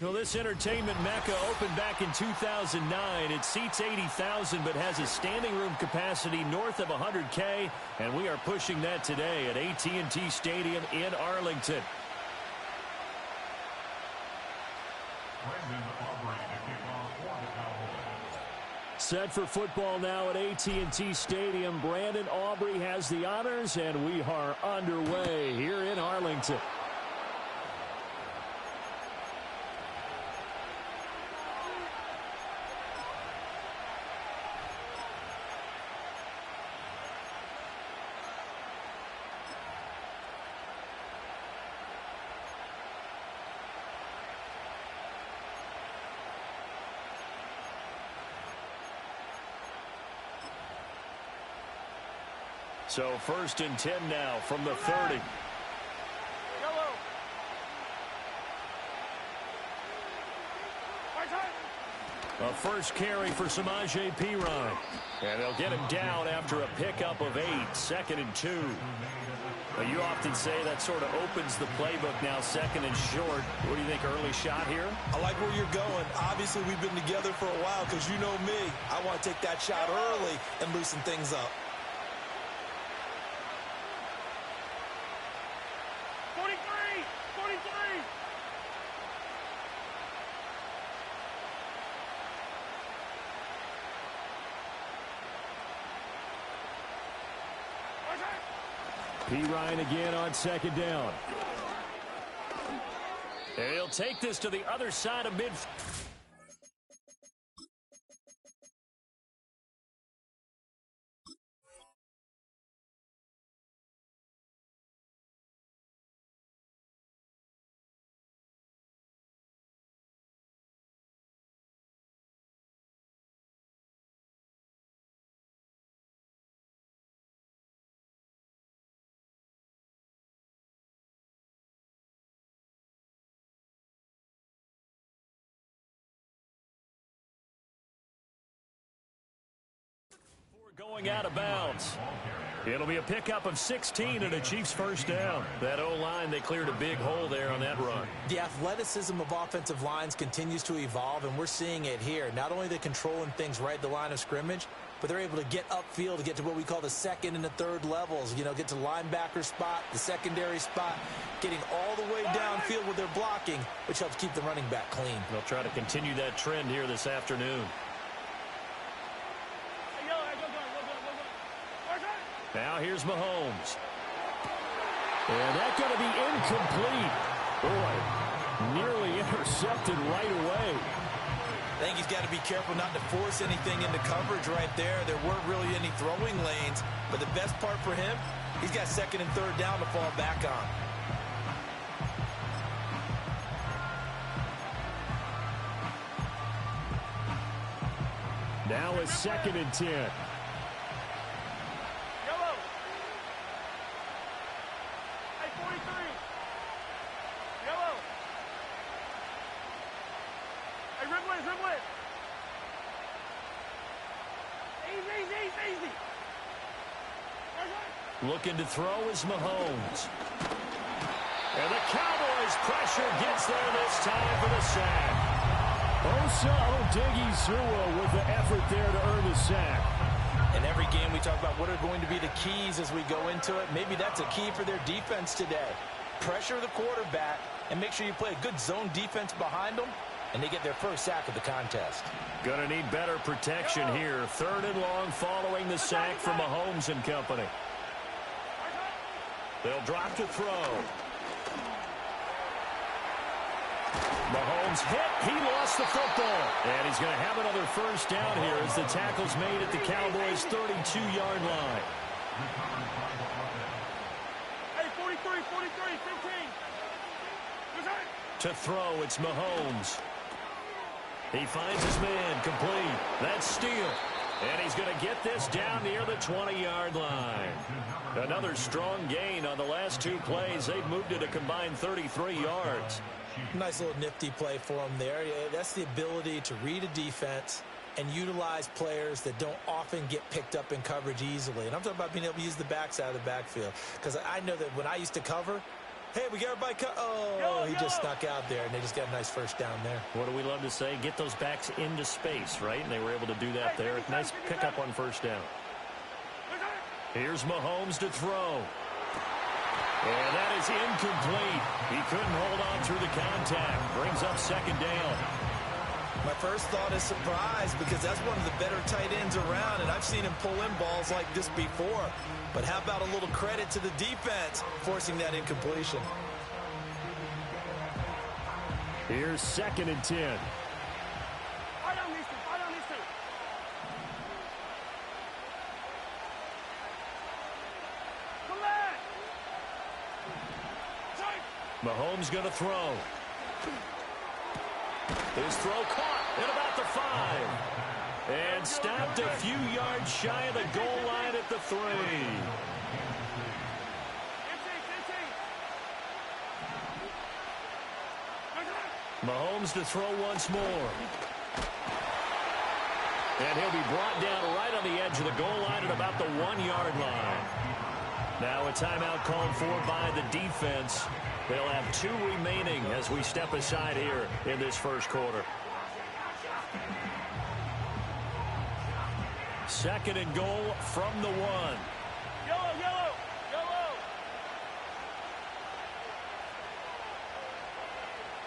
Well, this entertainment mecca opened back in 2009. It seats 80,000 but has a standing room capacity north of 100K, and we are pushing that today at AT&T Stadium in Arlington. Set for football now at AT&T Stadium. Brandon Aubrey has the honors, and we are underway here in Arlington. So 1st and 10 now from the 30. A first carry for Samaje Perine. And they'll get him down after a pickup of 8. 2nd and 2. Well, you often say that sort of opens the playbook now, 2nd and short. What do you think, early shot here? I like where you're going. Obviously, we've been together for a while because you know me. I want to take that shot early and loosen things up. 43! Perine again on 2nd down. And he'll take this to the other side of midfield. Going out of bounds. It'll be a pickup of 16 and a Chiefs first down. That O-line, they cleared a big hole there on that run. The athleticism of offensive lines continues to evolve, and we're seeing it here. Not only are they controlling things right at the line of scrimmage, but they're able to get upfield to get to what we call the 2nd and the 3rd levels. You know, get to linebacker spot, the secondary spot, getting all the way downfield with their blocking, which helps keep the running back clean. They'll try to continue that trend here this afternoon. Now here's Mahomes. And that's going to be incomplete. Boy, nearly intercepted right away. I think he's got to be careful not to force anything into coverage right there. There weren't really any throwing lanes. But the best part for him, he's got 2nd and 3rd down to fall back on. Now it's 2nd and 10. Looking to throw is Mahomes. And the Cowboys pressure gets there this time for the sack. Osa Odighizuwa with the effort there to earn the sack. In every game we talk about what are going to be the keys as we go into it. Maybe that's a key for their defense today. Pressure the quarterback and make sure you play a good zone defense behind them, and they get their first sack of the contest. Gonna need better protection here. 3rd and long following the sack from Mahomes and company. They'll drop to throw. Mahomes hit. He lost the football. And he's going to have another first down here as the tackle's made at the Cowboys' 32-yard line. Hey, 43, 15. To throw, it's Mahomes. He finds his man, complete. That's Steele. And he's going to get this down near the 20-yard line. Another strong gain on the last 2 plays. They've moved it a combined 33 yards. Nice little nifty play for him there. That's the ability to read a defense and utilize players that don't often get picked up in coverage easily. And I'm talking about being able to use the backside of the backfield. Because I know that when I used to cover, Hey, we got everybody cut. Oh, he just snuck out there, and they just got a nice first down there. What do we love to say? Get those backs into space, right? And they were able to do that there. Nice pickup on first down. Here's Mahomes to throw. And that is incomplete. He couldn't hold on through the contact. Brings up second down. My first thought is surprise because that's one of the better tight ends around, and I've seen him pull in balls like this before. But how about a little credit to the defense forcing that incompletion? Here's 2nd and 10. Mahomes going to throw. His throw caught at about the 5. And stopped a few yards shy of the goal line at the 3. Mahomes to throw once more. And he'll be brought down right on the edge of the goal line at about the 1-yard line. Now a timeout called for by the defense. They'll have 2 remaining as we step aside here in this first quarter. 2nd and goal from the 1. Yellow, yellow, yellow.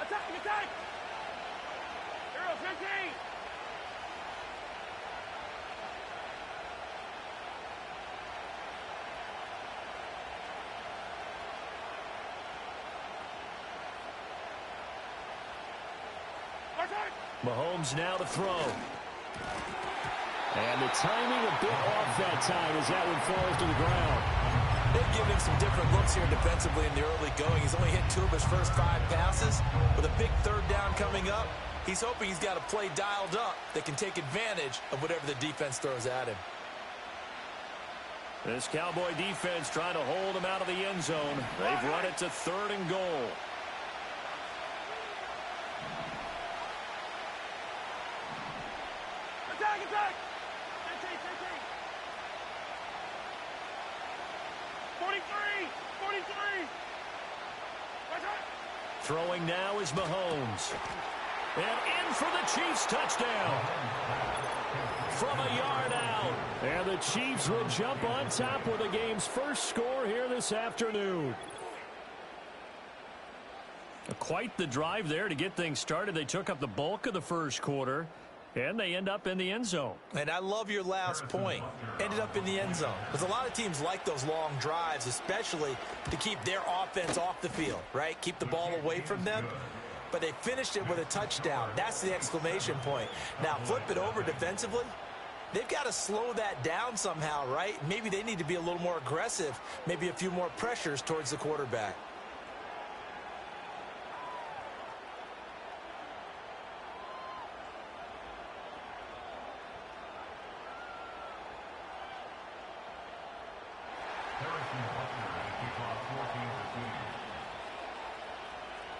Attack, attack. Hero 15. Mahomes now to throw. And the timing a bit off that time as that one falls to the ground. They've given him some different looks here defensively in the early going. He's only hit 2 of his first 5 passes. With a big 3rd down coming up, he's hoping he's got a play dialed up that can take advantage of whatever the defense throws at him. This Cowboy defense trying to hold him out of the end zone. They've run it to 3rd and goal. Attack, attack. 43, 43. Throwing now is Mahomes. And in for the Chiefs touchdown. From a yard out. And the Chiefs will jump on top with the game's first score here this afternoon. Quite the drive there to get things started. They took up the bulk of the first quarter. And they end up in the end zone. And I love your last point. Ended up in the end zone. Because a lot of teams like those long drives, especially to keep their offense off the field, right? Keep the ball away from them. But they finished it with a touchdown. That's the exclamation point. Now, flip it over defensively. They've got to slow that down somehow, right? Maybe they need to be a little more aggressive. Maybe a few more pressures towards the quarterback.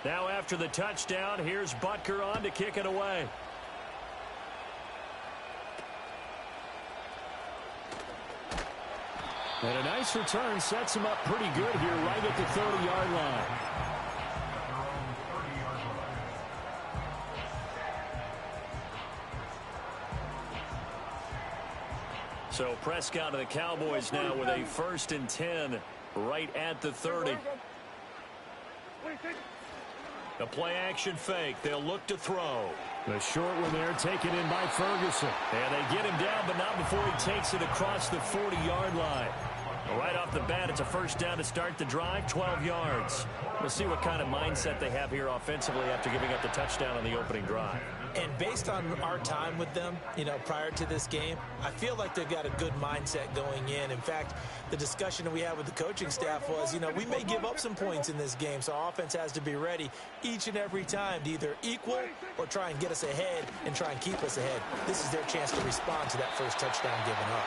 Now after the touchdown, here's Butker on to kick it away. And a nice return sets him up pretty good here right at the 30-yard line. So Prescott of the Cowboys now with a 1st and 10 right at the 30. The play action fake. They'll look to throw. The short one there taken in by Ferguson. And they get him down, but not before he takes it across the 40-yard line. Right off the bat, it's a first down to start the drive, 12 yards. We'll see what kind of mindset they have here offensively after giving up the touchdown on the opening drive. And based on our time with them, prior to this game, I feel like they've got a good mindset going in. In fact, the discussion that we had with the coaching staff was, we may give up some points in this game, so our offense has to be ready each and every time to either equal or try and get us ahead and try and keep us ahead. This is their chance to respond to that first touchdown given up.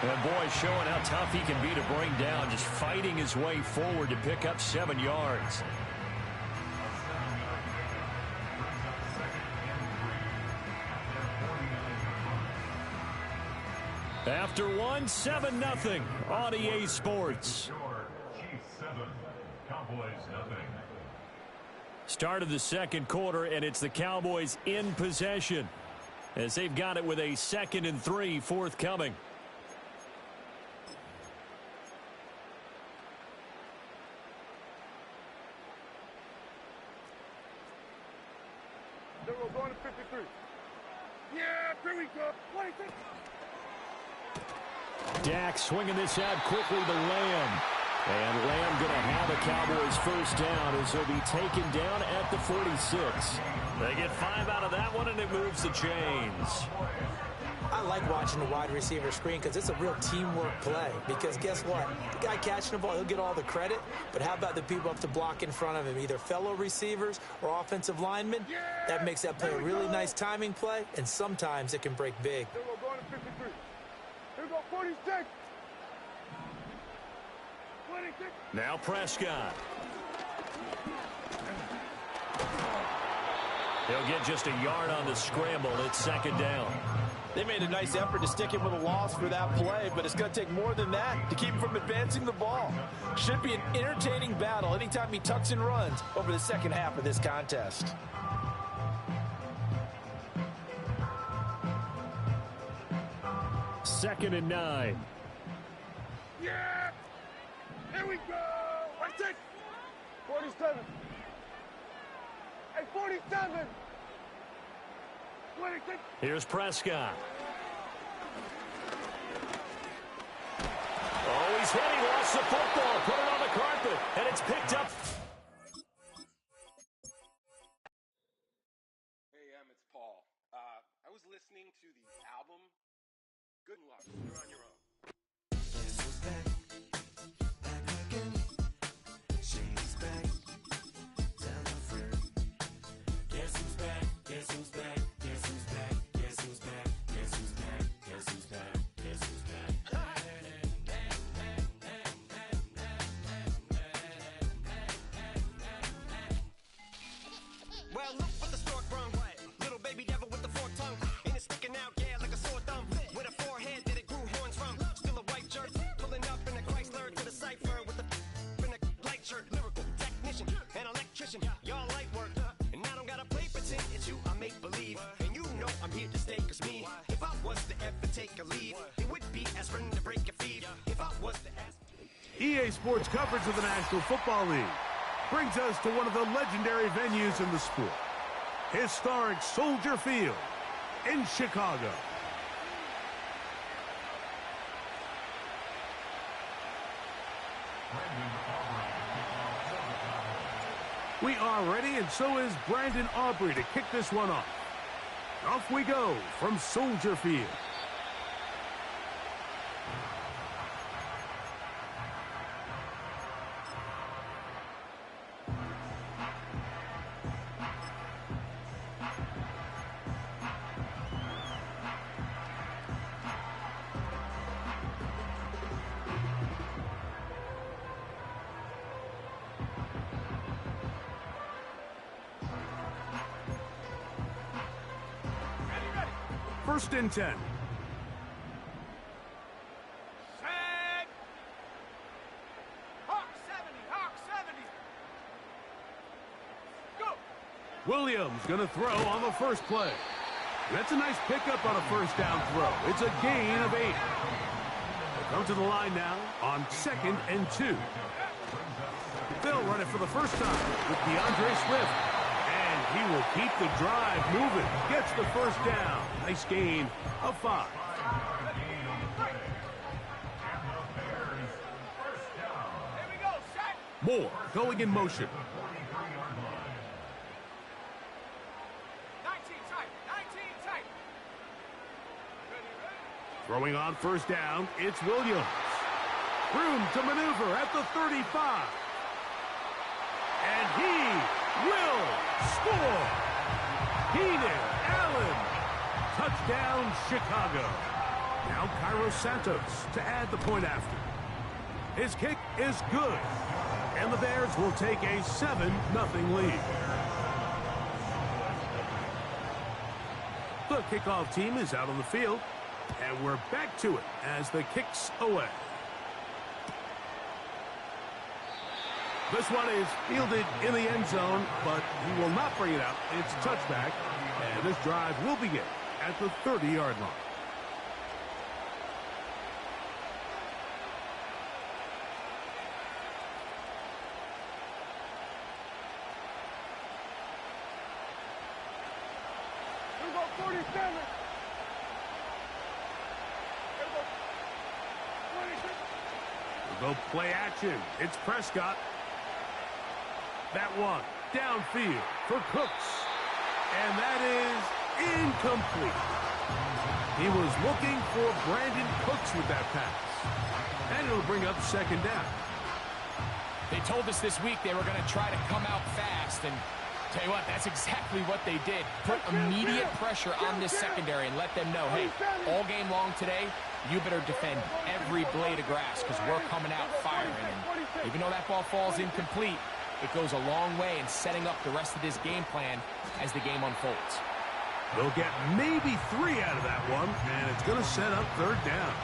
And boy, showing how tough he can be to bring down, just fighting his way forward to pick up 7 yards. After one, 7-0 on EA Sports. Chiefs 7, Cowboys 0. Start of the second quarter, and it's the Cowboys in possession as they've got it with a 2nd and 3 forthcoming. They're going to 53. Yeah, here we go. 26. Dak swinging this out quickly to Lamb. And Lamb going to have a Cowboys first down as he'll be taken down at the 46. They get 5 out of that one, and it moves the chains. I like watching the wide receiver screen because it's a real teamwork play. Because guess what? The guy catching the ball, he'll get all the credit. But how about the people up to block in front of him, either fellow receivers or offensive linemen? That makes that play a really nice timing play, and sometimes it can break big. They're going to 53. Here we go, 46. 26. Now Prescott. He'll get just a yard on the scramble. It's 2nd down. They made a nice effort to stick him with a loss for that play, but it's going to take more than that to keep him from advancing the ball. Should be an entertaining battle anytime he tucks and runs over the second half of this contest. Second and 9. Yeah! Here we go! 46. 47. Hey, 47. 26. Here's Prescott. Oh, he's hit. He lost the football. Put it on the carpet, and it's picked up. Hey, it's Paul. I was listening to the album. Good luck. You're on your own. Guess who's back? Back again. Shady's back. Tell a friend. Guess who's back? Guess who's back? Guess who's back? Guess who's back? Guess who's back? Guess who's back? Guess who's back? Well, look for the stork sprung. Little baby devil with the forked tongue. And it's sticking out, yeah, like a sore thumb. With a forehead that it grew horns from. Still a white shirt. Pulling up in a Chrysler to the cipher with a in a light shirt. Lyrical technician, an electrician. Y'all light work. And I don't gotta play pretend. It's you I make believe. And you know I'm here to stay. Cause me, if I was to ever take a leave, it would be aspirin to break your feet. If I was to ask... EA Sports coverage of the National Football League brings us to one of the legendary venues in the sport, historic Soldier Field in Chicago. We are ready, and so is Brandon Aubrey to kick this one off. Off we go from Soldier Field. First and 10. Set. Hawk 70. Hawk 70. Go. Williams going to throw on the first play. That's a nice pickup on a first down throw. It's a gain of 8. They come to the line now on 2nd and 2. They'll run it for the first time with DeAndre Swift. And he will keep the drive moving. Gets the first down. Nice gain of 5. Here we go. Set. Moore going in motion. 19 tight. 19 tight. Ready, ready. Throwing on first down, it's Williams. Room to maneuver at the 35. And he will score. Keenan Allen. Touchdown, Chicago. Now Cairo Santos to add the point after. His kick is good. And the Bears will take a 7-0 lead. The kickoff team is out on the field. And we're back to it as the kick's away. This one is fielded in the end zone, but he will not bring it out. It's a touchback, and this drive will begin at the 30-yard line. We go 47. We'll go play action. It's Prescott. That one downfield for Cooks. And that is incomplete. He was looking for Brandon Cooks with that pass. And it'll bring up second down. They told us this week they were going to try to come out fast, and tell you what, that's exactly what they did. Put immediate pressure on this secondary and let them know, hey, all game long today, you better defend every blade of grass because we're coming out firing. And even though that ball falls incomplete, it goes a long way in setting up the rest of this game plan as the game unfolds. They'll get maybe 3 out of that one, and it's going to set up third down.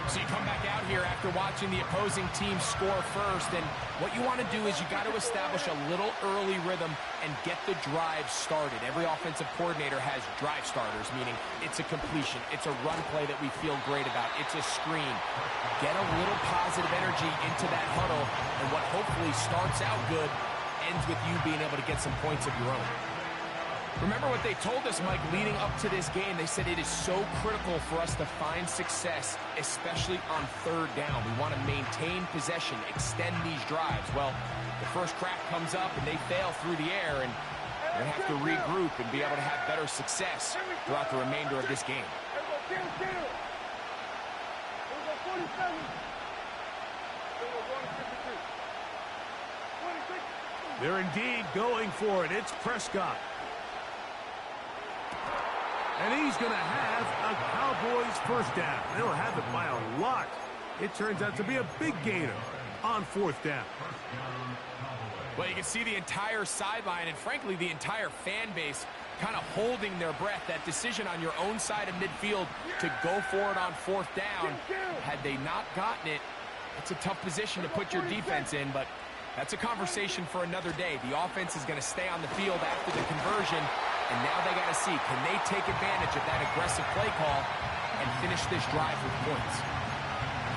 So you come back out here after watching the opposing team score first, and what you want to do is you got to establish a little early rhythm and get the drive started. Every offensive coordinator has drive starters, meaning it's a completion, it's a run play that we feel great about, it's a screen. Get a little positive energy into that huddle, and what hopefully starts out good ends with you being able to get some points of your own. Remember what they told us, Mike, leading up to this game. They said it is so critical for us to find success, especially on third down. We want to maintain possession, extend these drives. Well, the first crack comes up and they fail through the air, and we're going to have to regroup and be able to have better success throughout the remainder of this game. They're indeed going for it. It's Prescott. And he's going to have a Cowboys first down. They'll have it by a lot. It turns out to be a big gainer on fourth down. Well, you can see the entire sideline and, frankly, the entire fan base kind of holding their breath. That decision on your own side of midfield to go for it on fourth down, had they not gotten it, it's a tough position to put your defense in, but that's a conversation for another day. The offense is going to stay on the field after the conversion, and now they got to see, can they take advantage of that aggressive play call and finish this drive with points?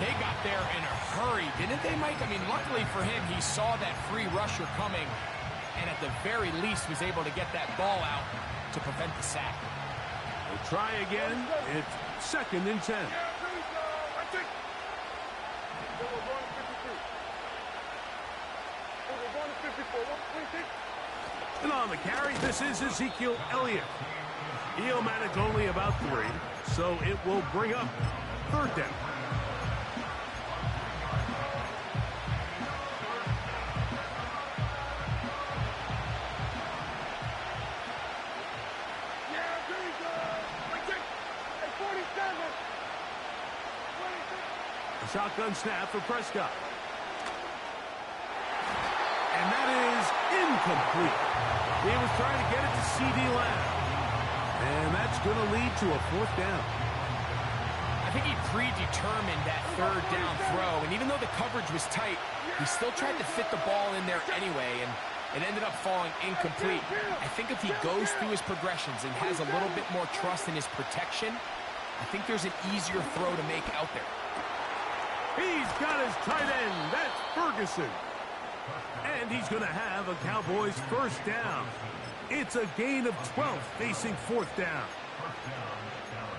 They got there in a hurry, didn't they, Mike? I mean, luckily for him, he saw that free rusher coming and at the very least was able to get that ball out to prevent the sack. We'll try again. It's 2nd and 10. And on the carry, this is Ezekiel Elliott. He'll manage only about 3, so it will bring up third down. A shotgun snap for Prescott. And that is incomplete. He was trying to get it to C.D. Lamb. And that's going to lead to a fourth down. I think he predetermined that third down throw, and even though the coverage was tight, he still tried to fit the ball in there anyway, and it ended up falling incomplete. I think if he goes through his progressions and has a little bit more trust in his protection, I think there's an easier throw to make out there. He's got his tight end. That's Ferguson. And he's going to have a Cowboys first down. It's a gain of 12 facing fourth down.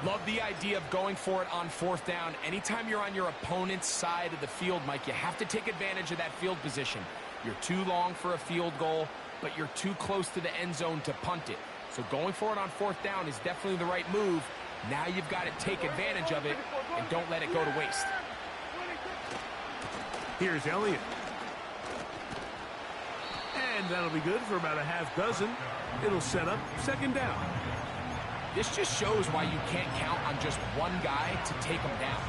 Love the idea of going for it on fourth down. Anytime you're on your opponent's side of the field, Mike, you have to take advantage of that field position. You're too long for a field goal, but you're too close to the end zone to punt it. So going for it on fourth down is definitely the right move. Now you've got to take advantage of it and don't let it go to waste. Here's Elliott. And that'll be good for about a half dozen. It'll set up second down. This just shows why you can't count on just one guy to take him down.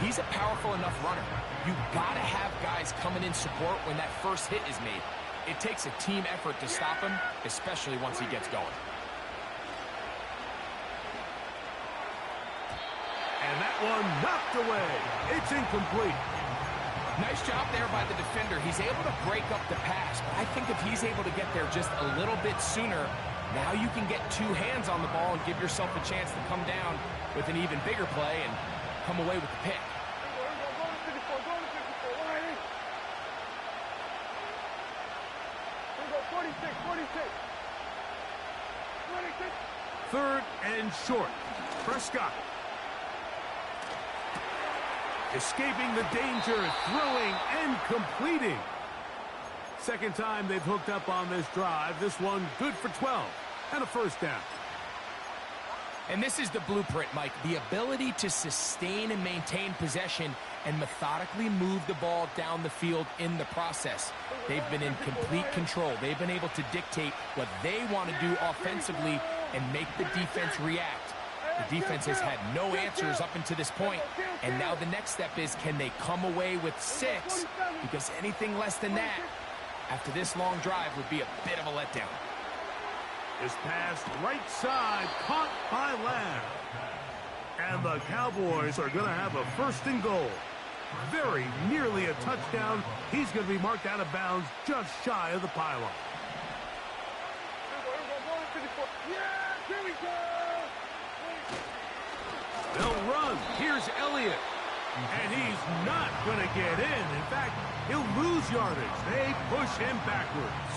He's a powerful enough runner. You got to have guys coming in support when that first hit is made. It takes a team effort to stop him, especially once he gets going. And that one knocked away. It's incomplete. Nice job there by the defender. He's able to break up the pass, but I think if he's able to get there just a little bit sooner, now you can get two hands on the ball and give yourself a chance to come down with an even bigger play and come away with the pick. Third and short. Prescott. Escaping the danger, throwing and completing. Second time they've hooked up on this drive. This one good for 12 and a first down. And this is the blueprint, Mike. The ability to sustain and maintain possession and methodically move the ball down the field in the process. They've been in complete control. They've been able to dictate what they want to do offensively and make the defense react. The defense has had no answers up until this point, and now the next step is, can they come away with 6? Because anything less than that after this long drive would be a bit of a letdown. This pass right side, caught by Lamb. And the Cowboys are going to have a first and goal. Very nearly a touchdown. He's going to be marked out of bounds just shy of the pylon. They'll run. Here's Elliott. And he's not going to get in. In fact, he'll lose yardage. They push him backwards.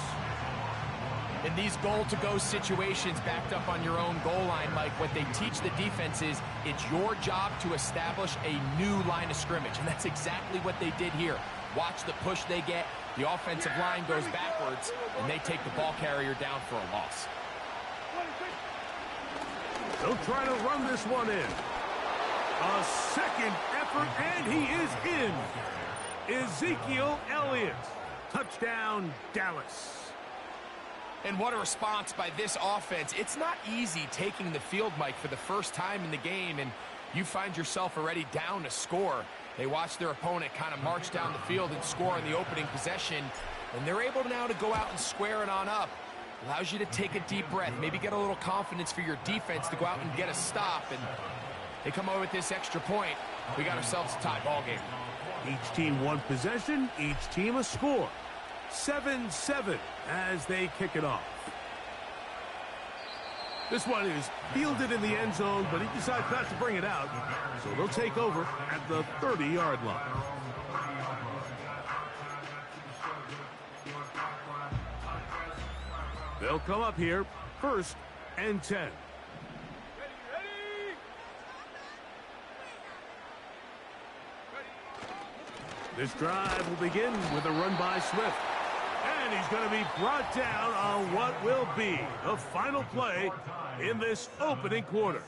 In these goal-to-go situations backed up on your own goal line, Mike, what they teach the defense is it's your job to establish a new line of scrimmage, and that's exactly what they did here. Watch the push they get. The offensive line goes backwards, and they take the ball carrier down for a loss. They'll try to run this one in. A second effort, and he is in. Ezekiel Elliott. Touchdown, Dallas. And what a response by this offense. It's not easy taking the field, Mike, for the first time in the game, and you find yourself already down to score. They watch their opponent kind of march down the field and score in the opening possession, and they're able now to go out and square it on up. Allows you to take a deep breath, maybe get a little confidence for your defense to go out and get a stop, and they come over with this extra point. We got ourselves a tie ball game. Each team one possession, each team a score. 7-7 as they kick it off. This one is fielded in the end zone, but he decides not to bring it out, so they'll take over at the 30-yard line. They'll come up here, 1st and 10. This drive will begin with a run by Swift. And he's going to be brought down on what will be the final play in this opening quarter.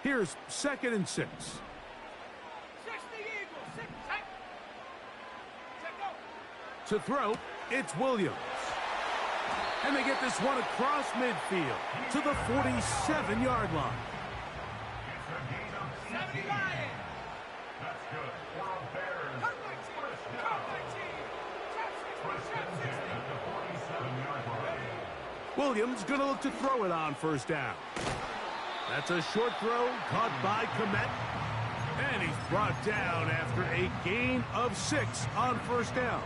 Here's 2nd and 6. To throw, it's Williams. And they get this one across midfield to the 47-yard line. Williams going to look to throw it on 1st down. That's a short throw caught by Komet. And he's brought down after a gain of 6 on 1st down.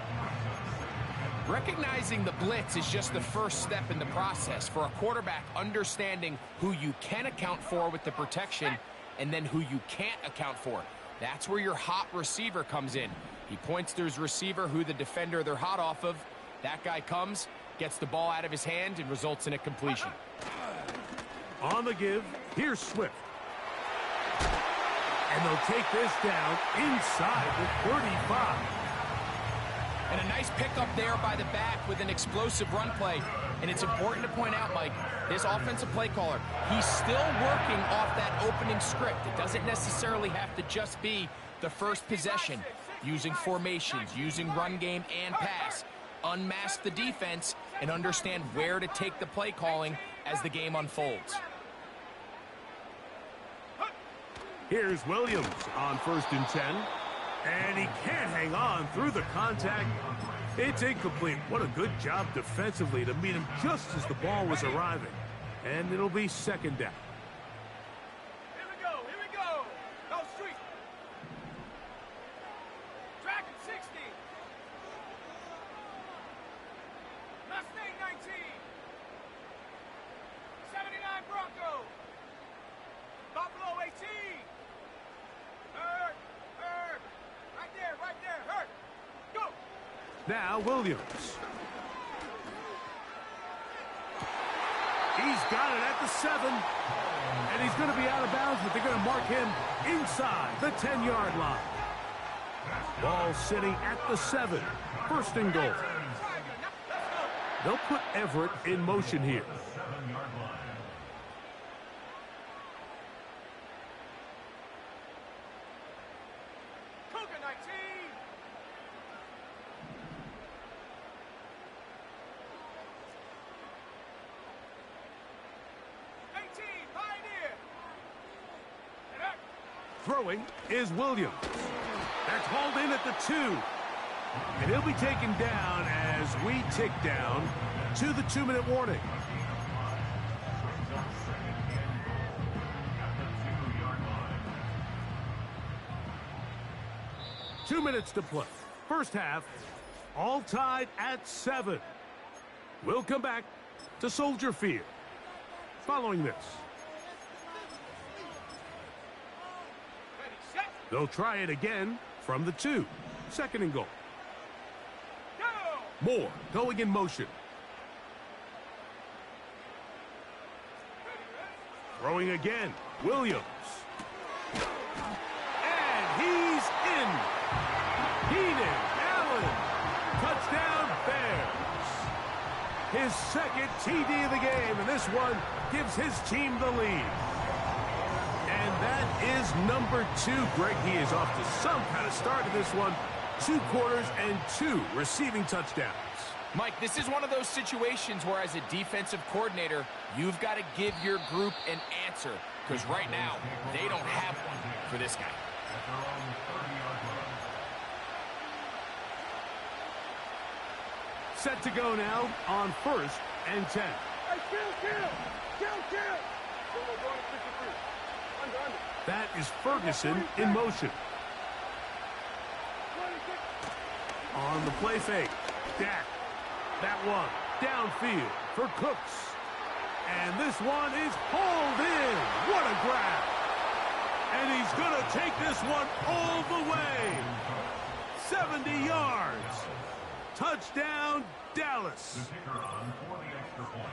Recognizing the blitz is just the first step in the process for a quarterback, understanding who you can account for with the protection and then who you can't account for. That's where your hot receiver comes in. He points to his receiver, who the defender they're hot off of. That guy comes, gets the ball out of his hand, and results in a completion. On the give, here's Swift. And they'll take this down inside the 35. And a nice pickup there by the back with an explosive run play. And it's important to point out, Mike, this offensive play caller, he's still working off that opening script. It doesn't necessarily have to just be the first possession. Using formations, using run game and pass. Unmask the defense and understand where to take the play calling as the game unfolds. Here's Williams on 1st and 10. And he can't hang on through the contact. It's incomplete. What a good job defensively to meet him just as the ball was arriving. And it'll be second down. Here we go, here we go. No street. Dragon 60. Mustang 19. 79 Bronco. Buffalo 18. Hurt. Right there, hurt. Go. Now Williams. He's got it at the 7. And he's going to be out of bounds, but they're going to mark him inside the 10-yard line. Ball sitting at the 7. First and goal. They'll put Everett in motion here. Cougar 19. 18, Pioneer. Throwing is Williams. That's hauled in at the 2. And he'll be taken down as we tick down to the 2-minute warning. Two minutes to play. First half, all tied at 7. We'll come back to Soldier Field following this. Ready, set, They'll try it again from the 2. Second and goal. go. Moore going in motion. Throwing again. Williams. And he's in. Keenan Allen. Touchdown Bears. His second TD of the game, and this one gives his team the lead. And that is number 2. Greg, he is off to some kind of start in this one. 2 quarters and 2 receiving touchdowns. Mike, this is one of those situations where as a defensive coordinator, you've got to give your group an answer. Because right now, they don't have one for this guy. Set to go now on 1st and 10. Hey, kill. We're going to 53. Under. That is Ferguson in motion. 26. On the play fake. Dak. That one downfield for Cooks. And this one is hauled in. What a grab. And he's going to take this one all the way. 70 yards. Touchdown, Dallas.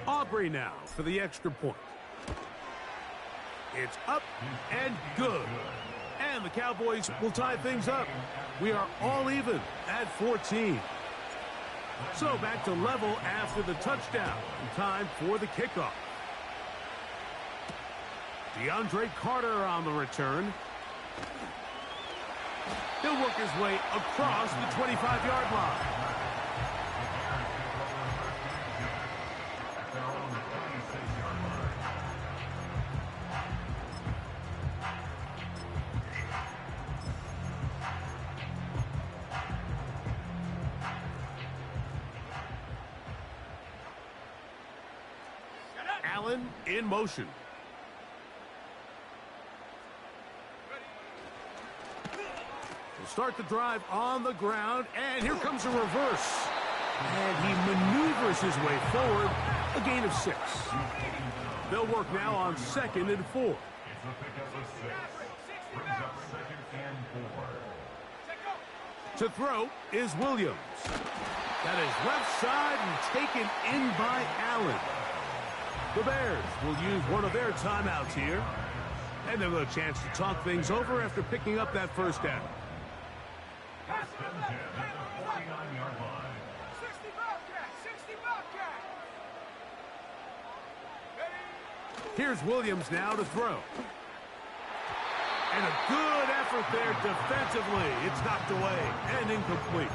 Aubrey now for the extra point. It's up and good. And the Cowboys will tie things up. We are all even at 14. So back to level after the touchdown. Time for the kickoff. DeAndre Carter on the return. He'll work his way across the 25-yard line. Allen in motion. He'll start the drive on the ground, and here comes a reverse. And he maneuvers his way forward, a gain of 6. They'll work now on 2nd and 4. To throw is Williams. That is left side and taken in by Allen. The Bears will use one of their timeouts here. And they'll have a chance to talk things over after picking up that first down. 60 Bobcat. Here's Williams now to throw. And a good effort there defensively. It's knocked away and incomplete.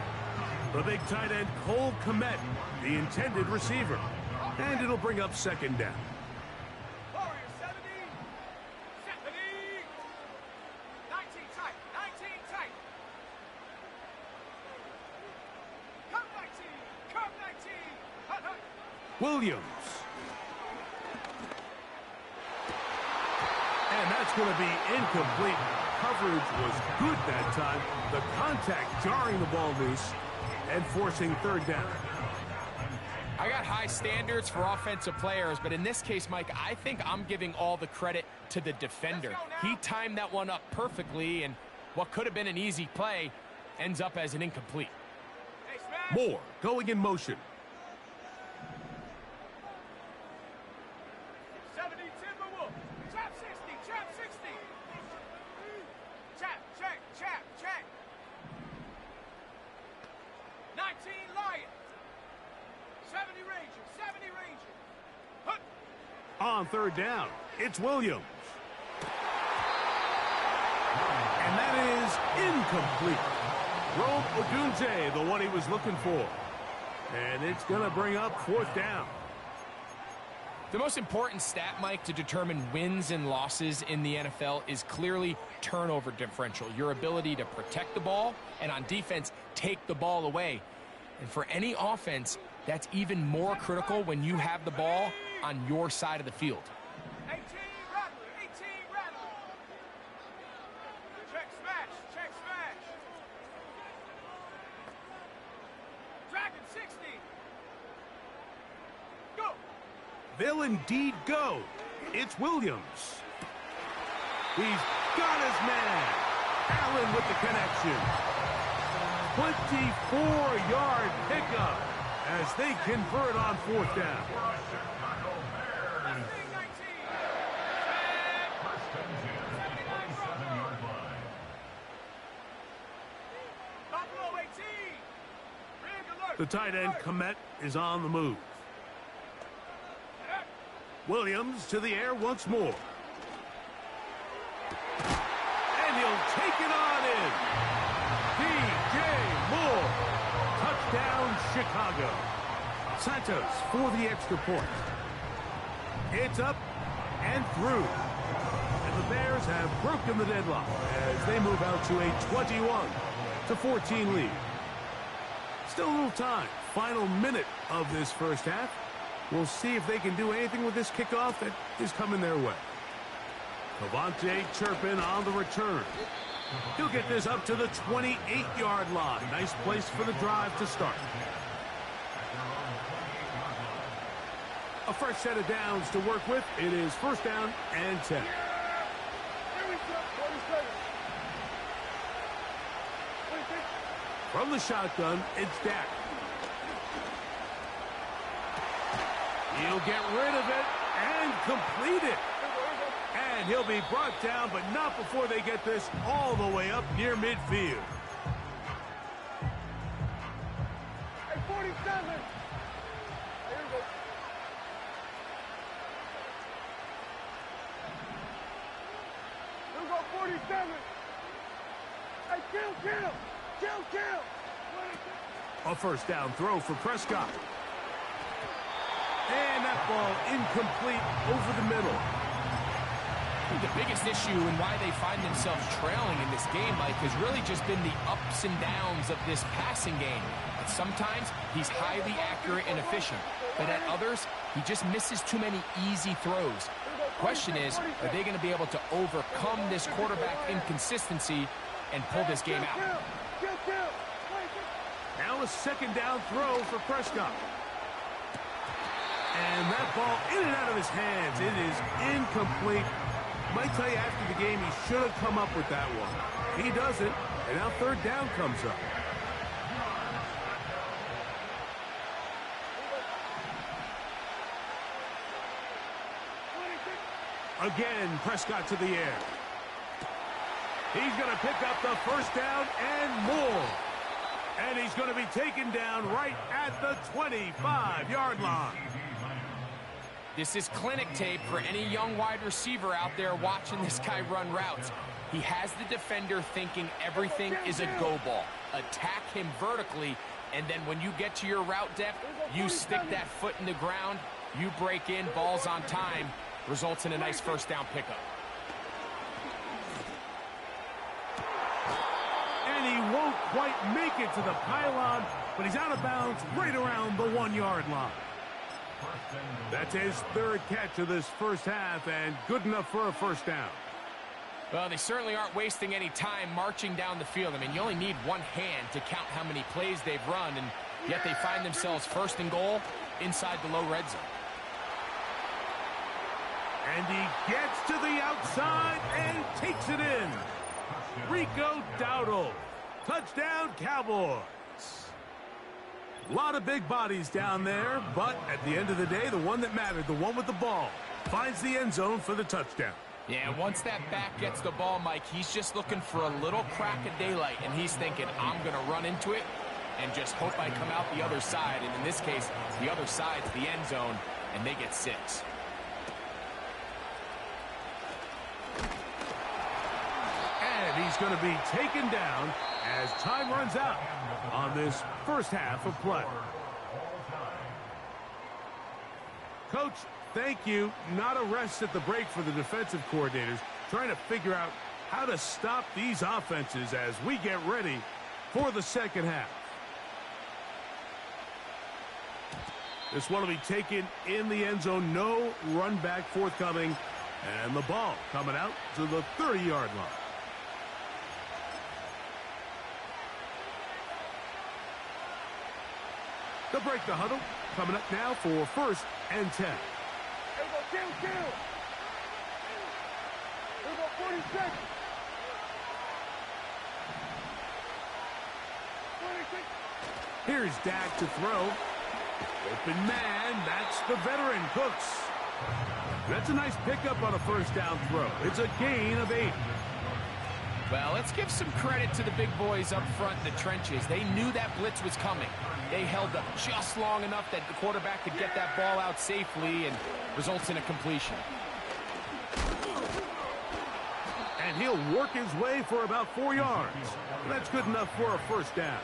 The big tight end, Cole Kmet, the intended receiver. And it'll bring up 2nd down. Warrior 70. 19 tight. Come 19. Williams. And that's going to be incomplete. Coverage was good that time. The contact jarring the ball loose and forcing third down. I got high standards for offensive players, but in this case, Mike, I think I'm giving all the credit to the defender. He timed that one up perfectly, and what could have been an easy play ends up as an incomplete. Moore going in motion. 70 Timberwolves. Chap 60. Chap 60. Chap, check. 19 Lions. 70 Rangers. Hook. On third down, it's Williams. And that is incomplete. Rome Odunze, the one he was looking for. And it's going to bring up fourth down. The most important stat, Mike, to determine wins and losses in the NFL is clearly turnover differential, your ability to protect the ball and on defense take the ball away. And for any offense, that's even more critical when you have the ball on your side of the field. 18 Rattler. Check smash. Dragon 60. Go. They'll indeed go. It's Williams. He's got his man. Allen with the connection. 24-yard pickup as they convert on fourth down. The tight end, Komet, is on the move. Williams to the air once more. And he'll take it on in. DJ Moore. Touchdown, Chicago. Santos for the extra point. It's up and through. And the Bears have broken the deadlock as they move out to a 21-14 lead. Still a little time. Final minute of this first half. We'll see if they can do anything with this kickoff that is coming their way. Cavante Turpin on the return. He'll get this up to the 28-yard line. Nice place for the drive to start. A fresh set of downs to work with. It is first down and 10. From the shotgun, it's Dak. He'll get rid of it and complete it. And he'll be brought down, but not before they get this all the way up near midfield. Hey, 47. Here we go. Here we go, 47. Hey, kill. A first down throw for Prescott. And that ball incomplete over the middle. The biggest issue and why they find themselves trailing in this game, Mike, has really just been the ups and downs of this passing game. And sometimes he's highly accurate and efficient, but at others, he just misses too many easy throws. Question is, are they going to be able to overcome this quarterback inconsistency and pull this game out? Now a second down throw for Prescott. And that ball in and out of his hands. It is incomplete. Might tell you after the game he should have come up with that one. He doesn't, and now third down comes up. Again, Prescott to the air. He's going to pick up the first down and more. And he's going to be taken down right at the 25-yard line. This is clinic tape for any young wide receiver out there watching this guy run routes. He has the defender thinking everything is a go ball. Attack him vertically, and then when you get to your route depth, you stick that foot in the ground, you break in, ball's on time, results in a nice first down pickup. And he won't quite make it to the pylon, but he's out of bounds right around the 1-yard line. That's his third catch of this first half, and good enough for a first down. Well, they certainly aren't wasting any time marching down the field. I mean, you only need one hand to count how many plays they've run, and yet they find themselves first and goal inside the low red zone. And he gets to the outside and takes it in. Rico Dowdle. Touchdown, Cowboys. A lot of big bodies down there, but at the end of the day, the one that mattered, the one with the ball, finds the end zone for the touchdown. Yeah, once that back gets the ball, Mike, he's just looking for a little crack of daylight, and he's thinking, I'm going to run into it and just hope I come out the other side. And in this case, the other side's the end zone, and they get 6. And he's going to be taken down as time runs out on this first half of play. Coach, thank you. Not a rest at the break for the defensive coordinators, trying to figure out how to stop these offenses as we get ready for the second half. This one will be taken in the end zone. No run back forthcoming. And the ball coming out to the 30-yard line. They'll break the huddle. Coming up now for first and 10. Here we go, kill. Here we go, 40 seconds. 26. Here's Dak to throw. Open man. That's the veteran, Cooks. That's a nice pickup on a first down throw. It's a gain of 8. Well, let's give some credit to the big boys up front in the trenches. They knew that blitz was coming. They held up just long enough that the quarterback could get that ball out safely and results in a completion. And he'll work his way for about 4 yards. That's good enough for a first down.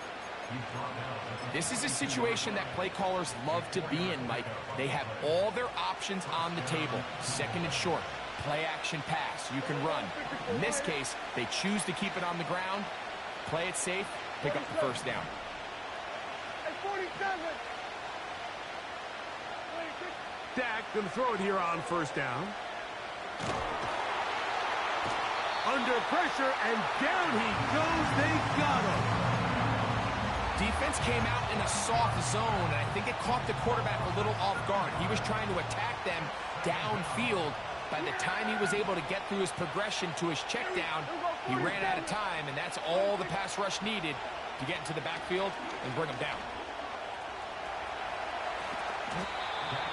This is a situation that play callers love to be in, Mike. They have all their options on the table. Second and short, play action pass. You can run. In this case, they choose to keep it on the ground, play it safe, pick up the first down. 47. Dak going to throw it here on first down. Under pressure, and down he goes. They got him. Defense came out in a soft zone, and I think it caught the quarterback a little off guard. He was trying to attack them downfield. By the time he was able to get through his progression to his check down, he ran out of time, and that's all the pass rush needed to get into the backfield and bring him down.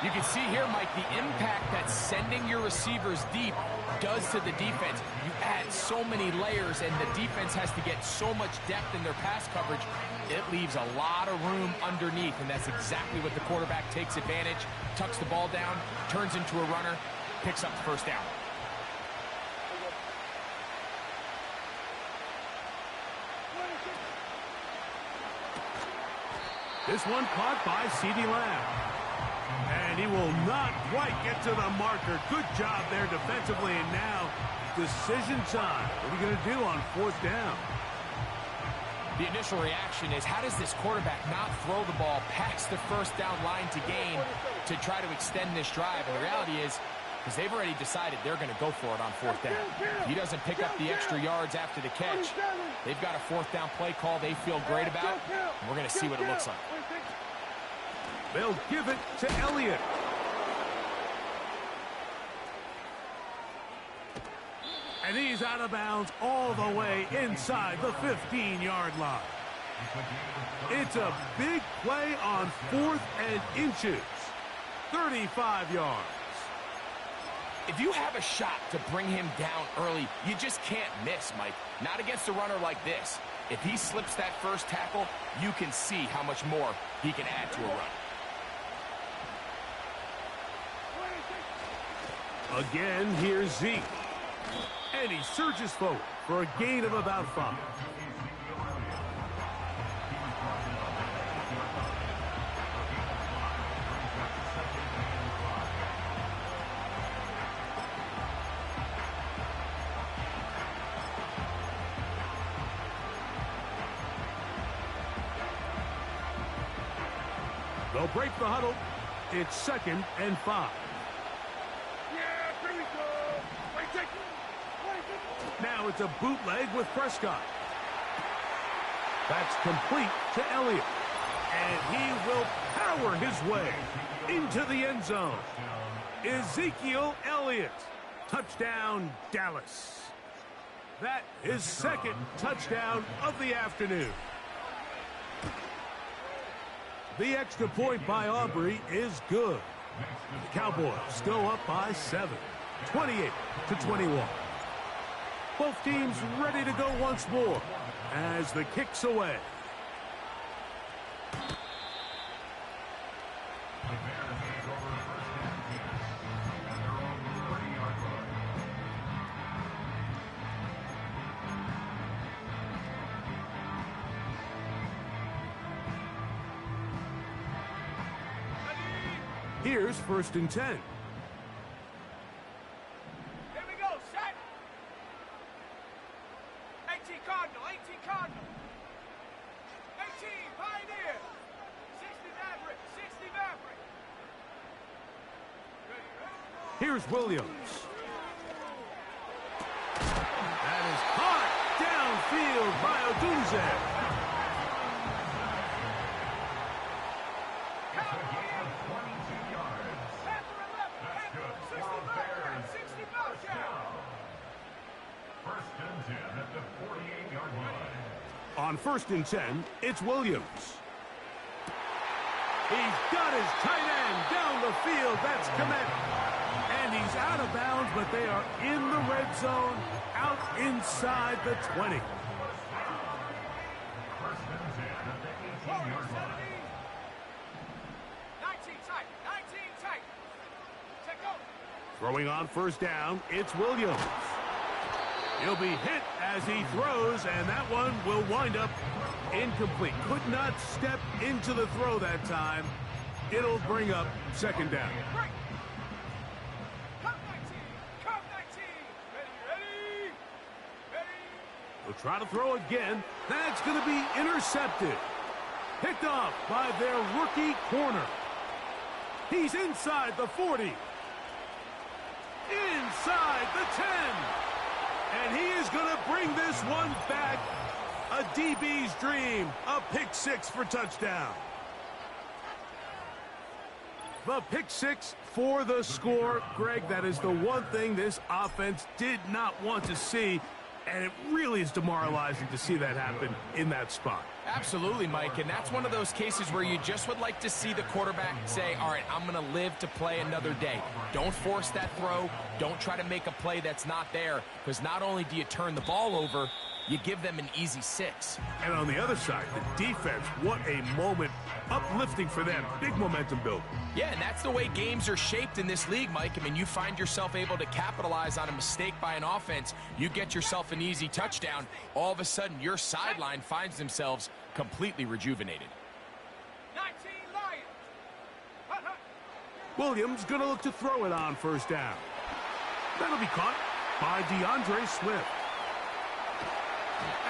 You can see here, Mike, the impact that sending your receivers deep does to the defense. You add so many layers, and the defense has to get so much depth in their pass coverage. It leaves a lot of room underneath, and that's exactly what the quarterback takes advantage, tucks the ball down, turns into a runner, picks up the first down. This one caught by CeeDee Lamb. And he will not quite get to the marker. Good job there defensively, and now decision time. What are you going to do on fourth down? The initial reaction is, how does this quarterback not throw the ball past the first down line to gain to try to extend this drive? And the reality is, because they've already decided they're going to go for it on fourth down. If he doesn't pick up the extra yards after the catch, they've got a fourth down play call they feel great about, and we're going to see what it looks like. They'll give it to Elliott. And he's out of bounds all the way inside the 15-yard line. It's a big play on 4th and inches. 35 yards. If you have a shot to bring him down early, you just can't miss, Mike. Not against a runner like this. If he slips that first tackle, you can see how much more he can add to a run. Again, here's Zeke. And he surges forward for a gain of about 5. They'll break the huddle. it's 2nd and 5. Yeah, here we go. Wait, take it. Now it's a bootleg with Prescott. That's complete to Elliott. And he will power his way into the end zone. Ezekiel Elliott. Touchdown, Dallas. That is 2nd touchdown of the afternoon. The extra point by Aubrey is good. The Cowboys go up by 7, 28-21. Both teams ready to go once more as the kick's away. Here's 1st and 10. Here we go, set. 18 Cardinal, 18 Cardinal. 18 Pioneer. 60 Maverick, 60 Maverick. Here's Williams. That is caught downfield by Odunze. On 1st and 10, it's Williams. He's got his tight end down the field. That's Komet. And he's out of bounds, but they are in the red zone, out inside the 20. Throwing on 1st down, it's Williams. He'll be hit as he throws, and that one will wind up incomplete. Could not step into the throw that time. It'll bring up 2nd down. They'll try to throw again. That's going to be intercepted. Picked off by their rookie corner. He's inside the 40. Inside the 10. And he is going to bring this one back. A DB's dream. A pick 6 for touchdown. The pick 6 for the score. Greg, that is the one thing this offense did not want to see. And it really is demoralizing to see that happen in that spot. Absolutely, Mike, and that's one of those cases where you just would like to see the quarterback say, all right, I'm going to live to play another day. Don't force that throw. Don't try to make a play that's not there, because not only do you turn the ball over, you give them an easy 6. And on the other side, the defense, what a moment. Uplifting for them. Big momentum build. Yeah, and that's the way games are shaped in this league, Mike. I mean, you find yourself able to capitalize on a mistake by an offense. You get yourself an easy touchdown. All of a sudden, your sideline finds themselves completely rejuvenated. 19 Lions. Williams going to look to throw it on 1st down. That'll be caught by DeAndre Swift.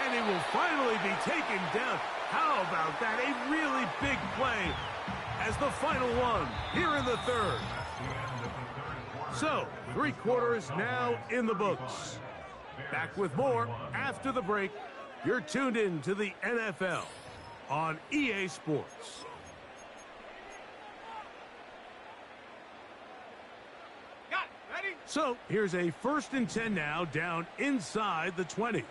And he will finally be taken down. How about that? A really big play as the final one here in the 3rd. So, 3 quarters now in the books. Back with more after the break. You're tuned in to the NFL on EA Sports. Got it. Ready? So, here's a 1st and 10 now down inside the 20.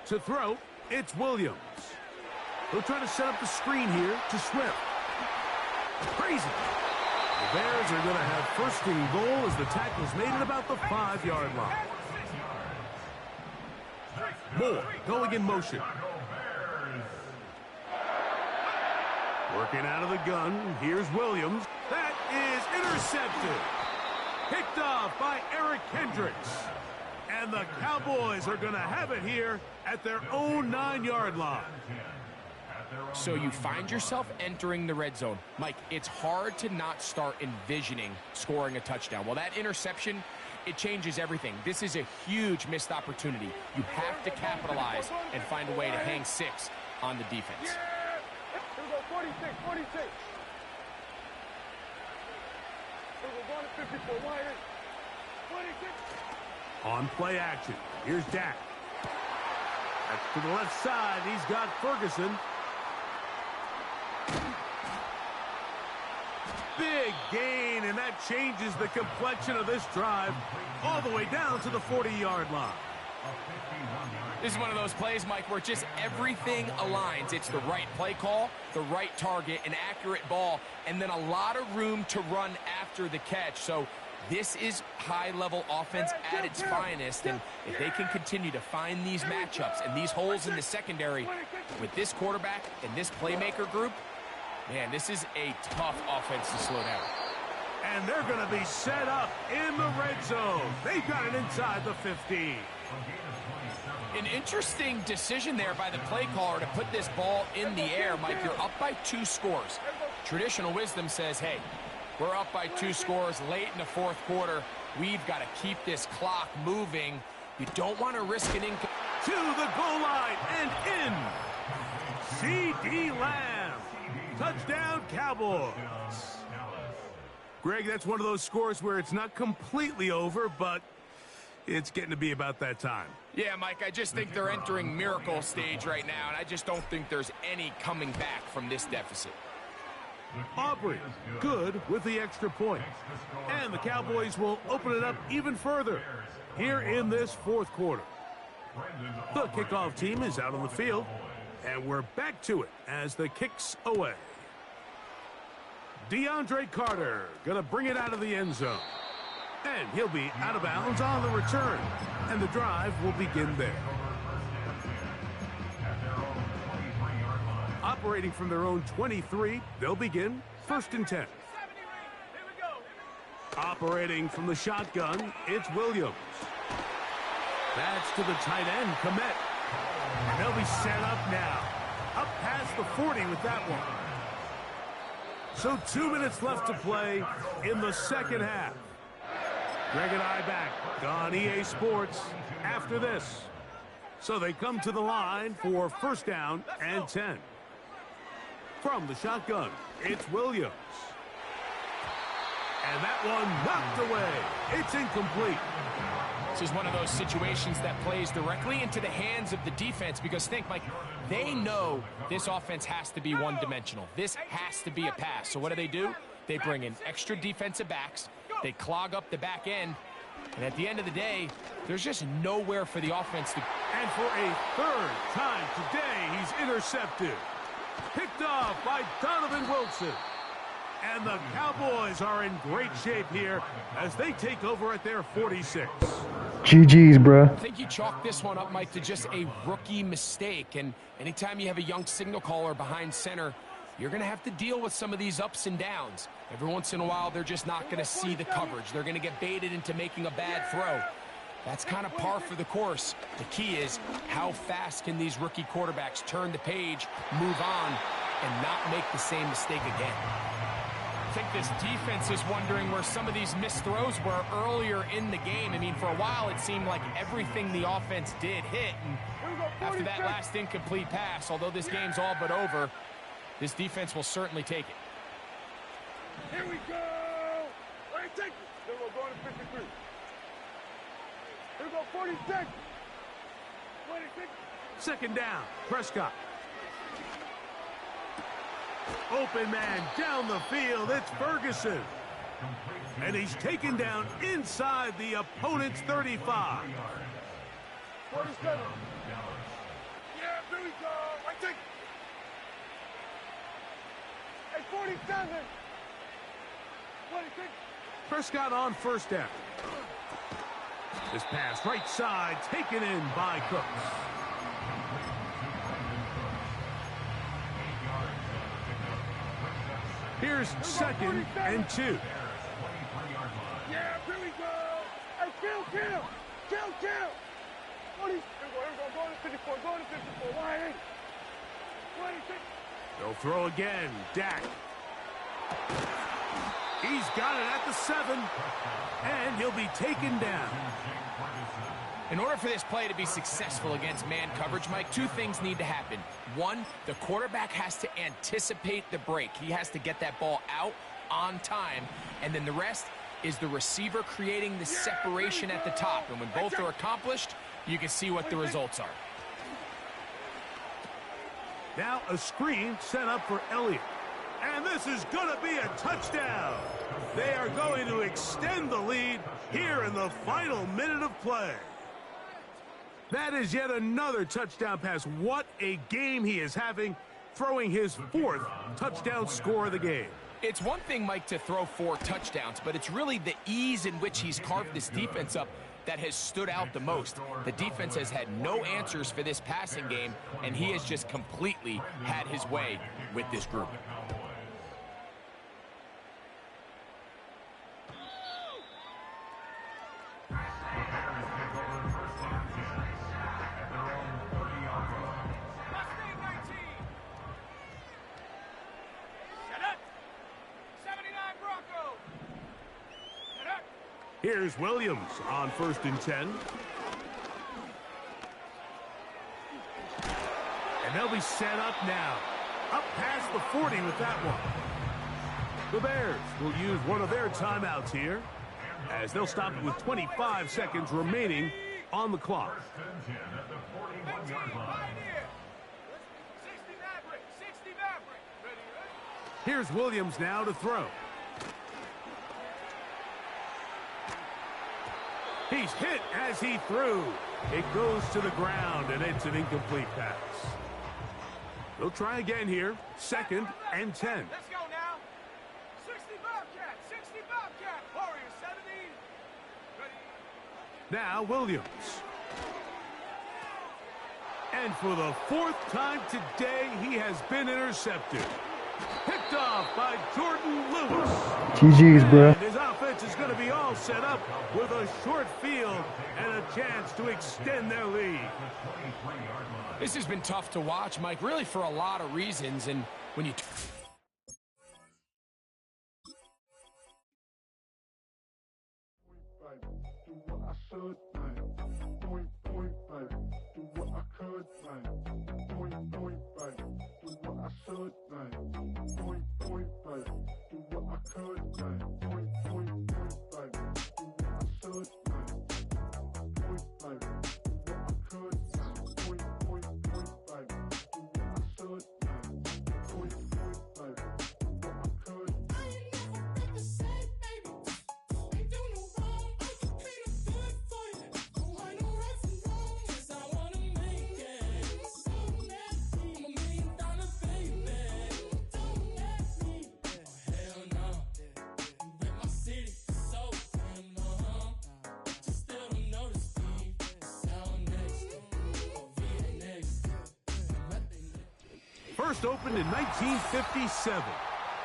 To throw, it's Williams. He'll try to set up the screen here to Swift. Crazy. The Bears are going to have 1st and goal as the tackle's made at about the 5-yard line. Moore going in motion. Working out of the gun. Here's Williams. That is intercepted. Picked off by Eric Kendricks. And the Cowboys are going to have it here at their own 9-yard line. So you find yourself entering the red zone. Mike, it's hard to not start envisioning scoring a touchdown. Well, that interception, it changes everything. This is a huge missed opportunity. You have to capitalize and find a way to hang 6 on the defense. Here we go, 46, 46. Going to 54. Wide in. 26. On play action, here's Dak. That's to the left side. He's got Ferguson. Big gain, and that changes the complexion of this drive all the way down to the 40-yard line. This is one of those plays, Mike, where just everything aligns. It's the right play call, the right target, an accurate ball, and then a lot of room to run after the catch. So this is high-level offense at its finest, and if they can continue to find these matchups and these holes in the secondary with this quarterback and this playmaker group, man, this is a tough offense to slow down. And they're going to be set up in the red zone. They've got it inside the 15. An interesting decision there by the play caller to put this ball in the air. Mike, you're up by 2 scores. Traditional wisdom says, hey, we're up by 2 scores late in the fourth quarter. We've got to keep this clock moving. You don't want to risk an to the goal line and in. C.D. Lamb. Touchdown, Cowboys. Greg, that's one of those scores where it's not completely over, but it's getting to be about that time. Yeah, Mike, I just think they're entering miracle stage right now, and I just don't think there's any coming back from this deficit. Aubrey, good with the extra point. And the Cowboys will open it up even further here in this fourth quarter. The kickoff team is out on the field, and we're back to it as the kick's away. DeAndre Carter going to bring it out of the end zone. And he'll be out of bounds on the return. And the drive will begin there. Operating from their own 23, they'll begin 1st and 10. Operating from the shotgun, it's Williams. That's to the tight end, Komet. And they'll be set up now. Up past the 40 with that one. So 2 minutes left to play in the second half. Greg and I back on EA Sports after this. So they come to the line for 1st down and 10. From the shotgun, it's Williams. And that one knocked away. It's incomplete. This is one of those situations that plays directly into the hands of the defense because think, Mike, they know this offense has to be one-dimensional. This has to be a pass. So what do? They bring in extra defensive backs. They clog up the back end. And at the end of the day, there's just nowhere for the offense to... And for a 3rd time today, he's intercepted. Picked off by Donovan Wilson. And the Cowboys are in great shape here as they take over at their 46. GG's, bro. I think you chalk this one up, Mike, to just a rookie mistake. And anytime you have a young signal caller behind center, you're going to have to deal with some of these ups and downs. Every once in a while, they're just not going to see the coverage. They're going to get baited into making a bad throw. That's kind of par for the course. The key is how fast can these rookie quarterbacks turn the page, move on, and not make the same mistake again. I think this defense is wondering where some of these missed throws were earlier in the game. I mean, for a while, it seemed like everything the offense did hit. And after that last incomplete pass, although this game's all but over, this defense will certainly take it. Here we go. All right, take it. Here we go, going to 53. Here we go, 46. 26. 2nd down, Prescott. Open man down the field, it's Ferguson. And he's taken down inside the opponent's 35. 47. Yeah, here we go. Right, take it. Hey, 47. 26. Prescott on 1st down. This pass right side taken in by Cooks. Here's 2nd and 2. Yeah, here we go. Hey, kill. 40. Here we go, going to 54, wide 8. 26. They'll throw again, Dak. He's got it at the 7, and he'll be taken down. In order for this play to be successful against man coverage, Mike, 2 things need to happen. 1, the quarterback has to anticipate the break. He has to get that ball out on time. And then the rest, is the receiver creating the separation at the top. And when both are accomplished, you can see what the results are. Now a screen set up for Elliott. And this is going to be a touchdown. They are going to extend the lead here in the final minute of play. That is yet another touchdown pass. What a game he is having, throwing his 4th touchdown score of the game. It's one thing, Mike, to throw 4 touchdowns, but it's really the ease in which he's carved this defense up that has stood out the most. The defense has had no answers for this passing game, and he has just completely had his way with this group. Here's Williams on 1st and 10. And they'll be set up now. Up past the 40 with that one. The Bears will use one of their timeouts here, as they'll stop it with 25 seconds remaining on the clock. Here's Williams now to throw. He's hit as he threw. It goes to the ground, and it's an incomplete pass. They'll try again here. 2nd and 10. Let's go now. 60 Bobcat, 60 Bobcat. Warriors 70. Ready. Now Williams. And for the 4th time today, he has been intercepted. Picked off by Jordan Lewis. GG's, bro. And his offense is going to be all set up with a short field and a chance to extend their lead. This has been tough to watch, Mike, really for a lot of reasons. And when you... First opened in 1957.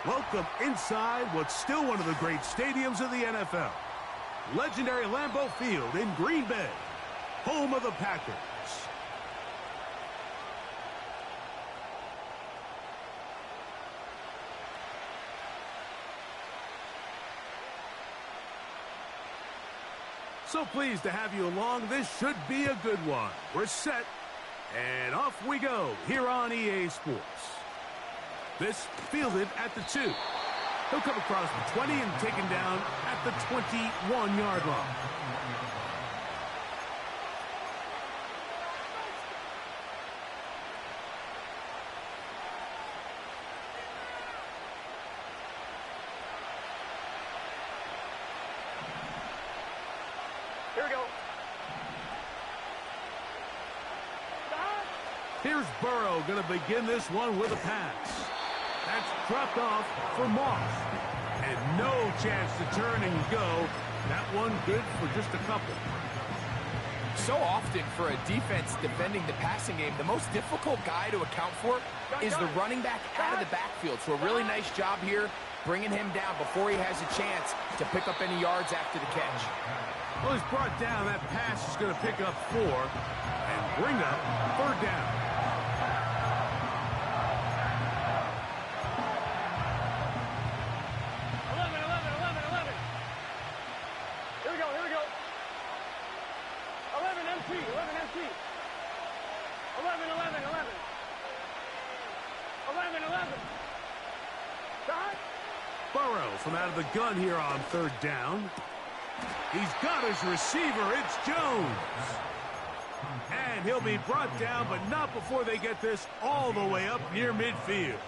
Welcome inside what's still one of the great stadiums of the NFL. Legendary Lambeau Field in Green Bay, home of the Packers. So pleased to have you along. This should be a good one. We're set. And off we go here on EA Sports. This fielded at the 2. He'll come across the 20 and taken down at the 21-yard line. Here we go. Here's Burrow going to begin this one with a pass. That's dropped off for Moss. And no chance to turn and go. That one good for just a couple. So often for a defense defending the passing game, the most difficult guy to account for is the running back out of the backfield. So a really nice job here bringing him down before he has a chance to pick up any yards after the catch. Well, he's brought down. That pass is going to pick up 4 and bring up 3rd down. Burrow from out of the gun here on third down. He's got his receiver. It's Jones. And he'll be brought down, but not before they get this all the way up near midfield.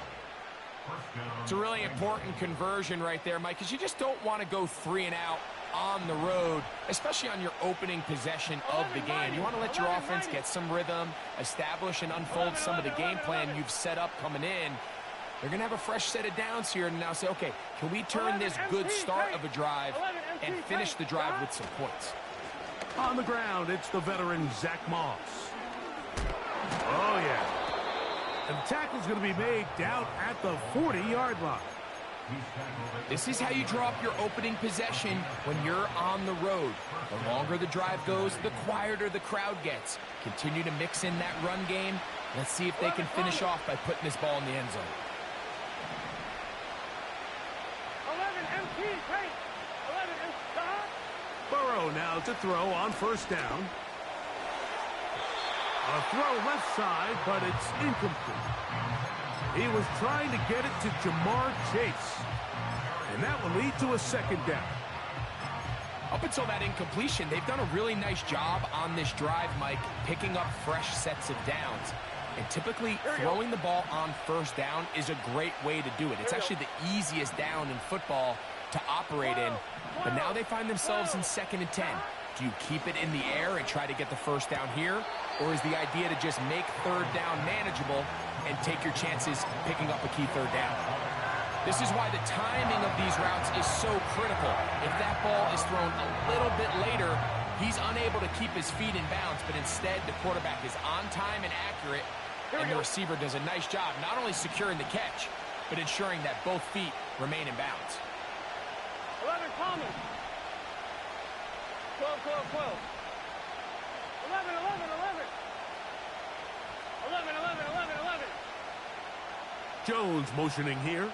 It's a really important conversion right there, Mike, because you just don't want to go 3 and out on the road, especially on your opening possession of the game. You want to let your offense get some rhythm, establish and unfold some of the game plan you've set up coming in. They're going to have a fresh set of downs here and now say, okay, can we turn this good start of a drive and finish the drive with some points? On the ground, it's the veteran Zach Moss. Oh, yeah. And the tackle's going to be made down at the 40-yard line. This is how you draw up your opening possession when you're on the road. The longer the drive goes, the quieter the crowd gets. Continue to mix in that run game. Let's see if they can finish off by putting this ball in the end zone. 11 MT, great. 11 MT. Burrow now to throw on first down. A throw left side, but it's incomplete. He was trying to get it to Jamar Chase. And that will lead to a second down. Up until that incompletion, they've done a really nice job on this drive, Mike, picking up fresh sets of downs. And typically, throwing the ball on first down is a great way to do it. It's actually the easiest down in football to operate in. But now they find themselves in 2nd and 10. Do you keep it in the air and try to get the first down here? Or is the idea to just make third down manageable and take your chances picking up a key third down? This is why the timing of these routes is so critical. If that ball is thrown a little bit later, he's unable to keep his feet in bounds, but instead the quarterback is on time and accurate, and the receiver does a nice job not only securing the catch, but ensuring that both feet remain in bounds. 11 Common. 12, 12, 12. 11, 11, 11. 11, 11, 11, 11. Jones motioning here.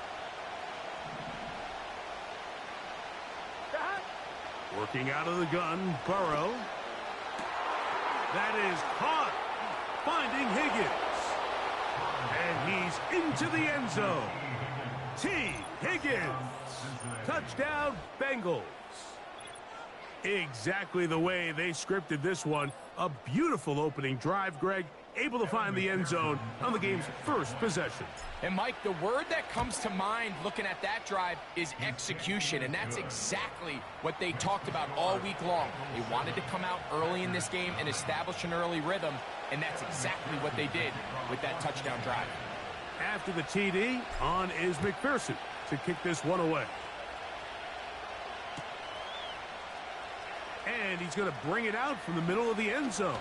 Working out of the gun, Burrow. That is caught. Finding Higgins. And he's into the end zone. T. Higgins. Touchdown, Bengals. Exactly the way they scripted this one. A beautiful opening drive, Greg. Able to find the end zone on the game's first possession. And, Mike, the word that comes to mind looking at that drive is execution, and that's exactly what they talked about all week long. They wanted to come out early in this game and establish an early rhythm, and that's exactly what they did with that touchdown drive. After the TD, on is McPherson to kick this one away. And he's going to bring it out from the middle of the end zone.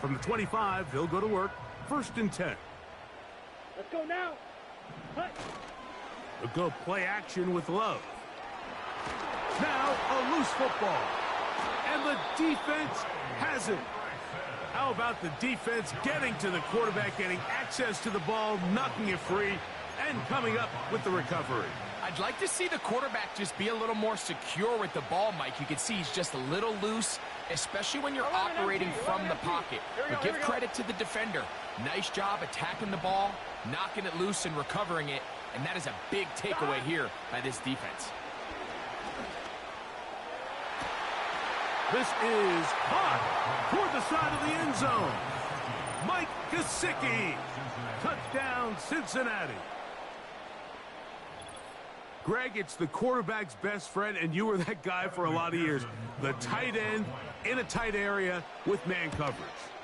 From the 25, they'll go to work. 1st and 10. Let's go now. Cut. They'll go play action with Love. Now a loose football. And the defense has it. How about the defense getting to the quarterback, getting access to the ball, knocking it free, and coming up with the recovery? I'd like to see the quarterback just be a little more secure with the ball, Mike. You can see he's just a little loose, especially when you're operating from the pocket. But give credit to the defender. Nice job attacking the ball, knocking it loose and recovering it, and that is a big takeaway here by this defense. This is caught toward the side of the end zone. Mike Gesicki. Touchdown, Cincinnati. Greg, it's the quarterback's best friend, and you were that guy for a lot of years. The tight end in a tight area with man coverage.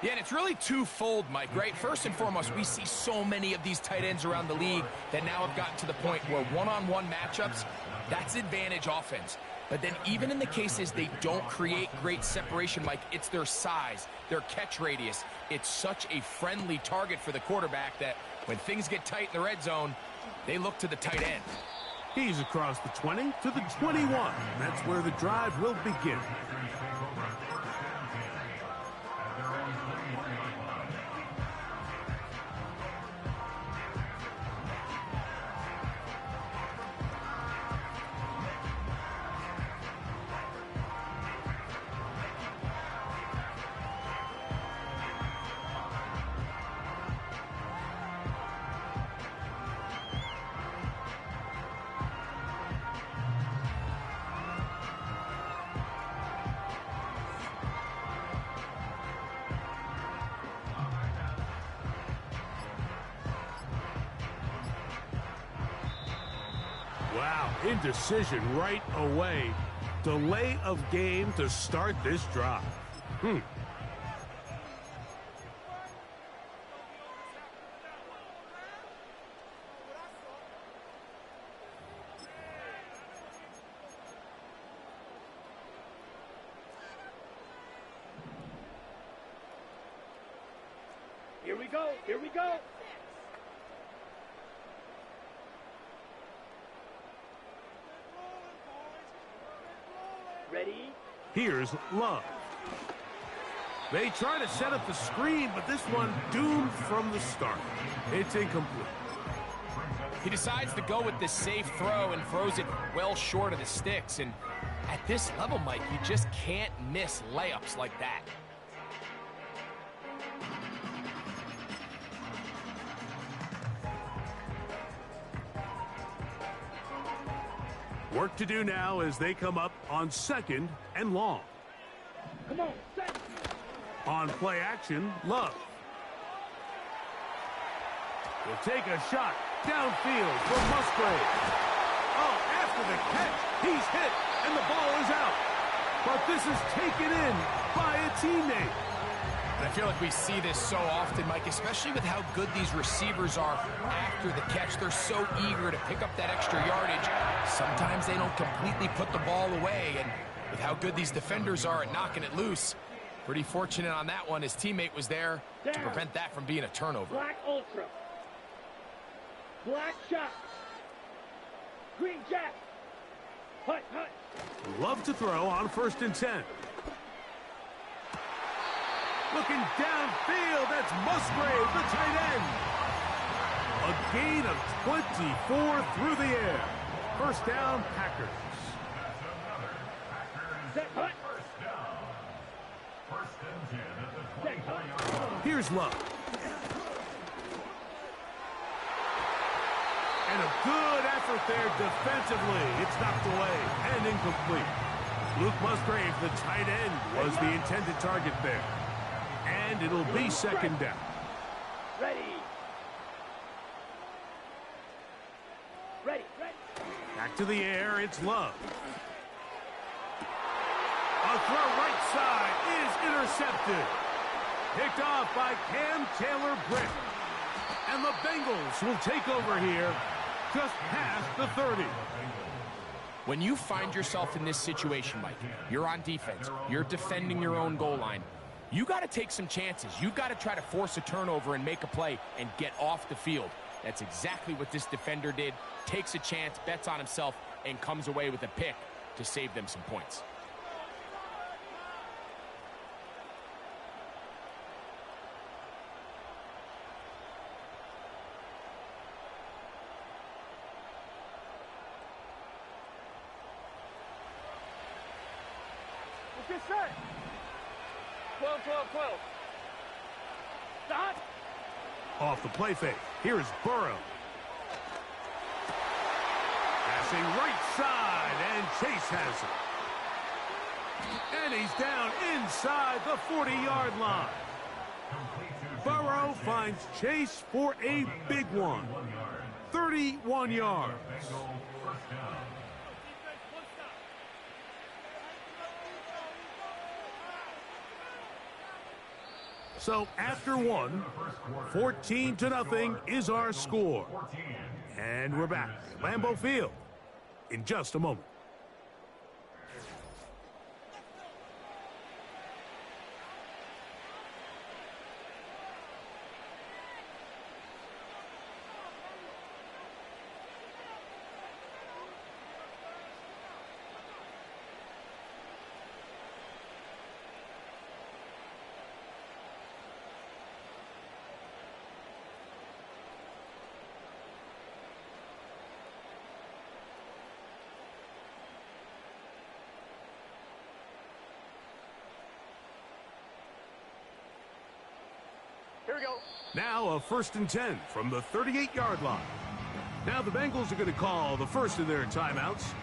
Yeah, and it's really twofold, Mike, right? First and foremost, we see so many of these tight ends around the league that now have gotten to the point where one-on-one matchups, that's advantage offense. But then even in the cases they don't create great separation, Mike, it's their size, their catch radius. It's such a friendly target for the quarterback that when things get tight in the red zone, they look to the tight end. He's across the 20 to the 21. That's where the drive will begin. Wow, indecision right away. Delay of game to start this drive. Here we go. Here we go. Ready? Here's Love. They try to set up the screen, but this one doomed from the start. It's incomplete. He decides to go with this safe throw and throws it well short of the sticks. And at this level, Mike, you just can't miss layups like that. Work to do now as they come up on 2nd and long. Come on, set. On play action, Love. Will take a shot downfield for Musgrave. Oh, after the catch, he's hit, and the ball is out. But this is taken in by a teammate. And I feel like we see this so often, Mike, especially with how good these receivers are after the catch. They're so eager to pick up that extra yardage. Sometimes they don't completely put the ball away, and with how good these defenders are at knocking it loose, pretty fortunate on that one. His teammate was there to prevent that from being a turnover. Black Ultra. Black shot. Green Jack. Hut, hut. Love to throw on 1st and 10. Looking downfield, that's Musgrave, the tight end. A gain of 24 through the air. 1st down, Packers. Set, hut. Here's Love. And a good effort there defensively. It's knocked away and incomplete. Luke Musgrave, the tight end, was the intended target there. And it'll be 2nd down. Ready. Ready, ready. Back to the air, it's Love. A throw right side is intercepted. Picked off by Cam Taylor-Britt. And the Bengals will take over here just past the 30. When you find yourself in this situation, Mike, you're on defense, you're defending your own goal line, you got to take some chances. You got to try to force a turnover and make a play and get off the field. That's exactly what this defender did. Takes a chance, bets on himself, and comes away with a pick to save them some points. What's this set? 12, 12, 12. Stop. Off the play fake. Here's Burrow. Passing right side, and Chase has it. And he's down inside the 40-yard line. Burrow finds Chase for a big one. 31 yards. So after one, 14-0 is our score. And we're back at Lambeau Field in just a moment. Here we go. Now a 1st and 10 from the 38-yard line. Now the Bengals are going to call the first of their timeouts.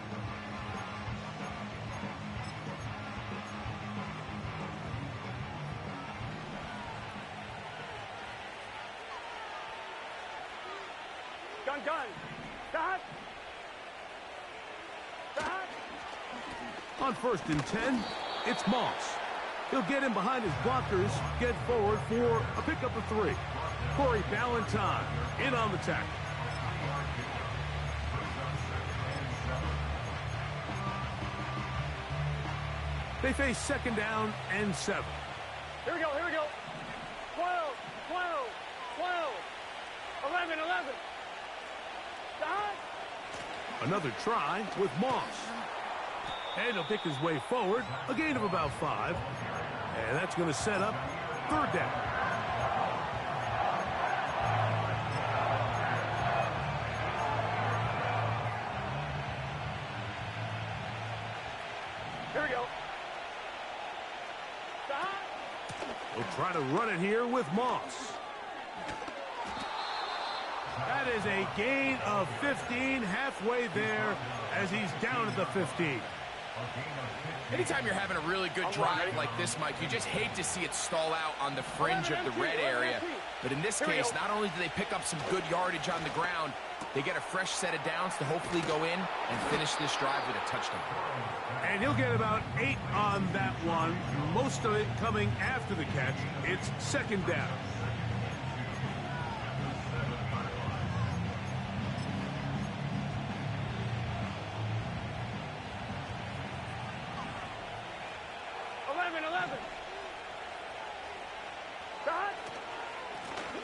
Gun, gun. Stop. On 1st and 10, it's Moss. He'll get in behind his blockers, get forward for a pickup of 3. Corey Ballantyne in on the tackle. They face 2nd down and 7. Here we go, here we go. 12, 12, 12, 11, 11. Done. Another try with Moss. And he'll pick his way forward, a gain of about 5. And that's going to set up 3rd down. Here we go. We'll try to run it here with Moss. That is a gain of 15, halfway there as he's down at the 15. Anytime you're having a really good drive like this, Mike, you just hate to see it stall out on the fringe of the red area. But in this case, not only do they pick up some good yardage on the ground, they get a fresh set of downs to hopefully go in and finish this drive with a touchdown. And he'll get about 8 on that one, most of it coming after the catch. It's 2nd down.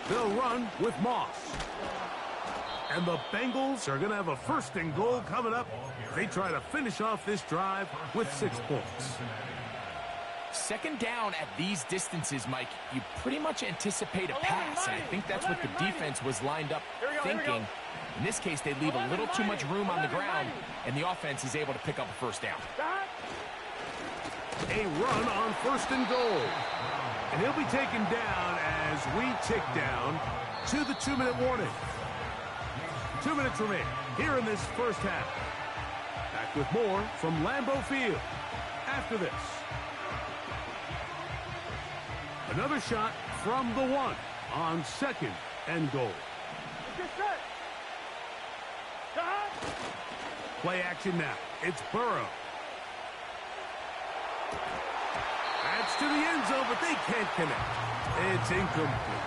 They'll run with Moss. And the Bengals are going to have a 1st and goal coming up. They try to finish off this drive with 6 points. 2nd down at these distances, Mike, you pretty much anticipate a pass, and I think that's what the defense was lined up thinking. In this case, they leave a little too much room on the ground, and the offense is able to pick up a 1st down. A run on 1st and goal. And he'll be taken down as we tick down to the 2-minute warning. 2 minutes remain here in this 1st half. Back with more from Lambeau Field after this. Another shot from the 1 on 2nd and goal. Play action now. It's Burrow. That's to the end zone, but they can't connect. It's incomplete.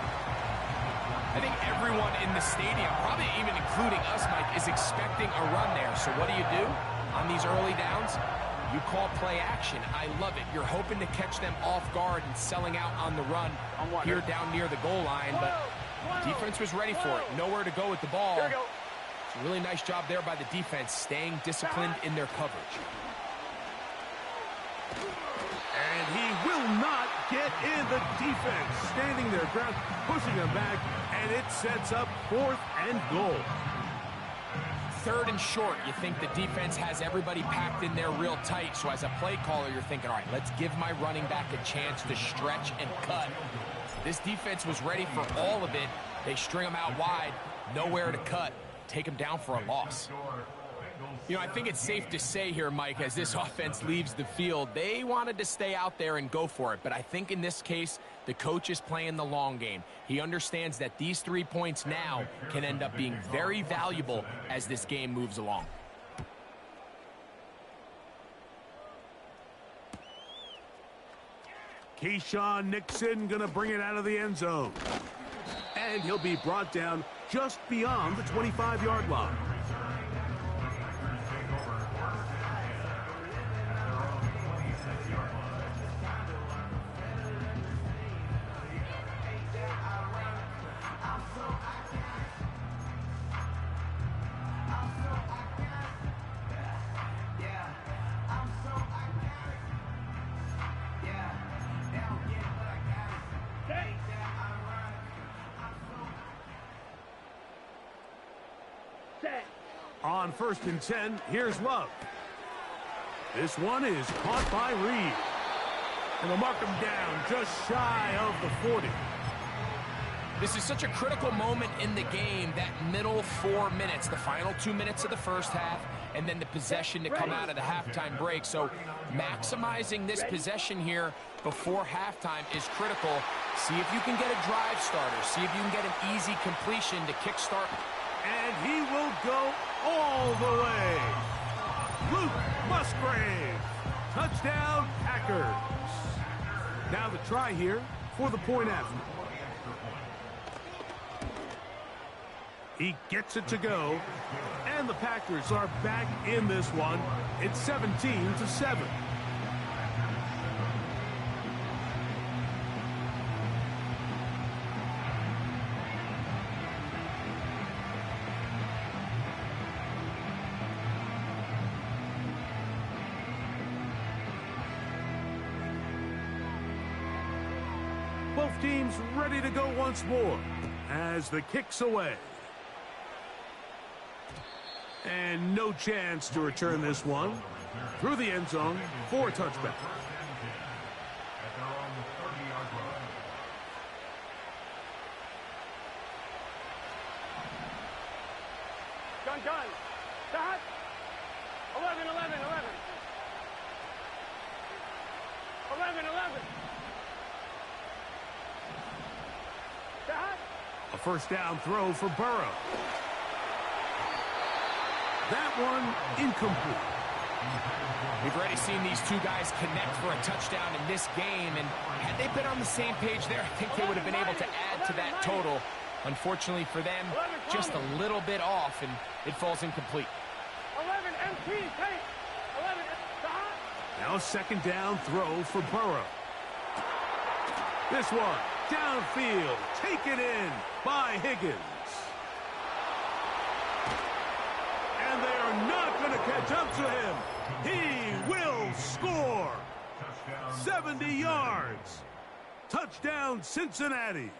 I think everyone in the stadium, probably even including us, Mike, is expecting a run there. So what do on these early downs? You call play action. I love it. You're hoping to catch them off guard and selling out on the run here down near the goal line. But defense was ready for it. Nowhere to go with the ball. It's a really nice job there by the defense, staying disciplined in their coverage. And he will not get in. The defense standing their ground, pushing him back, and it sets up 4th and goal. 3rd and short. You think the defense has everybody packed in there real tight. So as a play caller, you're thinking, all right, let's give my running back a chance to stretch and cut. This defense was ready for all of it. They string them out wide, nowhere to cut, take them down for a loss. You know, I think it's safe to say here, Mike, as this offense leaves the field, they wanted to stay out there and go for it. But I think in this case, the coach is playing the long game. He understands that these 3 points now can end up being very valuable as this game moves along. Keyshawn Nixon going to bring it out of the end zone. And he'll be brought down just beyond the 25-yard line. On 1st and 10, here's Love. This one is caught by Reed. And they'll mark him down just shy of the 40. This is such a critical moment in the game, that middle 4 minutes, the final 2 minutes of the 1st half, and then the possession to come out of the halftime break. So maximizing this possession here before halftime is critical. See if you can get a drive starter. See if you can get an easy completion to kickstart. And he will go all the way. Luke Musgrave Touchdown, Packers. Now the try here for the point after. He gets it to go, and the Packers are back in this one. It's 17-7. Both teams ready to go once more as the kick's away. And no chance to return this one through the end zone for a touchback. Gun. Start. 11. 11. Start. A first down throw for Burrow. That one incomplete. We've already seen these two guys connect for a touchdown in this game, and had they been on the same page there, I think they would have been able to add to that total. Unfortunately for them, just a little bit off, and it falls incomplete. 11 MP, take. 11, start. Now a second down throw for Burrow. This one, downfield, taken in by Higgins. And they are not going to catch up to him. He will score. 70 yards. Touchdown, Cincinnati.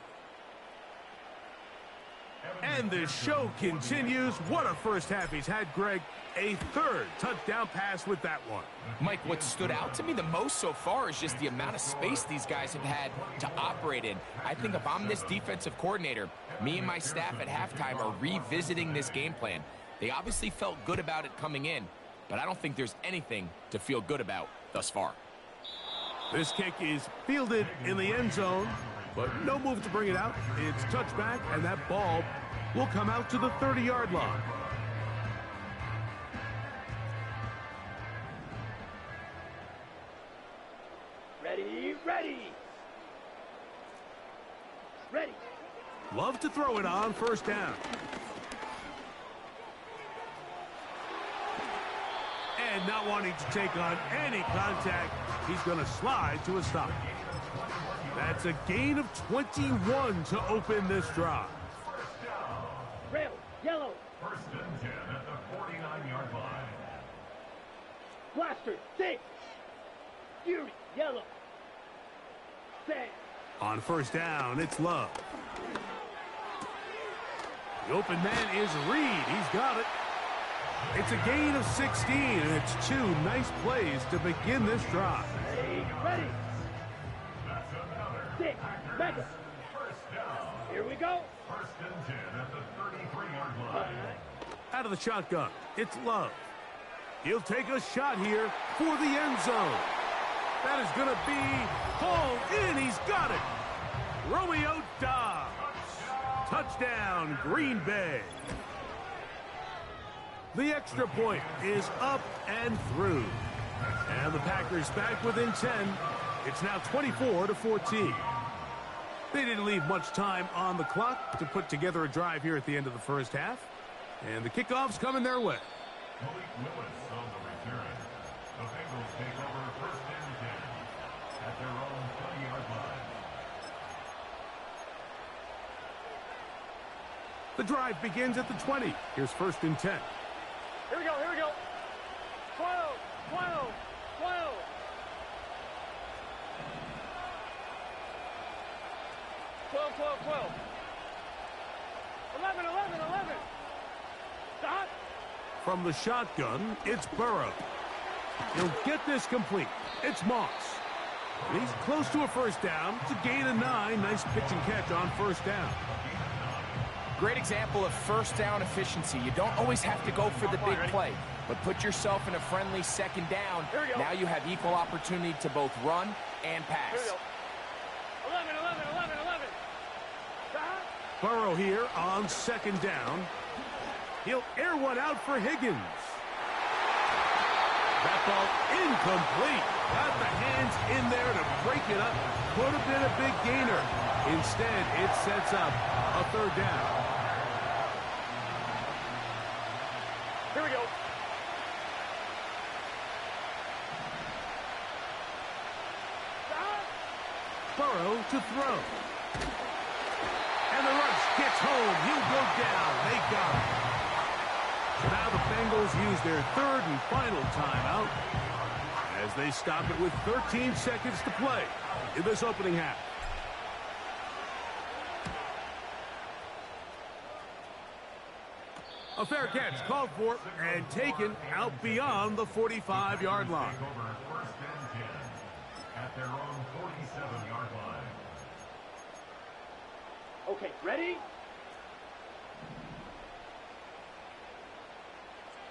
And the show continues. What a first half he's had, Greg. A third touchdown pass with that one. Mike, what stood out to me the most so far is just the amount of space these guys have had to operate in. I think if I'm this defensive coordinator, me and my staff at halftime are revisiting this game plan. They obviously felt good about it coming in, but I don't think there's anything to feel good about thus far. This kick is fielded in the end zone, but no move to bring it out. It's touchback, and that ball will come out to the 30-yard line. Ready. Love to throw it on first down. And not wanting to take on any contact, he's going to slide to a stop. That's a gain of 21 to open this drive. Rail, yellow. First and 10 at the 49-yard line. Blaster, 6. Fury, yellow. 7. On first down, it's Love. The open man is Reed. He's got it. It's a gain of 16, and it's two nice plays to begin this drive. Ready. 6. Mega. Here we go. First and 10 at the 33-yard line. Out of the shotgun, it's Love. He'll take a shot here for the end zone. That is going to be hauled in. He's got it. Romeo Dobbs. Touchdown, Green Bay. The extra point is up and through. And the Packers back within 10. It's now 24-14. They didn't leave much time on the clock to put together a drive here at the end of the first half. And the kickoff's coming their way. Malik Willis on the return. The Bengals take over first and 10 at their own 20-yard line. The drive begins at the 20. Here's first and 10. Here we go. 12. 11. Stop. From the shotgun, it's Burrow. He'll get this complete. It's Moss. And he's close to a first down. It's a gain of 9. Nice pitch and catch on first down. Great example of first down efficiency. You don't always have to go for the big play, but put yourself in a friendly second down. Now you have equal opportunity to both run and pass. 11. Stop. Burrow here on second down. He'll air one out for Higgins. That ball incomplete. Got the hands in there to break it up. Could have been a big gainer. Instead, it sets up a third down. Here we go. Burrow to throw. And the rush gets home. He'll go down. They got him. So now the Bengals use their third and final timeout as they stop it with 13 seconds to play in this opening half. A fair catch called for and taken out beyond the 45-yard line. First and 10 at their own 47-yard line. Okay, ready?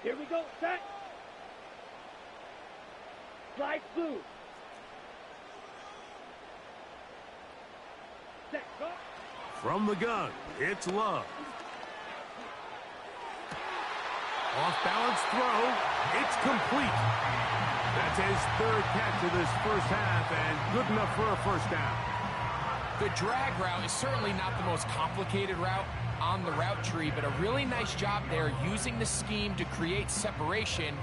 Here we go, set. Slide through. Set, go. From the gun, it's Love. Off-balance throw. It's complete. That's his third catch of this first half and good enough for a first down. The drag route is certainly not the most complicated route on the route tree, but a really nice job there using the scheme to create separation.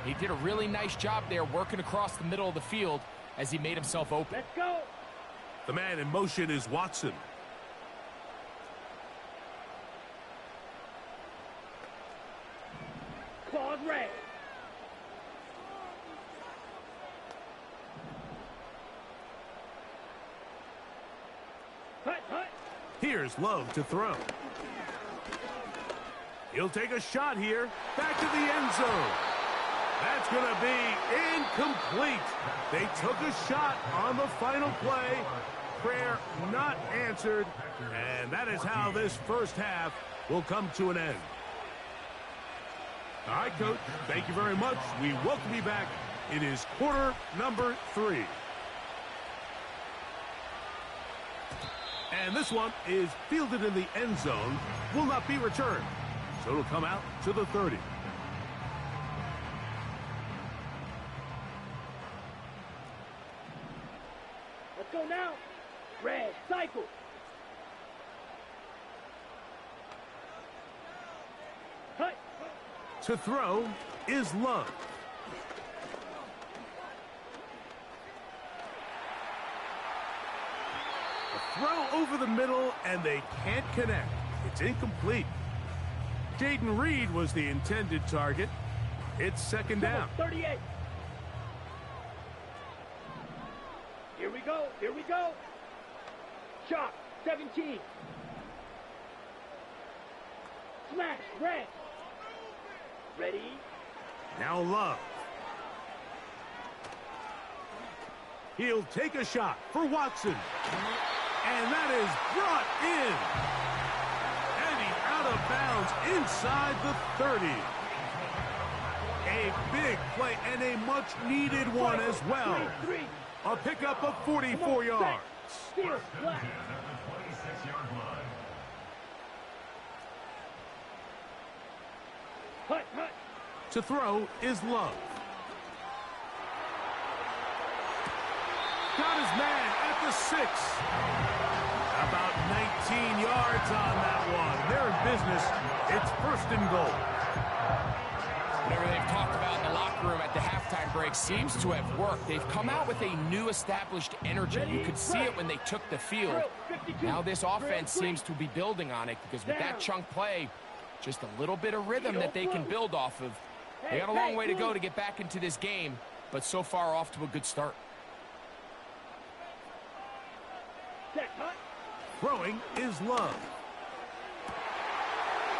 He did a really nice job there working across the middle of the field as he made himself open. Let's go. The man in motion is Watson. Claws red. Hut, hut. Here's Love to throw. He'll take a shot here. Back to the end zone. That's going to be incomplete. They took a shot on the final play. Prayer not answered. And that is how this first half will come to an end. All right, Coach. Thank you very much. We welcome you back. It is quarter number 3. And this one is fielded in the end zone. Will not be returned. So it'll come out to the 30. Let's go now. Red, cycle. Hut. To throw is Love. A throw over the middle, and they can't connect. It's incomplete. Jaden Reed was the intended target. It's second down. 38. Here we go. Here we go. Shot. 17. Smash. Red. Ready. Now Love. He'll take a shot for Watson. And that is brought in. And he's out of bounds inside the 30. A big play and a much-needed one as well. A pickup of 44 yards. Steal. Black. 26-yard line. Hut, hut. To throw is Love. Got his man at the 6. About 19 yards on that one. They're in business. It's first and goal. Whatever they've talked about in the locker room at the halftime break seems to have worked. They've come out with a new established energy. You could see it when they took the field. Now this offense seems to be building on it because with that chunk play, just a little bit of rhythm that they can build off of. They got a long way to go to get back into this game, but so far off to a good start. Throwing is Love.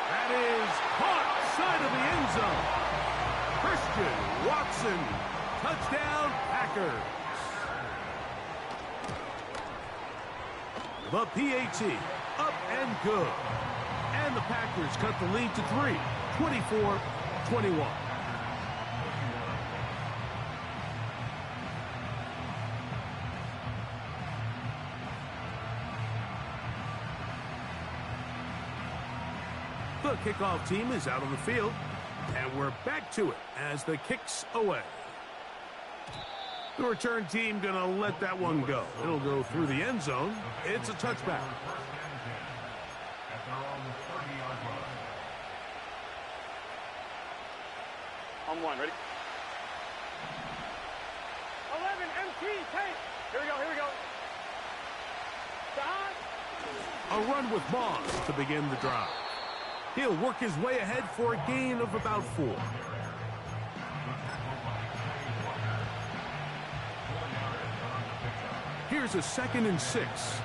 That is caught side of the end zone. Christian Watson, touchdown Packers. The PAT, up and good. And the Packers cut the lead to 3, 24-21. The kickoff team is out on the field, and we're back to it as the kick's away. The return team going to let that one go. It'll go through the end zone. It's a touchback. At their own 30-yard line. On one, ready? 11, MT, take. Here we go, here we go. Stop. A run with Moss to begin the drive. He'll work his way ahead for a gain of about 4. Here's a 2nd and 6.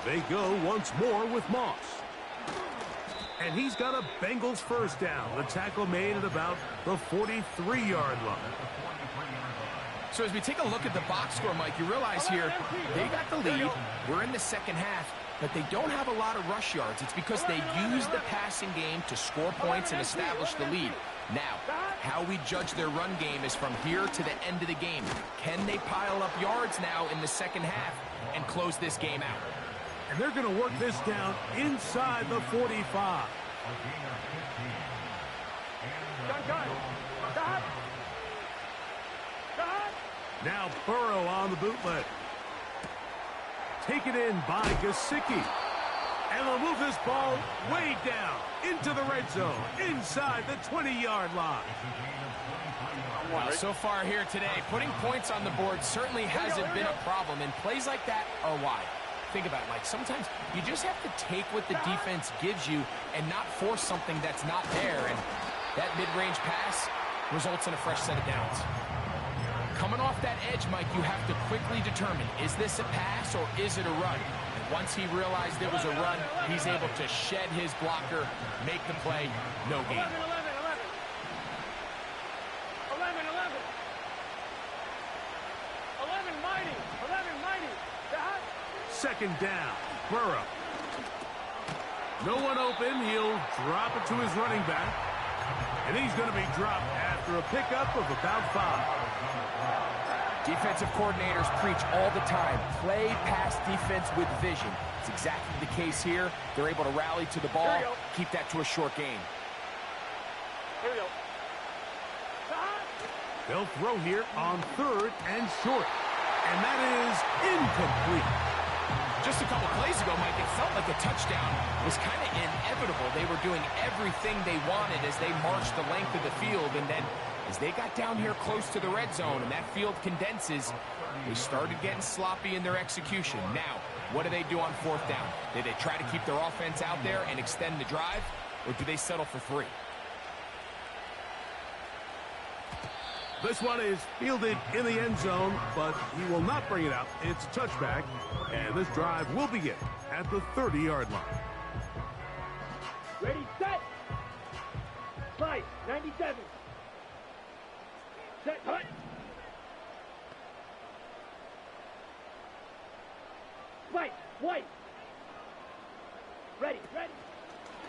They go once more with Moss. And he's got a Bengals first down. The tackle made at about the 43-yard line. So as we take a look at the box score, Mike, you realize here they got the lead. We're in the second half, but they don't have a lot of rush yards. It's because they use the passing game to score points and establish the lead. Now, how we judge their run game is from here to the end of the game. Can they pile up yards now in the second half and close this game out? And they're going to work this down inside the 45. Now Burrow on the bootleg. Taken in by Gesicki. And they'll move this ball way down into the red zone, inside the 20-yard line. Well, so far here today, putting points on the board certainly hasn't been a problem, and plays like that are why. Think about it, Mike. Sometimes you just have to take what the defense gives you and not force something that's not there, and that mid-range pass results in a fresh set of downs. Coming off that edge, Mike, you have to quickly determine, is this a pass or is it a run? And once he realized it was a run, he's able to shed his blocker, make the play, no gain. 11, mighty. 11, mighty. Second down, Burrow. No one open. He'll drop it to his running back. And he's going to be dropped after a pickup of about 5. Defensive coordinators preach all the time, play pass defense with vision. It's exactly the case here. They're able to rally to the ball, keep that to a short gain. Here we go. They'll throw here on 3rd and short. And that is incomplete. Just a couple plays ago, Mike, it felt like the touchdown was kind of inevitable. They were doing everything they wanted as they marched the length of the field, and then as they got down here close to the red zone and that field condenses, they started getting sloppy in their execution. Now, what do they do on 4th down? Do they try to keep their offense out there and extend the drive, or do they settle for 3? This one is fielded in the end zone, but he will not bring it out. It's a touchback, and this drive will begin at the 30-yard line. Ready, set. Slide, 97. Set, hut. Right, white. Ready.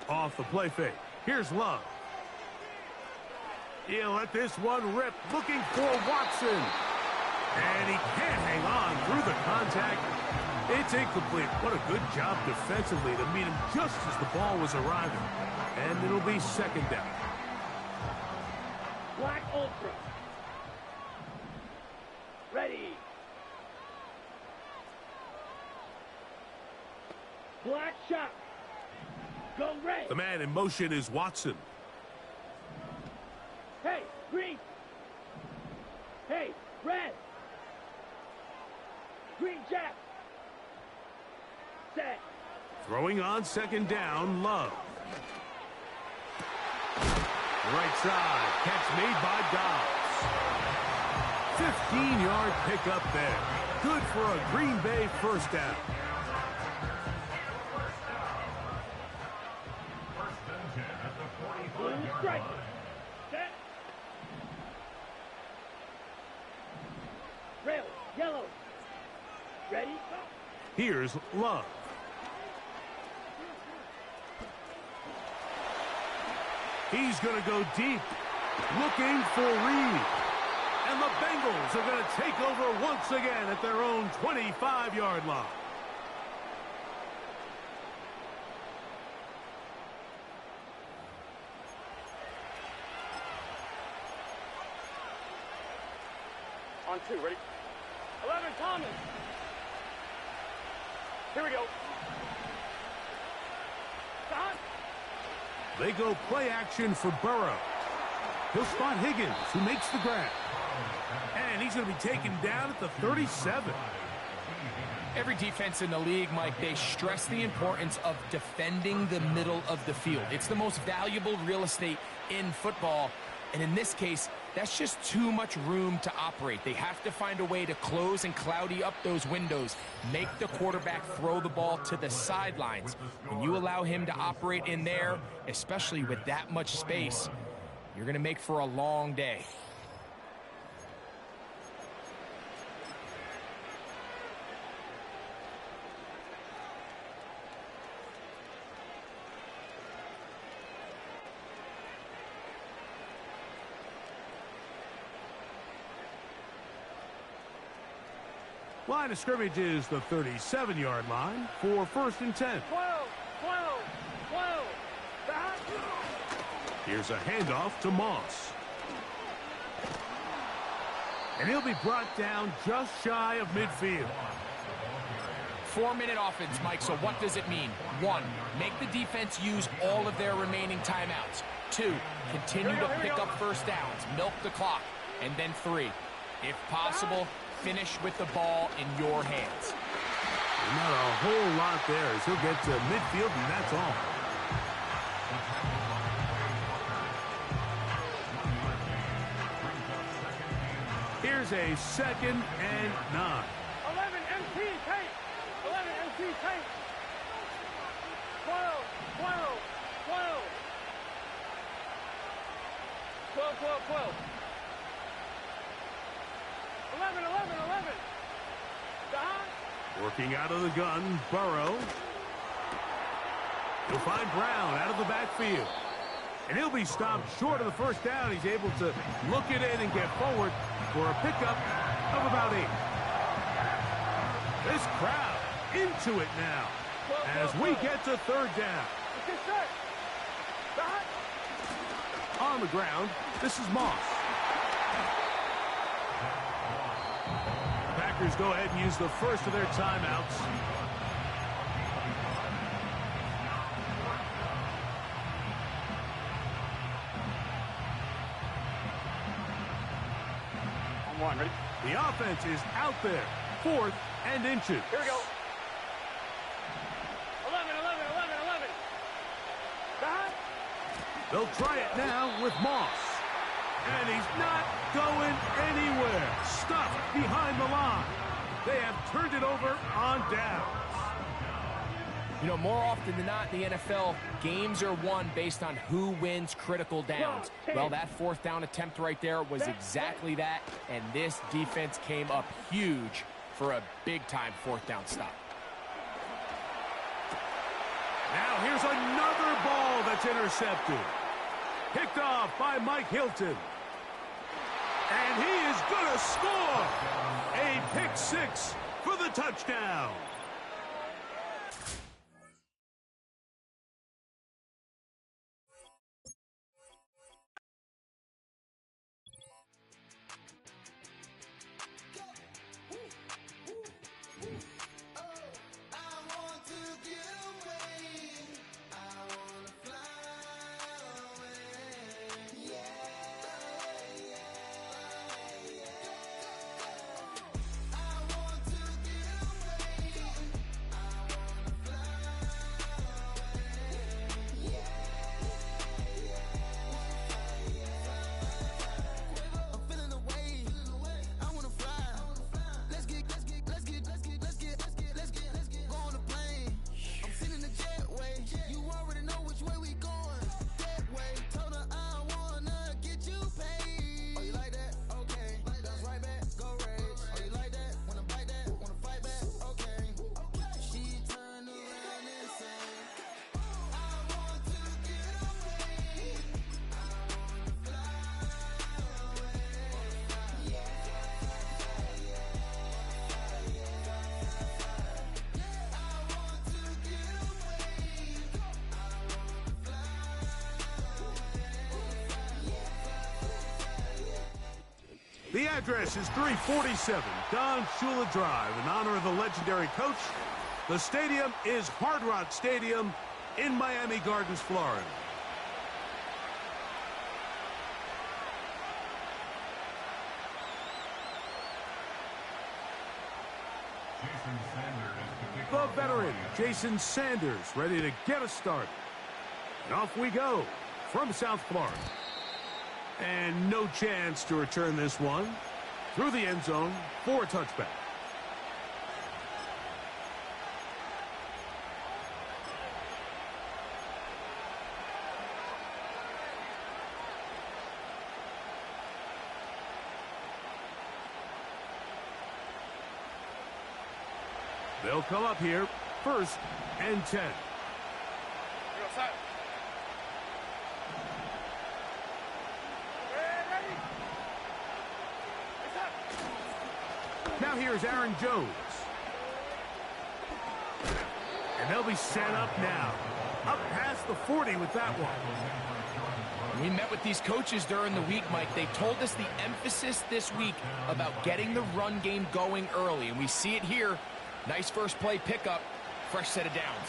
Off the play fake. Here's Love. He'll let this one rip, looking for Watson. And he can't hang on through the contact. It's incomplete. What a good job defensively to meet him just as the ball was arriving. And it'll be 2nd down. Black Ultra. Ready. Black shot. Go red. The man in motion is Watson. Hey, green. Hey, red. Green jack. Set. Throwing on 2nd down, Love. Right side, catch made by Dobbs. 15-yard pickup there. Good for a Green Bay first down. Blue strike. Set. Rail, yellow. Ready? Here's Love. He's going to go deep, looking for Reed. And the Bengals are going to take over once again at their own 25-yard line. On 2, ready? 11, Thomas. Here we go. Stop. They go play action for Burrow. He'll spot Higgins, who makes the grab. And he's going to be taken down at the 37. Every defense in the league, Mike, they stress the importance of defending the middle of the field. It's the most valuable real estate in football. And in this case, that's just too much room to operate. They have to find a way to close and cloudy up those windows, make the quarterback throw the ball to the sidelines. When you allow him to operate in there, especially with that much space, you're going to make for a long day. Line of scrimmage is the 37-yard line for 1st and 10. 12. Here's a handoff to Moss. And he'll be brought down just shy of midfield. 4-minute offense, Mike, so what does it mean? 1, make the defense use all of their remaining timeouts. 2, continue to pick up first downs, milk the clock. And then 3, if possible, finish with the ball in your hands. Not a whole lot there as he'll get to midfield, and that's all. Here's a 2nd and 9. 11, MT, tank. 11, MT, tank. 12. 11. Working out of the gun, Burrow. He'll find Brown out of the backfield. And he'll be stopped short of the first down. He's able to look it in and get forward for a pickup of about 8. This crowd into it now as we get to 3rd down. On the ground, this is Moss. Packers go ahead and use the first of their timeouts. On 1, ready? The offense is out there. 4th and inches. Here we go. 11. They'll try it now with Moss. And he's not going anywhere. Stuffed behind the line. They have turned it over on downs. You know, more often than not in the NFL, games are won based on who wins critical downs. Well, that 4th down attempt right there was exactly that, and this defense came up huge for a big-time 4th down stop. Now here's another ball that's intercepted. Picked off by Mike Hilton. And he is going to score. A pick 6 for the touchdown. The address is 347 Don Shula Drive in honor of the legendary coach. The stadium is Hard Rock Stadium in Miami Gardens, Florida. The veteran, Jason Sanders, ready to get us started. And off we go from South Florida. And no chance to return this one through the end zone for a touchback. They'll come up here, 1st and 10. Now here's Aaron Jones. And they'll be set up now. Up past the 40 with that one. We met with these coaches during the week, Mike. They told us the emphasis this week about getting the run game going early. And we see it here. Nice first play pickup. Fresh set of downs.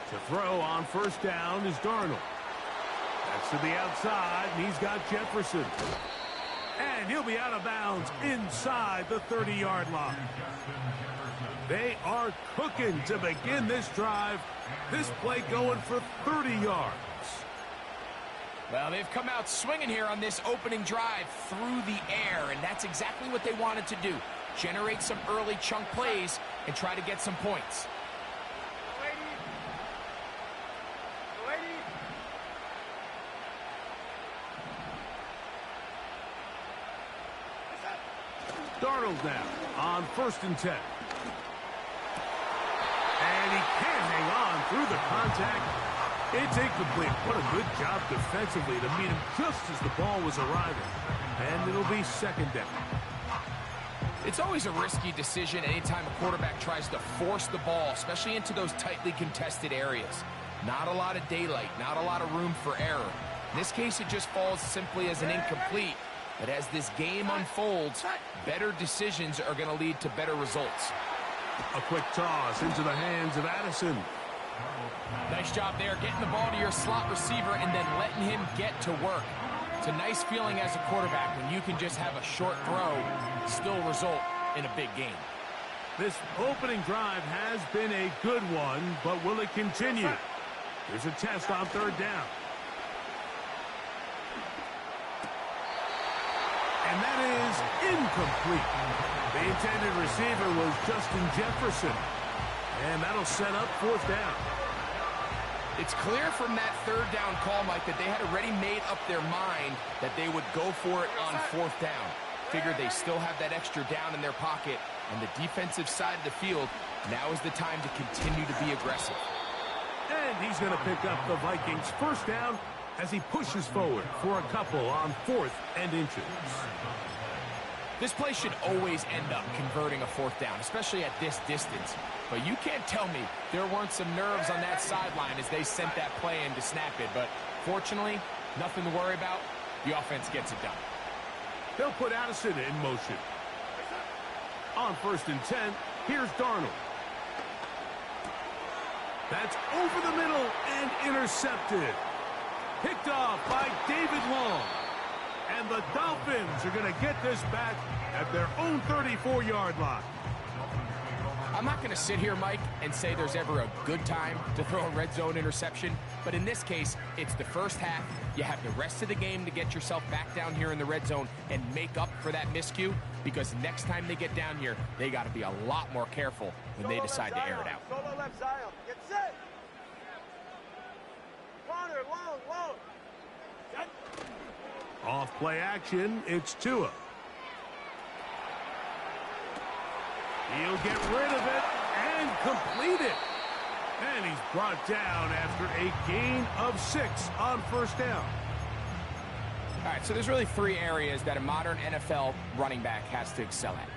To throw on 1st down is Darnold. That's to the outside, and he's got Jefferson. And he'll be out of bounds inside the 30-yard line. They are cooking to begin this drive. This play going for 30 yards. Well, they've come out swinging here on this opening drive through the air, and that's exactly what they wanted to do. Generate some early chunk plays and try to get some points. Darnold now on 1st and 10. And he can't hang on through the contact. It's incomplete. What a good job defensively to meet him just as the ball was arriving. And it'll be 2nd down. It's always a risky decision anytime a quarterback tries to force the ball, especially into those tightly contested areas. Not a lot of daylight, not a lot of room for error. In this case, it just falls simply as an incomplete. But as this game unfolds, better decisions are going to lead to better results. A quick toss into the hands of Addison. Nice job there, getting the ball to your slot receiver and then letting him get to work. It's a nice feeling as a quarterback when you can just have a short throw, still result in a big game. This opening drive has been a good one, but will it continue? There's a test on 3rd down. And that is incomplete. The intended receiver was Justin Jefferson. And that'll set up 4th down. It's clear from that 3rd down call, Mike, that they had already made up their mind that they would go for it on 4th down. Figured they still have that extra down in their pocket. On the defensive side of the field, now is the time to continue to be aggressive. And he's going to pick up the Vikings' 1st down as he pushes forward for a couple on 4th and inches. This play should always end up converting a 4th down, especially at this distance. But you can't tell me there weren't some nerves on that sideline as they sent that play in to snap it. But fortunately, nothing to worry about. The offense gets it done. They'll put Addison in motion. On 1st and 10, here's Darnold. That's over the middle and intercepted. Picked off by David Long. And the Dolphins are going to get this back at their own 34-yard line. I'm not going to sit here, Mike, and say there's ever a good time to throw a red zone interception. But in this case, it's the first half. You have the rest of the game to get yourself back down here in the red zone and make up for that miscue. Because next time they get down here, they got to be a lot more careful when they decide to air it out. Solo left Zion. Get set. Corner, long. Set. Off play action, it's Tua. He'll get rid of it and complete it. And he's brought down after a gain of 6 on 1st down. All right, so there's really three areas that a modern NFL running back has to excel at.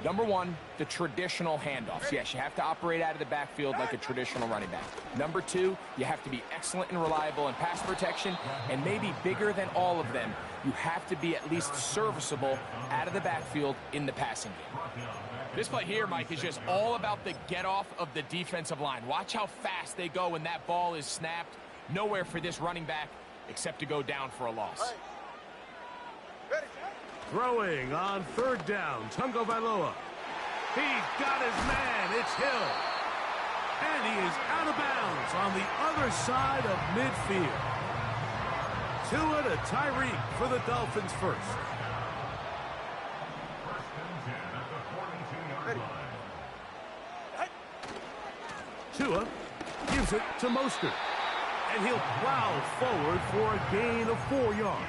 Number one, the traditional handoffs. Yes, you have to operate out of the backfield like a traditional running back. Number two, you have to be excellent and reliable in pass protection, and maybe bigger than all of them, you have to be at least serviceable out of the backfield in the passing game. This play here, Mike, is just all about the get-off of the defensive line. Watch how fast they go when that ball is snapped. Nowhere for this running back except to go down for a loss. Throwing on third down, Tagovailoa. He's got his man. It's Hill. And he is out of bounds on the other side of midfield. Tua to Tyreek for the Dolphins first. Tua gives it to Mostert. And he'll plow forward for a gain of 4 yards.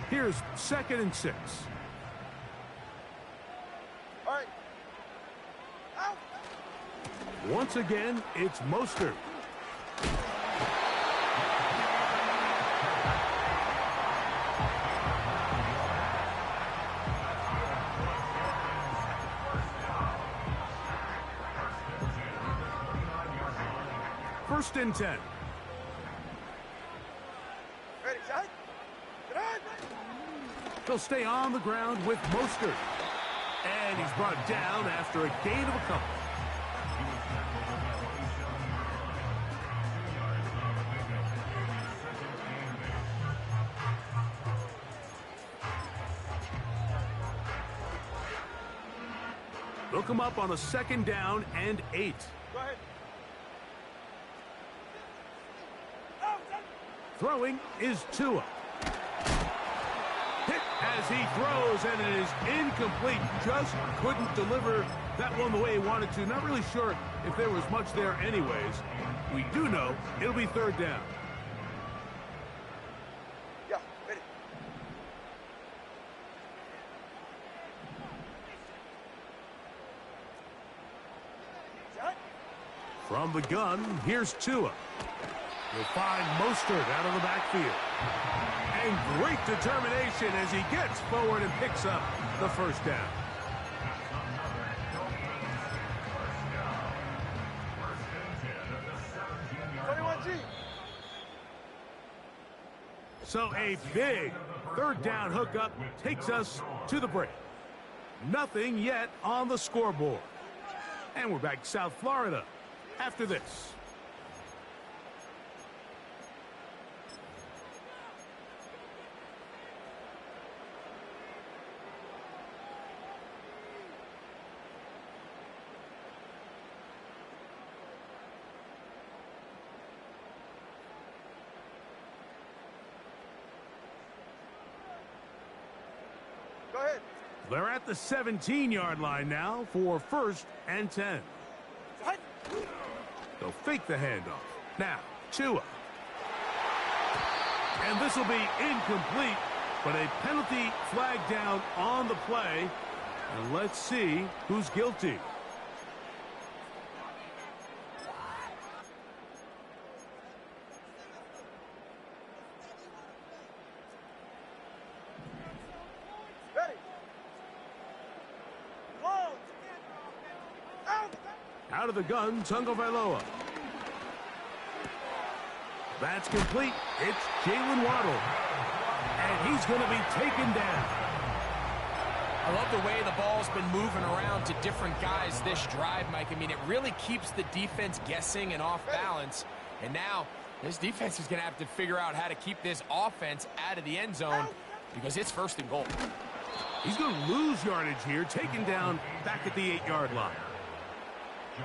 Here's 2nd and 6. All right. Out. Once again, it's Mostert. First and 10. Ready, shot. Get on. They'll stay on the ground with Mostert. And he's brought down after a gain of a couple. They'll come up on a 2nd down and 8. Go ahead. Throwing is Tua. Hit as he throws, and it is incomplete. Just couldn't deliver that one the way he wanted to. Not really sure if there was much there anyways. We do know it'll be 3rd down. Yeah, ready. Shot. From the gun, here's Tua. He'll find Mostert out of the backfield. And great determination as he gets forward and picks up the 1st down. So a big 3rd down hookup takes us to the break. Nothing yet on the scoreboard. And we're back to South Florida after this. Go ahead. They're at the 17-yard line now for 1st and 10. They'll fake the handoff. Now, Tua. And this will be incomplete, but a penalty flag down on the play. And let's see who's guilty. Out of the gun, Tagovailoa. That's complete. It's Jalen Waddle. And he's going to be taken down. I love the way the ball's been moving around to different guys this drive, Mike. I mean, it really keeps the defense guessing and off balance. And now this defense is going to have to figure out how to keep this offense out of the end zone because it's 1st and goal. He's going to lose yardage here, taken down back at the 8-yard line.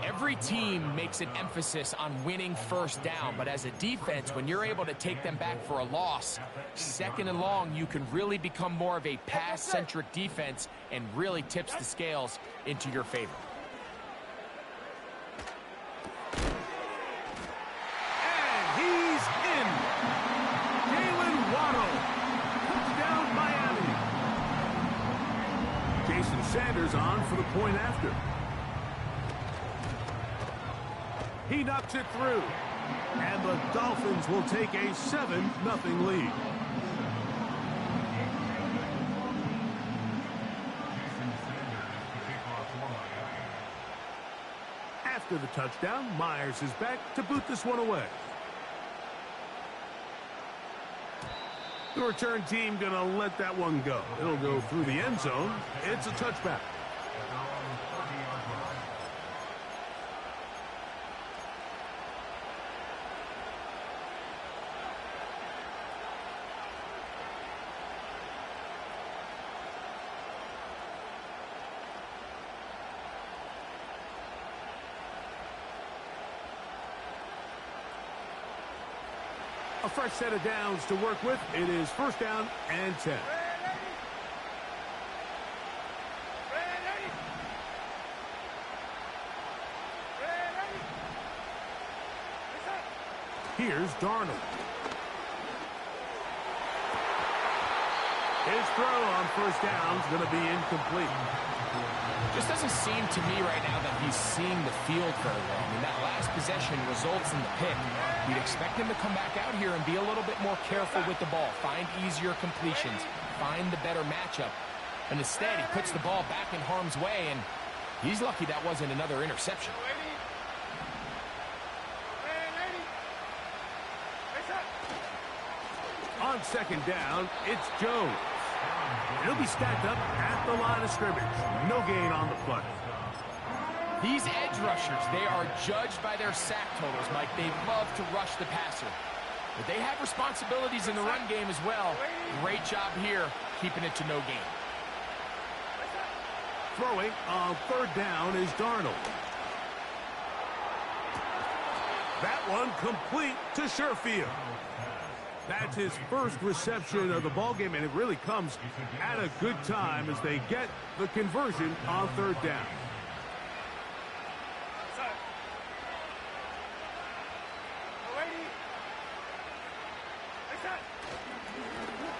Every team makes an emphasis on winning 1st down, but as a defense, when you're able to take them back for a loss, 2nd and long, you can really become more of a pass-centric defense and really tips the scales into your favor. And he's in. Jalen Waddle. Touchdown, Miami. Sanders on for the point after. He knocks it through. And the Dolphins will take a 7-0 lead. After the touchdown, Myers is back to boot this one away. The return team going to let that one go. It'll go through the end zone. It's a touchback. A fresh set of downs to work with. It is 1st down and 10. Here's Darnold. His throw on 1st down is going to be incomplete. Just doesn't seem to me right now that he's seeing the field very well. I mean, that last possession results in the pick. You'd expect him to come back out here and be a little bit more careful with the ball, find easier completions, find the better matchup. And instead, he puts the ball back in harm's way, and he's lucky that wasn't another interception. On 2nd down, it's Jones. He'll be stacked up at the line of scrimmage. No gain on the play. These edge rushers, they are judged by their sack totals, Mike. They love to rush the passer. But they have responsibilities in the run game as well. Great job here, keeping it to no gain. Throwing on 3rd down is Darnold. That one complete to Sherfield. That's his first reception of the ballgame, and it really comes at a good time as they get the conversion on 3rd down.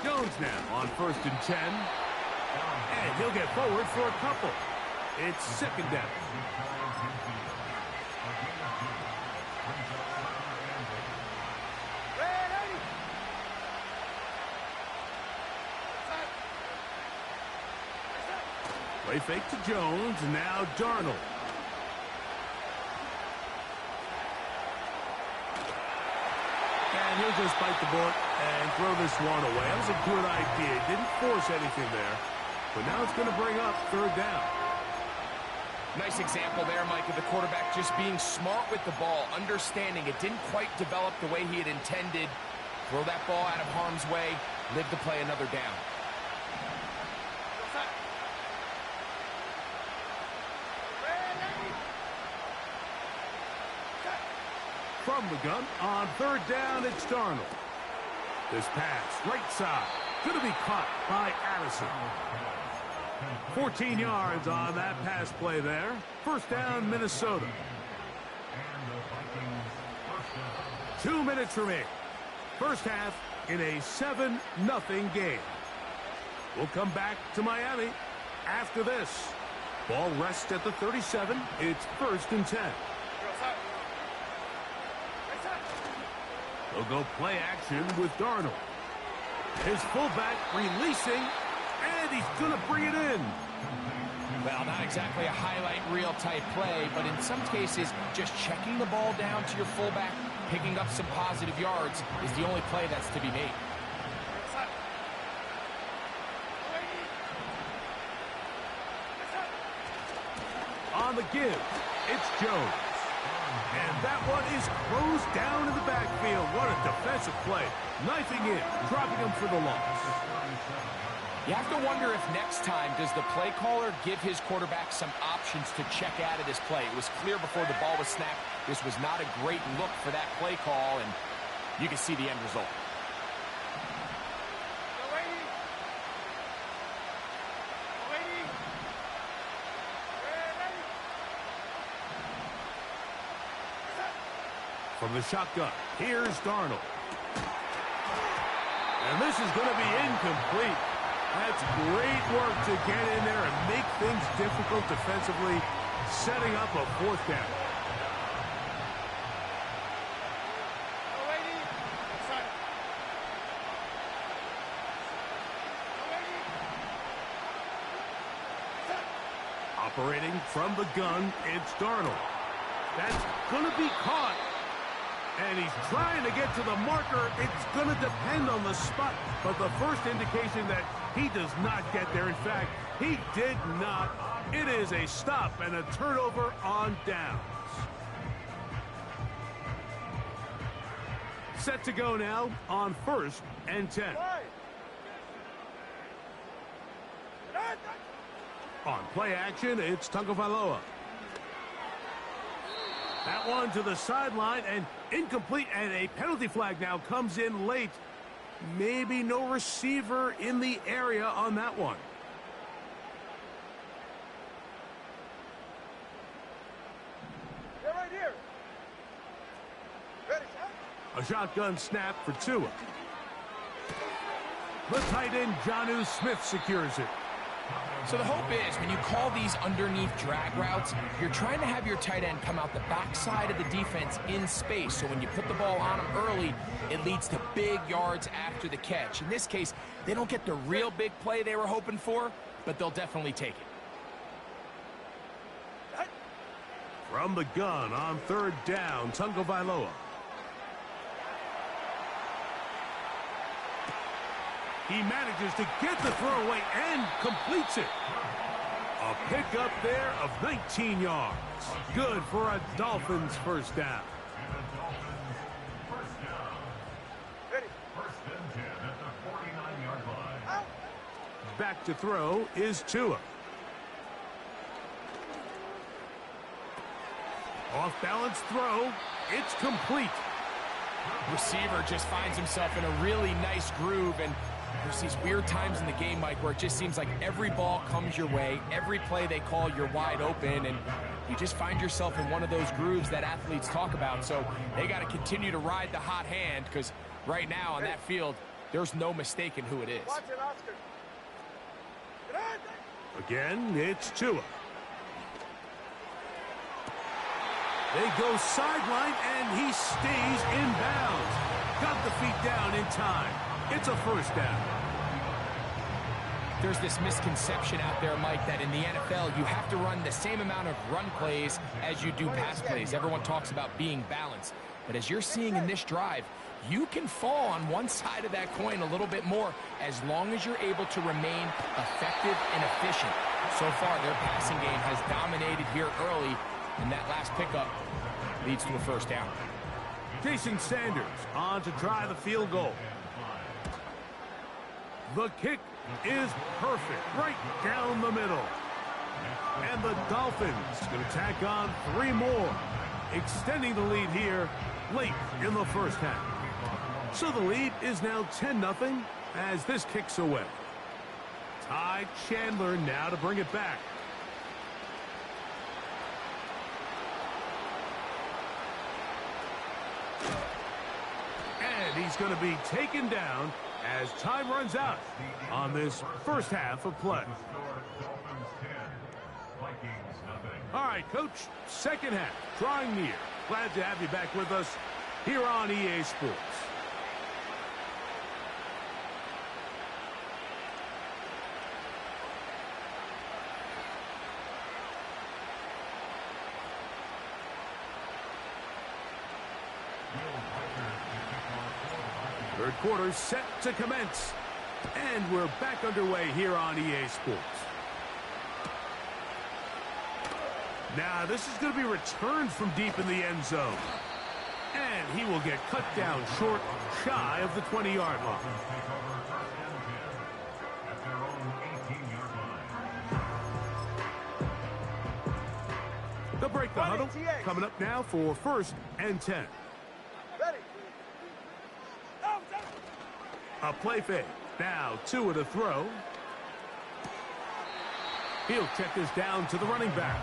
Jones now on 1st and 10. And he'll get forward for a couple. It's 2nd down. Play fake to Jones, and now Darnold. And he'll just bite the bullet and throw this one away. That was a good idea. Didn't force anything there. But now it's going to bring up 3rd down. Nice example there, Mike, of the quarterback just being smart with the ball, understanding it didn't quite develop the way he had intended. Throw that ball out of harm's way, live to play another down. From the gun, on 3rd down, it's Darnold. This pass, right side, going to be caught by Addison. 14 yards on that pass play there. 1st down, Minnesota. 2 minutes remain. First half in a 7-0 game. We'll come back to Miami after this. Ball rests at the 37. It's 1st and 10. They'll go play action with Darnold. His fullback releasing, and he's going to bring it in. Well, not exactly a highlight reel type play, but in some cases, just checking the ball down to your fullback, picking up some positive yards is the only play that's to be made. On the give, it's Jones. And that one is closed down in the backfield. What a defensive play. Knifing in, dropping him for the loss. You have to wonder if next time does the play caller give his quarterback some options to check out of this play. It was clear before the ball was snapped. This was not a great look for that play call, and you can see the end result. From the shotgun, here's Darnold. And this is going to be incomplete. That's great work to get in there and make things difficult defensively, setting up a fourth down. Operating from the gun, it's Darnold. That's going to be caught. And he's trying to get to the marker. It's going to depend on the spot. But the first indication that he does not get there. In fact, he did not. It is a stop and a turnover on downs. Set to go now on 1st and 10. On play action, it's Tagovailoa. That one to the sideline and incomplete, and a penalty flag now comes in late. Maybe no receiver in the area on that one. They're right here. Ready, A shotgun snap for Tua. The tight end, Jonnu Smith, secures it. So the hope is when you call these underneath drag routes, you're trying to have your tight end come out the backside of the defense in space. So when you put the ball on him early, it leads to big yards after the catch. In this case, they don't get the real big play they were hoping for, but they'll definitely take it. From the gun on 3rd down, Tagovailoa. He manages to get the throw away and completes it. A pickup there of 19 yards. Good for a Dolphins first down. Ready. 1st and 10 at the 49-yard line. Back to throw is Tua. Off balance throw. It's complete. Receiver just finds himself in a really nice groove, and there's these weird times in the game, Mike, where it just seems like every ball comes your way, every play they call, you're wide open, and you just find yourself in one of those grooves that athletes talk about. So they got to continue to ride the hot hand, because right now on that field, there's no mistaking who it is. Watch it, Oscar. Again, it's Tua. They go sideline, and he stays in bounds. Got the feet down in time. It's a first down. There's this misconception out there, Mike, that in the NFL, you have to run the same amount of run plays as you do pass plays. Everyone talks about being balanced. But as you're seeing in this drive, you can fall on one side of that coin a little bit more as long as you're able to remain effective and efficient. So far, their passing game has dominated here early, and that last pickup leads to a first down. Jason Sanders on to try the field goal. The kick is perfect, right down the middle. And the Dolphins going to tack on 3 more, extending the lead here late in the first half. So the lead is now 10-0 as this kicks away. Ty Chandler now to bring it back. And he's going to be taken down as time runs out on this first half of play. Dolphins 10, Vikings nothing. All right, Coach, second half, drawing near. Glad to have you back with us here on EA Sports. Third quarter set to commence. And we're back underway here on EA Sports. Now, this is going to be returned from deep in the end zone. And he will get cut down short, shy of the 20-yard line. They'll break the huddle. Coming up now for 1st and 10. A play fake. Now Tua to throw. He'll check this down to the running back.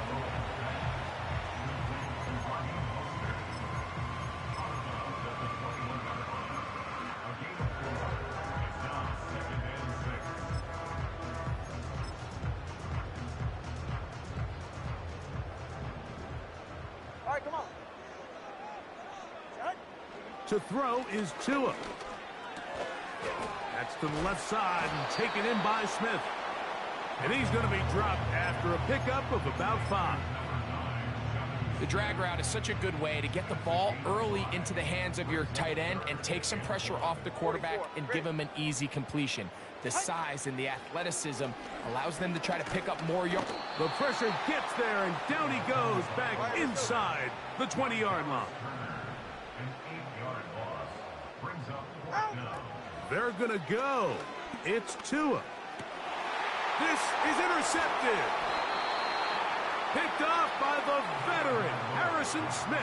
right, come on. To throw is Tua. That's to the left side and taken in by Smith. And he's going to be dropped after a pickup of about 5. The drag route is such a good way to get the ball early into the hands of your tight end and take some pressure off the quarterback and give him an easy completion. The size and the athleticism allows them to try to pick up more yards. The pressure gets there, and down he goes back inside the 20-yard line. An 8-yard loss brings up fourth down. They're going to go. It's Tua. This is intercepted. Picked off by the veteran, Harrison Smith.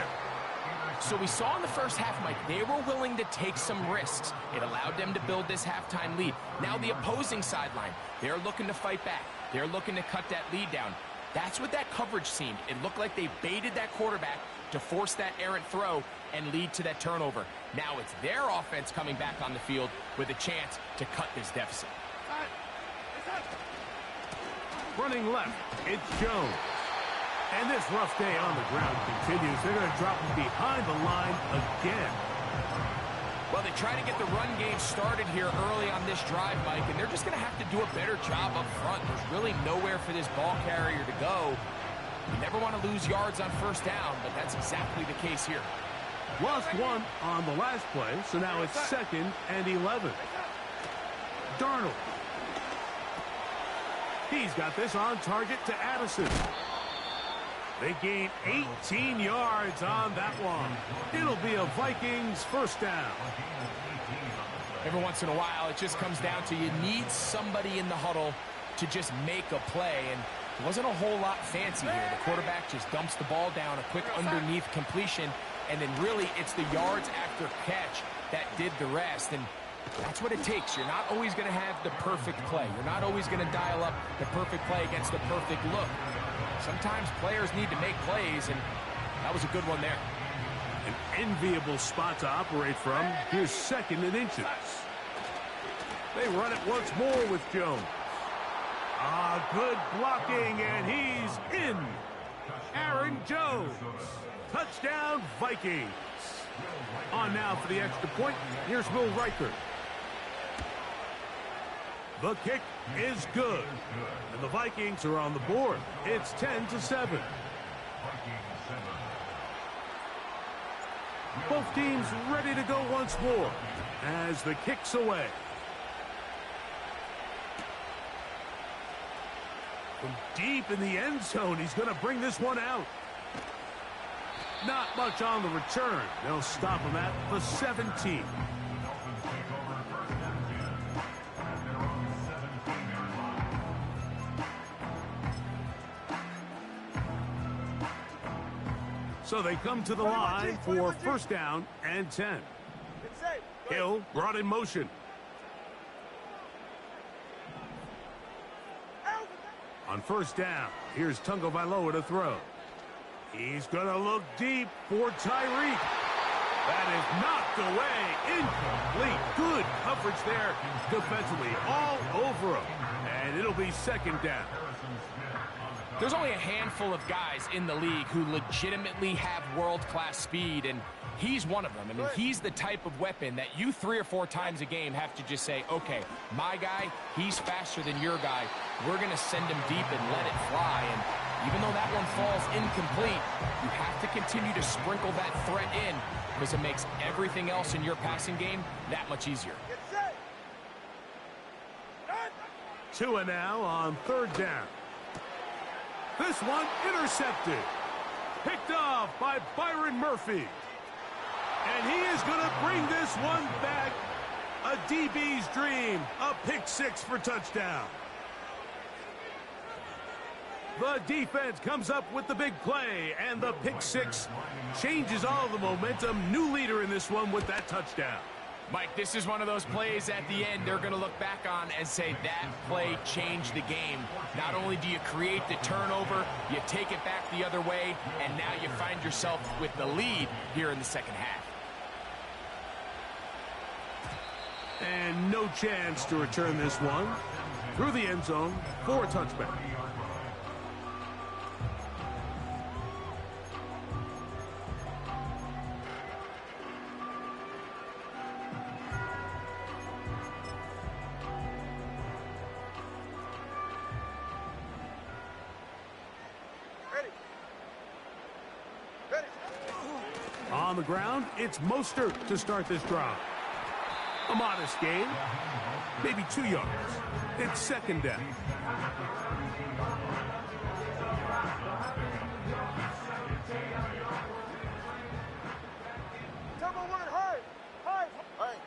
So we saw in the first half, Mike, they were willing to take some risks. It allowed them to build this halftime lead. Now the opposing sideline, they're looking to fight back. They're looking to cut that lead down. That's what that coverage seemed. It looked like they baited that quarterback to force that errant throw and lead to that turnover. Now it's their offense coming back on the field with a chance to cut this deficit. Running left, it's Jones. And this rough day on the ground continues. They're going to drop him behind the line again. Well, they try to get the run game started here early on this drive, Mike, and they're just going to have to do a better job up front. There's really nowhere for this ball carrier to go. You never want to lose yards on first down, but that's exactly the case here. Lost one on the last play, so now it's 2nd and 11. Darnold. He's got this on target to Addison. They gain 18 yards on that one. It'll be a Vikings first down. Every once in a while, it just comes down to you need somebody in the huddle to just make a play, and it wasn't a whole lot fancy here. The quarterback just dumps the ball down, a quick underneath completion, and then really it's the yards after catch that did the rest, and that's what it takes. You're not always going to have the perfect play. You're not always going to dial up the perfect play against the perfect look. Sometimes players need to make plays, and that was a good one there. An enviable spot to operate from. Here's 2nd and inches. They run it once more with Jones. Good blocking, and he's in. Aaron Jones. Touchdown, Vikings. On now for the extra point. Here's Will Reichert. The kick is good. And the Vikings are on the board. It's 10-7. Both teams ready to go once more as the kick's away. From deep in the end zone, he's going to bring this one out. Not much on the return. They'll stop him at the 17. So they come to the line for first down and 10. Hill brought in motion. On first down, here's Tungo Vailoa to throw. He's going to look deep for Tyreek. That is knocked away. Incomplete. Good coverage there defensively. All over him. And it'll be 2nd down. There's only a handful of guys in the league who legitimately have world-class speed, and he's one of them. I mean, he's the type of weapon that you 3 or 4 times a game have to just say, okay, my guy, he's faster than your guy. We're going to send him deep and let it fly. And even though that one falls incomplete, you have to continue to sprinkle that threat in because it makes everything else in your passing game that much easier. Tua now on 3rd down. This one intercepted. Picked off by Byron Murphy. And he is going to bring this one back. A DB's dream. A pick 6 for touchdown. The defense comes up with the big play, and the pick 6 changes all the momentum. New leader in this one with that touchdown. Mike, this is one of those plays at the end they're going to look back on and say that play changed the game. Not only do you create the turnover, you take it back the other way, and now you find yourself with the lead here in the second half. And no chance to return this one through the end zone for a touchback. On the ground, it's Mostert to start this drive. A modest gain, maybe 2 yards. It's second down. Number one, hurry! Hurry! Hurry!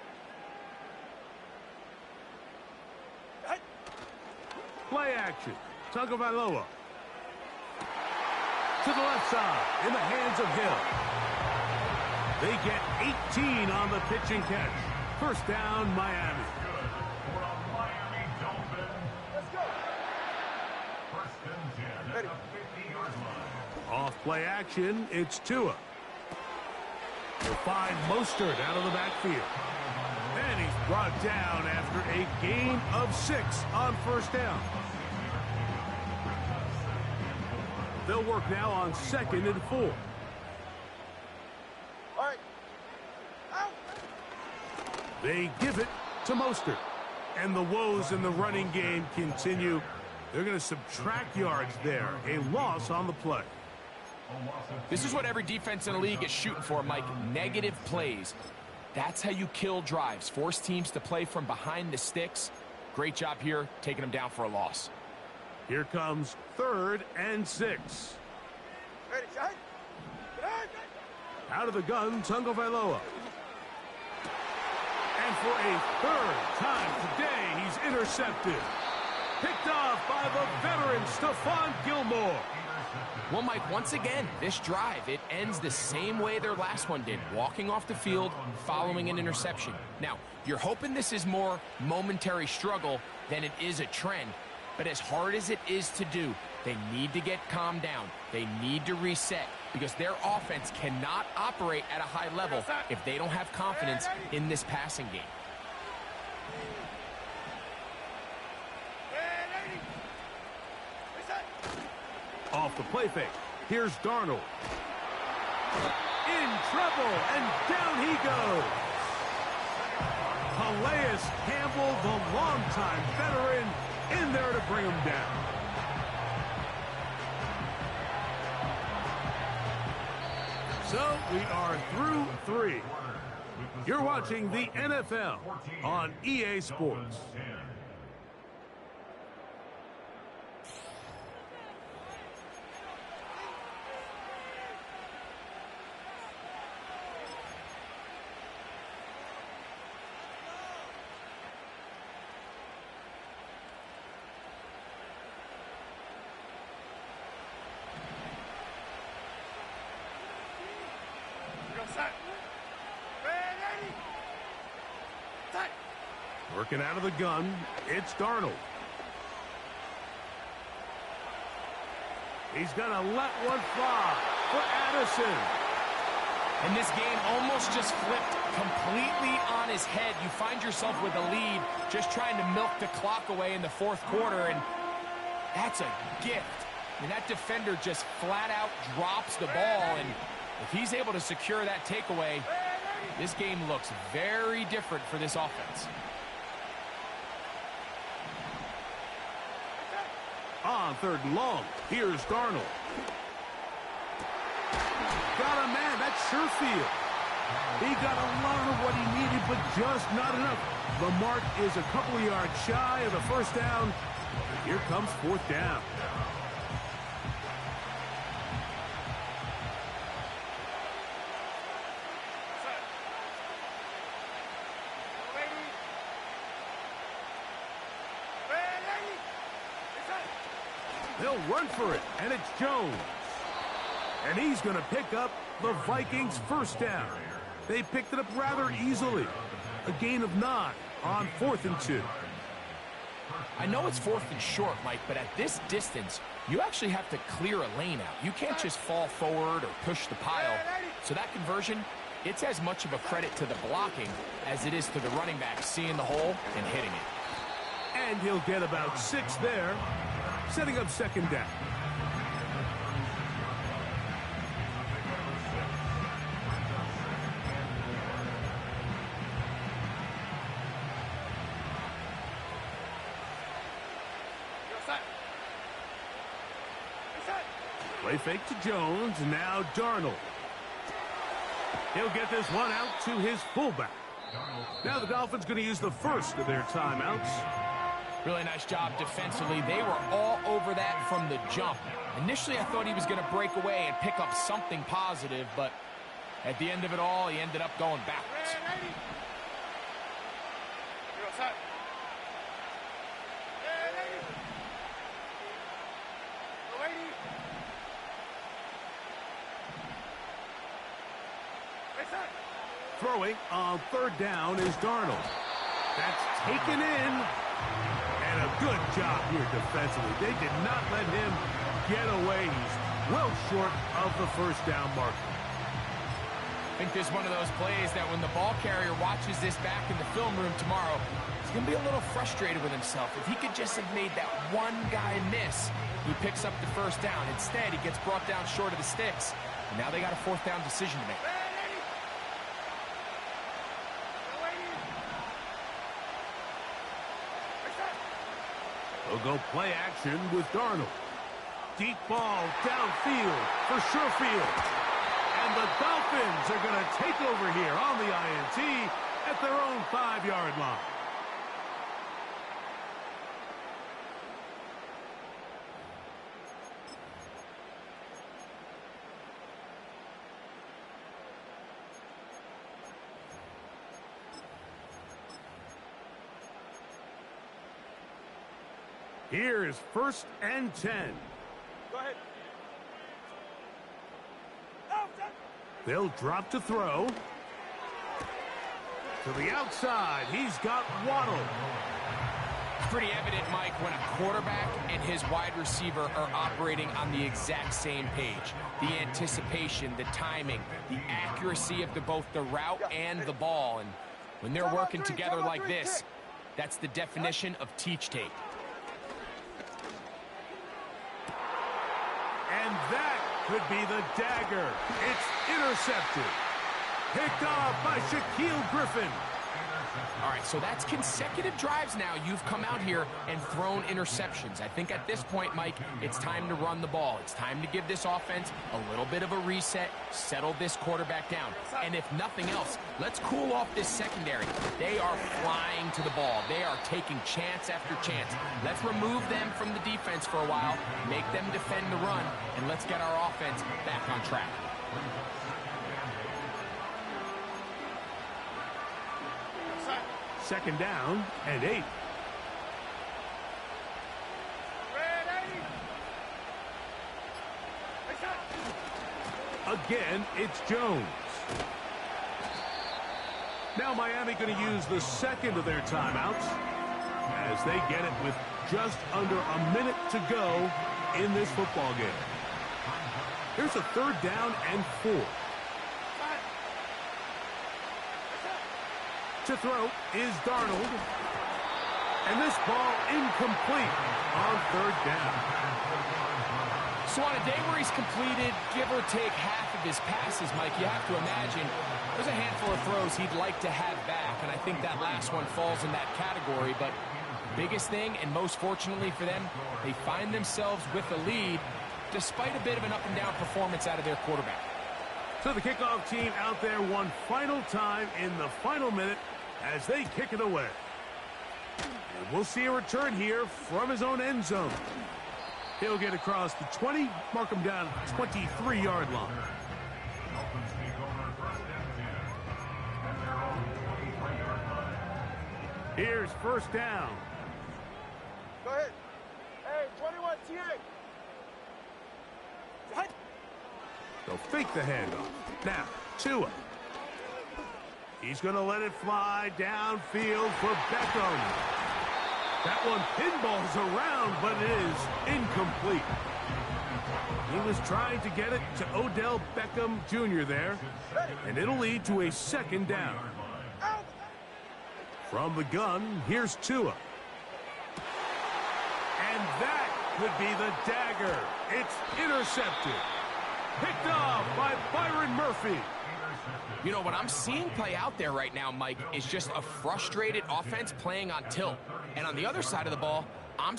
Play action. Tagovailoa. To the left side, in the hands of Hill. They get 18 on the pitch and catch. First down, Miami. For a Miami Dolphins. Let's go! First and 10 at the 50-yard line. Off play action, it's Tua. They'll find Mostert out of the backfield. And he's brought down after a gain of 6 on first down. They'll work now on 2nd and 4. All right. Out! They give it to Mostert. And the woes in the running game continue. They're going to subtract yards there. A loss on the play. This is what every defense in the league is shooting for, Mike. Negative plays. That's how you kill drives. Force teams to play from behind the sticks. Great job here, taking them down for a loss. Here comes 3rd and 6. Ready, shot! Out of the gun, Tagovailoa. And for a 3rd time today, he's intercepted. Picked off by the veteran, Stephon Gilmore. Well, Mike, once again, this drive, it ends the same way their last one did. Walking off the field, following an interception. Now, you're hoping this is more momentary struggle than it is a trend. But as hard as it is to do, they need to get calmed down. They need to reset because their offense cannot operate at a high level if they don't have confidence in this passing game. Off the play fake. Here's Darnold. In trouble, and down he goes. Calais Campbell, the longtime veteran, in there to bring him down. So we are through 3. You're watching the NFL on EA Sports. Working out of the gun, it's Darnold. He's going to let one fly for Addison. And this game almost just flipped completely on his head. You find yourself with a lead, just trying to milk the clock away in the 4th quarter, and that's a gift. I mean, that defender just flat out drops the ball, and if he's able to secure that takeaway, this game looks very different for this offense. On 3rd and long, here's Darnold. Got a man, that's Sherfield. He got a lot of what he needed, but just not enough. The mark is a couple of yards shy of the first down. Here comes 4th down. They'll run for it, and it's Jones. And he's going to pick up the Vikings' first down. They picked it up rather easily. A gain of 9 on 4th and 2. I know it's 4th and short, Mike, but at this distance, you actually have to clear a lane out. You can't just fall forward or push the pile. So that conversion, it's as much of a credit to the blocking as it is to the running back seeing the hole and hitting it. And he'll get about 6 there, setting up 2nd down. Play fake to Jones, now Darnold. He'll get this one out to his fullback. Now the Dolphins going to use the first of their timeouts. Really nice job defensively. They were all over that from the jump. Initially, I thought he was going to break away and pick up something positive, but at the end of it all, he ended up going backwards. Throwing on third down is Darnold. That's taken in. And a good job here defensively. They did not let him get away. He's well short of the first down marker. I think this is one of those plays that when the ball carrier watches this back in the film room tomorrow, he's going to be a little frustrated with himself. If he could just have made that one guy miss, he picks up the first down. Instead, he gets brought down short of the sticks. And now they got a fourth down decision to make. They'll go play action with Darnold. Deep ball downfield for Sherfield. And the Dolphins are going to take over here on the INT at their own 5-yard line. Here is 1st and 10. Go ahead. They'll drop to throw. To the outside, he's got Waddle. Pretty evident, Mike, when a quarterback and his wide receiver are operating on the exact same page. The anticipation, the timing, the accuracy of both the route and the ball. And when they're working together like this, that's the definition of teach tape. And that could be the dagger. It's intercepted. Picked off by Shaquille Griffin. All right, so that's consecutive drives now. You've come out here and thrown interceptions. I think at this point, Mike, it's time to run the ball. It's time to give this offense a little bit of a reset, settle this quarterback down. And if nothing else, let's cool off this secondary. They are flying to the ball. They are taking chance after chance. Let's remove them from the defense for a while, make them defend the run, and let's get our offense back on track. Second down and 8. Again, it's Jones. Now Miami going to use the second of their timeouts as they get it with just under a minute to go in this football game. Here's a 3rd down and 4. To throw is Darnold. And this ball incomplete on 3rd down. So on a day where he's completed, give or take half of his passes, Mike, you have to imagine there's a handful of throws he'd like to have back, and I think that last one falls in that category. But biggest thing, and most fortunately for them, they find themselves with the lead despite a bit of an up-and-down performance out of their quarterback. So the kickoff team out there one final time in the final minute as they kick it away. And we'll see a return here from his own end zone. He'll get across the 20, mark him down at the 23-yard line. Dolphins take over 1st and 10 at their own 23-yard line. Here's 1st down. Go ahead. Hey, 21, TA. They'll fake the handoff. Now, Tua. He's going to let it fly downfield for Beckham. That one pinballs around, but it is incomplete. He was trying to get it to Odell Beckham Jr. there, and it'll lead to a 2nd down. From the gun, here's Tua. And that could be the dagger. It's intercepted. Picked off by Byron Murphy. You know, what I'm seeing play out there right now, Mike, is just a frustrated offense playing on tilt. And on the other side of the ball, I'm...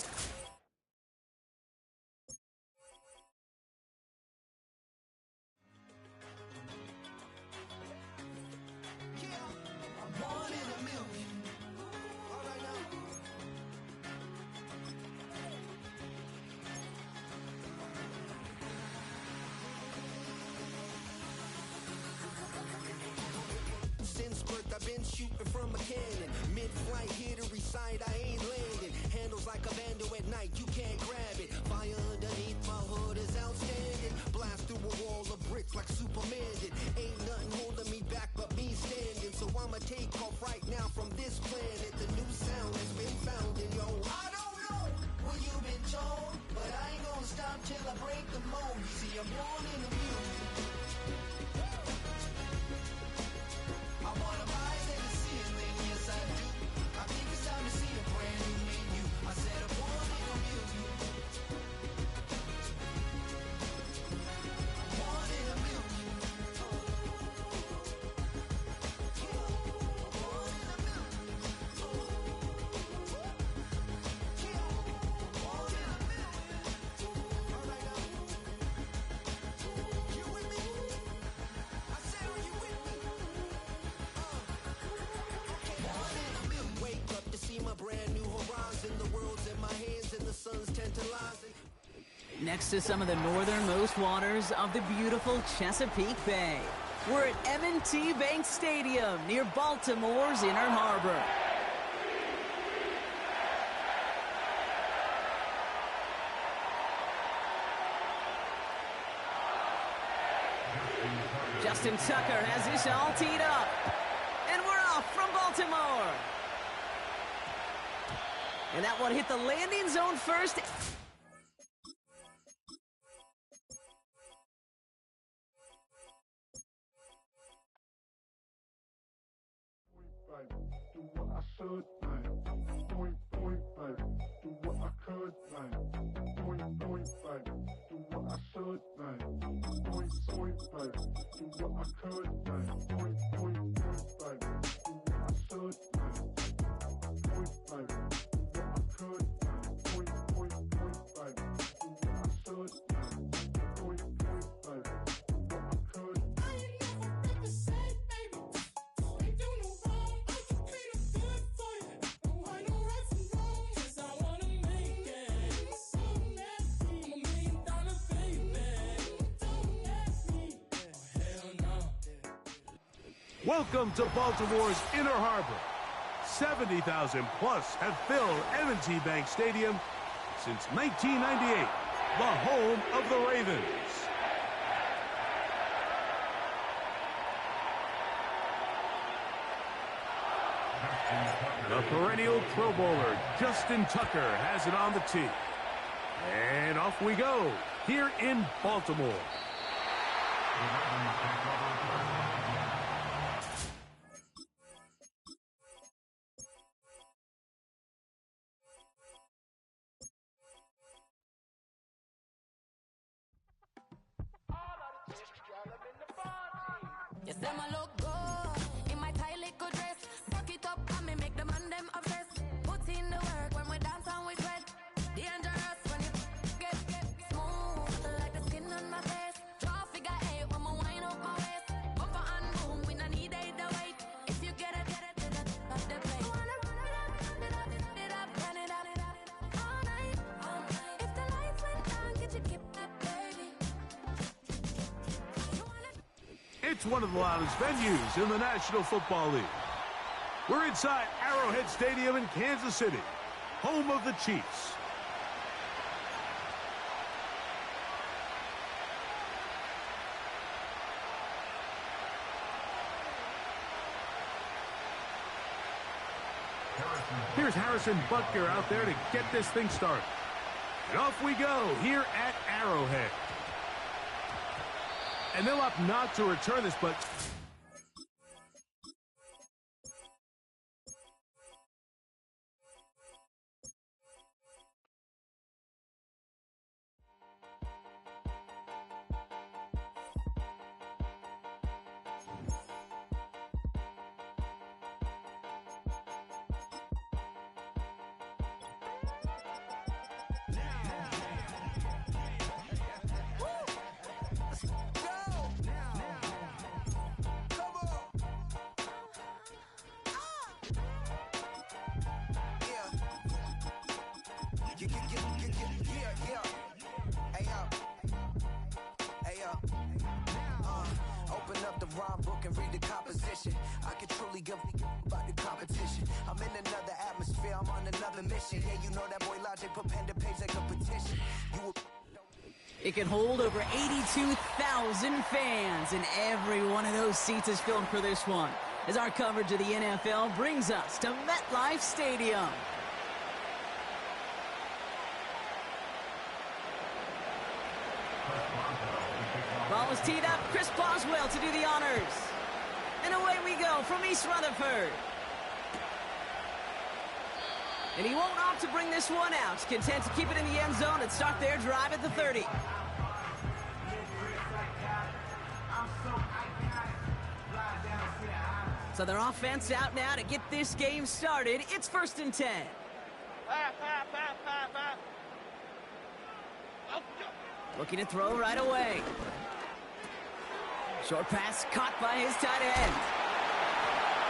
been shooting from a cannon. Mid-flight, here to recite, I ain't landing. Handles like a vandal at night, you can't grab it. Fire underneath my hood is outstanding. Blast through a wall of bricks like Superman did. Ain't nothing holding me back but me standing. So I'ma take off right now from this planet. The new sound has been found in yo. I don't know what you've been told, but I ain't gonna stop till I break the mold. You see, I'm born in the music. I wanna rise in the ceiling, yes I do. I think it's time to see a brand new menu. I said I'm born in the music. Born in the music. Next to some of the northernmost waters of the beautiful Chesapeake Bay, we're at M&T Bank Stadium near Baltimore's Inner Harbor. Justin Tucker has this all teed up. And we're off from Baltimore. And that one hit the landing zone first. Do what I should, like. Point, baby. Do what I could, like. Point, baby. Do what I should, like. Point, baby. Do what I could, like. Point, baby. Do what I should, like. Point, baby. Do what I could, like. Point, baby. Do what I should, like. Point, baby. Do what I could. Welcome to Baltimore's Inner Harbor. 70,000 plus have filled M&T Bank Stadium since 1998, the home of the Ravens. The perennial Pro Bowler, Justin Tucker, has it on the tee. And off we go, here in Baltimore. Yes, them a look good in my tight little dress. Fuck it up and me make the man them obsessed. Put in the work when we dance and we sweat. Dangerous when you get smooth like the skin on my face. Draw figure eight when me wind up my waist. Bumper and boom, we no need either wait. If you get it, off the plate. Wanna run it up, run it up, all night. If the lights went down, get you keep that baby. It's one of the loudest venues in the National Football League. We're inside Arrowhead Stadium in Kansas City, home of the Chiefs. Here's Harrison Butker out there to get this thing started. And off we go here at Arrowhead. And they'll opt not to return this, but Open up the rhyme book and read the composition. I can truly give It can hold over 82,000 fans, and every one of those seats is filled for this one, as our coverage of the NFL brings us to MetLife Stadium. Ball is teed up. Chris Boswell to do the honors. And away we go from East Rutherford. And he won't opt to bring this one out. Content to keep it in the end zone and start their drive at the 30. So their offense out now to get this game started. It's 1st and 10. Looking to throw right away. Short pass caught by his tight end.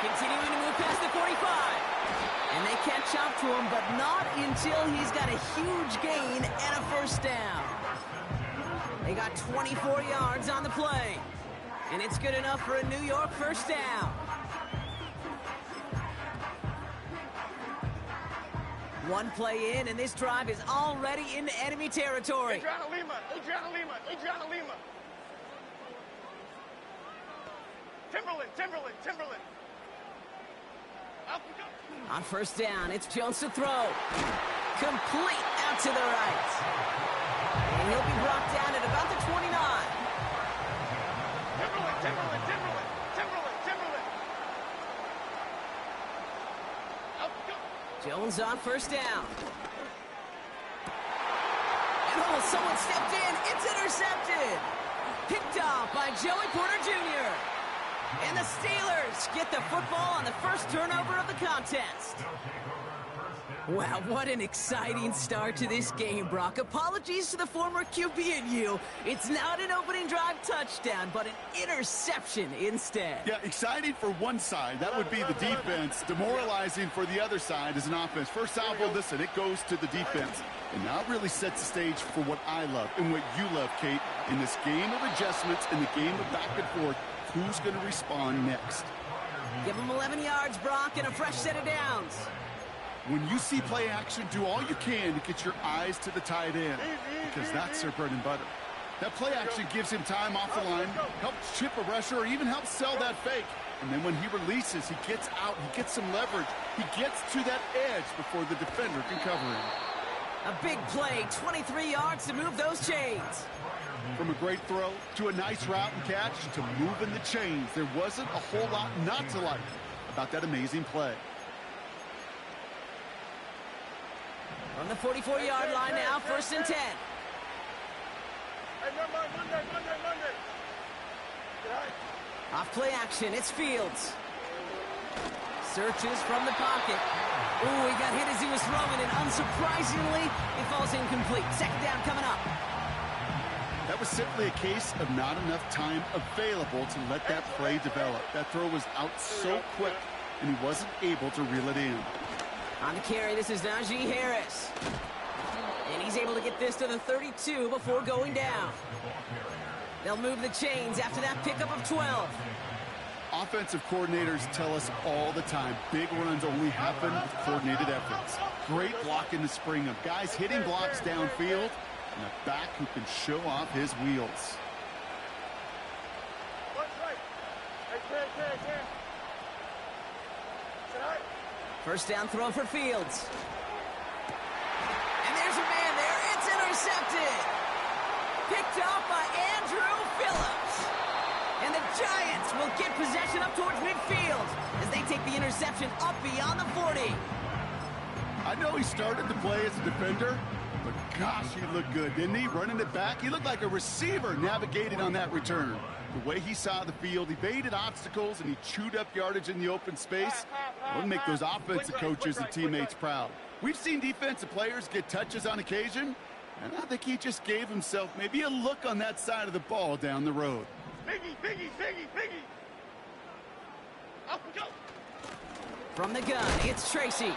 Continuing to move past the 45. And they catch up to him, but not until he's got a huge gain and a first down. They got 24 yards on the play. And it's good enough for a New York first down. One play in, and this drive is already into enemy territory. Adriana Lima. Timberland. On first down, it's Jones to throw. Complete out to the right. And he'll be brought down at about the 29. Timberland. Jones on first down. And someone stepped in. It's intercepted. Picked off by Joey Porter Jr. And the Steelers get the football on the first turnover of the contest. Wow, what an exciting start to this game, Brock. Apologies to the former QB and you. It's not an opening drive touchdown, but an interception instead. Yeah, exciting for one side. That would be the defense. Demoralizing for the other side as an offense. First salvo, listen, it goes to the defense. And now it really sets the stage for what I love and what you love, Kate. In this game of adjustments, in the game of back and forth, who's going to respond next? Give him 11 yards, Brock, and a fresh set of downs. When you see play action, do all you can to get your eyes to the tight end, because that's their bread and butter. That play action gives him time off the line, helps chip a rusher, or even helps sell that fake. And then when he releases, he gets out, he gets some leverage. He gets to that edge before the defender can cover him. A big play, 23 yards to move those chains. From a great throw to a nice route and catch to moving the chains, there wasn't a whole lot not to like about that amazing play. On the 44-yard line now, 1st and 10. Hey, Monday. Off play action, it's Fields. Searches from the pocket. Ooh, he got hit as he was throwing, and unsurprisingly, it falls incomplete. Second down coming up. That was simply a case of not enough time available to let that play develop. That throw was out so quick, and he wasn't able to reel it in. On the carry, this is Najee Harris. And he's able to get this to the 32 before going down. They'll move the chains after that pickup of 12. Offensive coordinators tell us all the time, big runs only happen with coordinated efforts. Great blocking to spring them. Guys hitting blocks downfield, and a back who can show off his wheels. First down throw for Fields. And there's a man there. It's intercepted. Picked off by Andrew Phillips. And the Giants will get possession up towards midfield as they take the interception up beyond the 40. I know he started the play as a defender, but gosh, he looked good, didn't he? Running it back, he looked like a receiver navigating on that return. The way he saw the field, evaded obstacles, and he chewed up yardage in the open space. It'll make those offensive coaches and teammates proud. We've seen defensive players get touches on occasion, and I think he just gave himself maybe a look on that side of the ball down the road. Biggie. Up we go. From the gun, it's Tracy.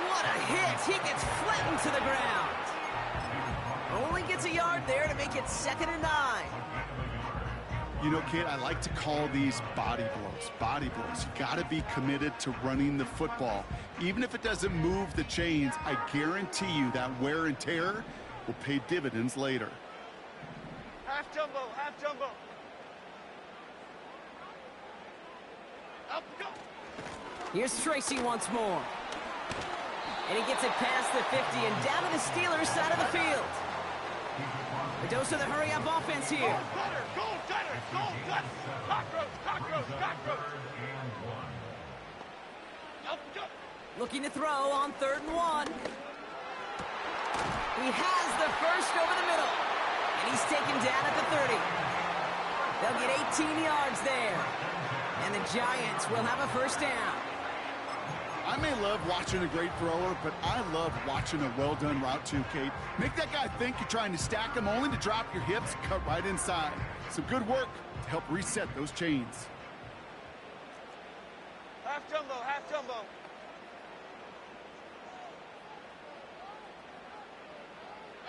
What a hit. He gets flattened to the ground. Only gets a yard there to make it 2nd and 9. You know, Kate, I like to call these body blows. Body blows. You got to be committed to running the football. Even if it doesn't move the chains, I guarantee you that wear and tear will pay dividends later. Half jumbo, half jumbo. Up, go. Here's Tracy once more. And he gets it past the 50 and down to the Steelers' side of the field. The dose of the hurry-up offense here. Gold cutter, gold cutter, gold cutter. Cockroach, cockroach, cockroach. Up, go. Looking to throw on 3rd and 1. He has the first over the middle. And he's taken down at the 30. They'll get 18 yards there. And the Giants will have a first down. I may love watching a great thrower, but I love watching a well-done route too, Kate. Make that guy think you're trying to stack him only to drop your hips, cut right inside. Some good work to help reset those chains. Half jumbo, half jumbo.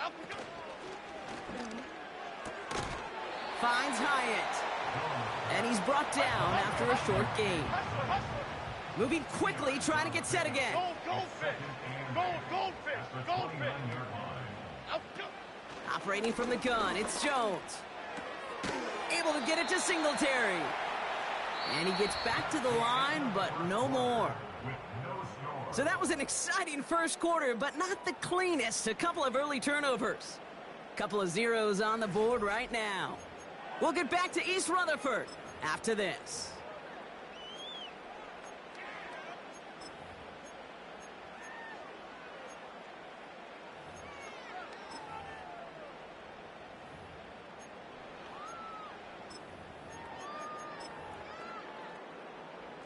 Up we go. Finds Hyatt. And he's brought down after a short gain. Moving quickly, trying to get set again. Goldfish. Goldfish. Goldfish. Up, go. Operating from the gun, it's Jones. Able to get it to Singletary. And he gets back to the line, but no more. So that was an exciting first quarter, but not the cleanest. A couple of early turnovers. Couple of zeros on the board right now. We'll get back to East Rutherford after this.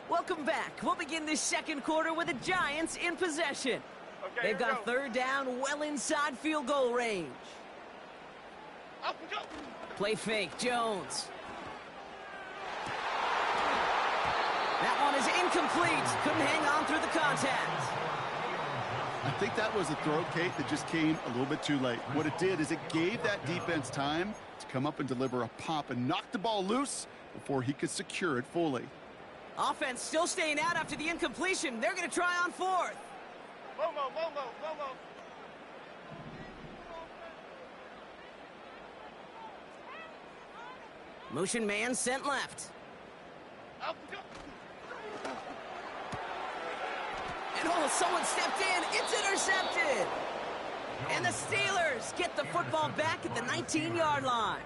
Welcome back. We'll begin this second quarter with the Giants in possession. Okay, They've got 3rd down well inside field goal range. Up we go. Play fake, Jones. That one is incomplete. Couldn't hang on through the contact. I think that was a throw, Kate, that just came a little bit too late. What it did is it gave that defense time to come up and deliver a pop and knock the ball loose before he could secure it fully. Offense still staying out after the incompletion. They're going to try on 4th. Momo. Motion man sent left. Up we go. And oh, someone stepped in. It's intercepted. And the Steelers get the football back at the 19-yard line.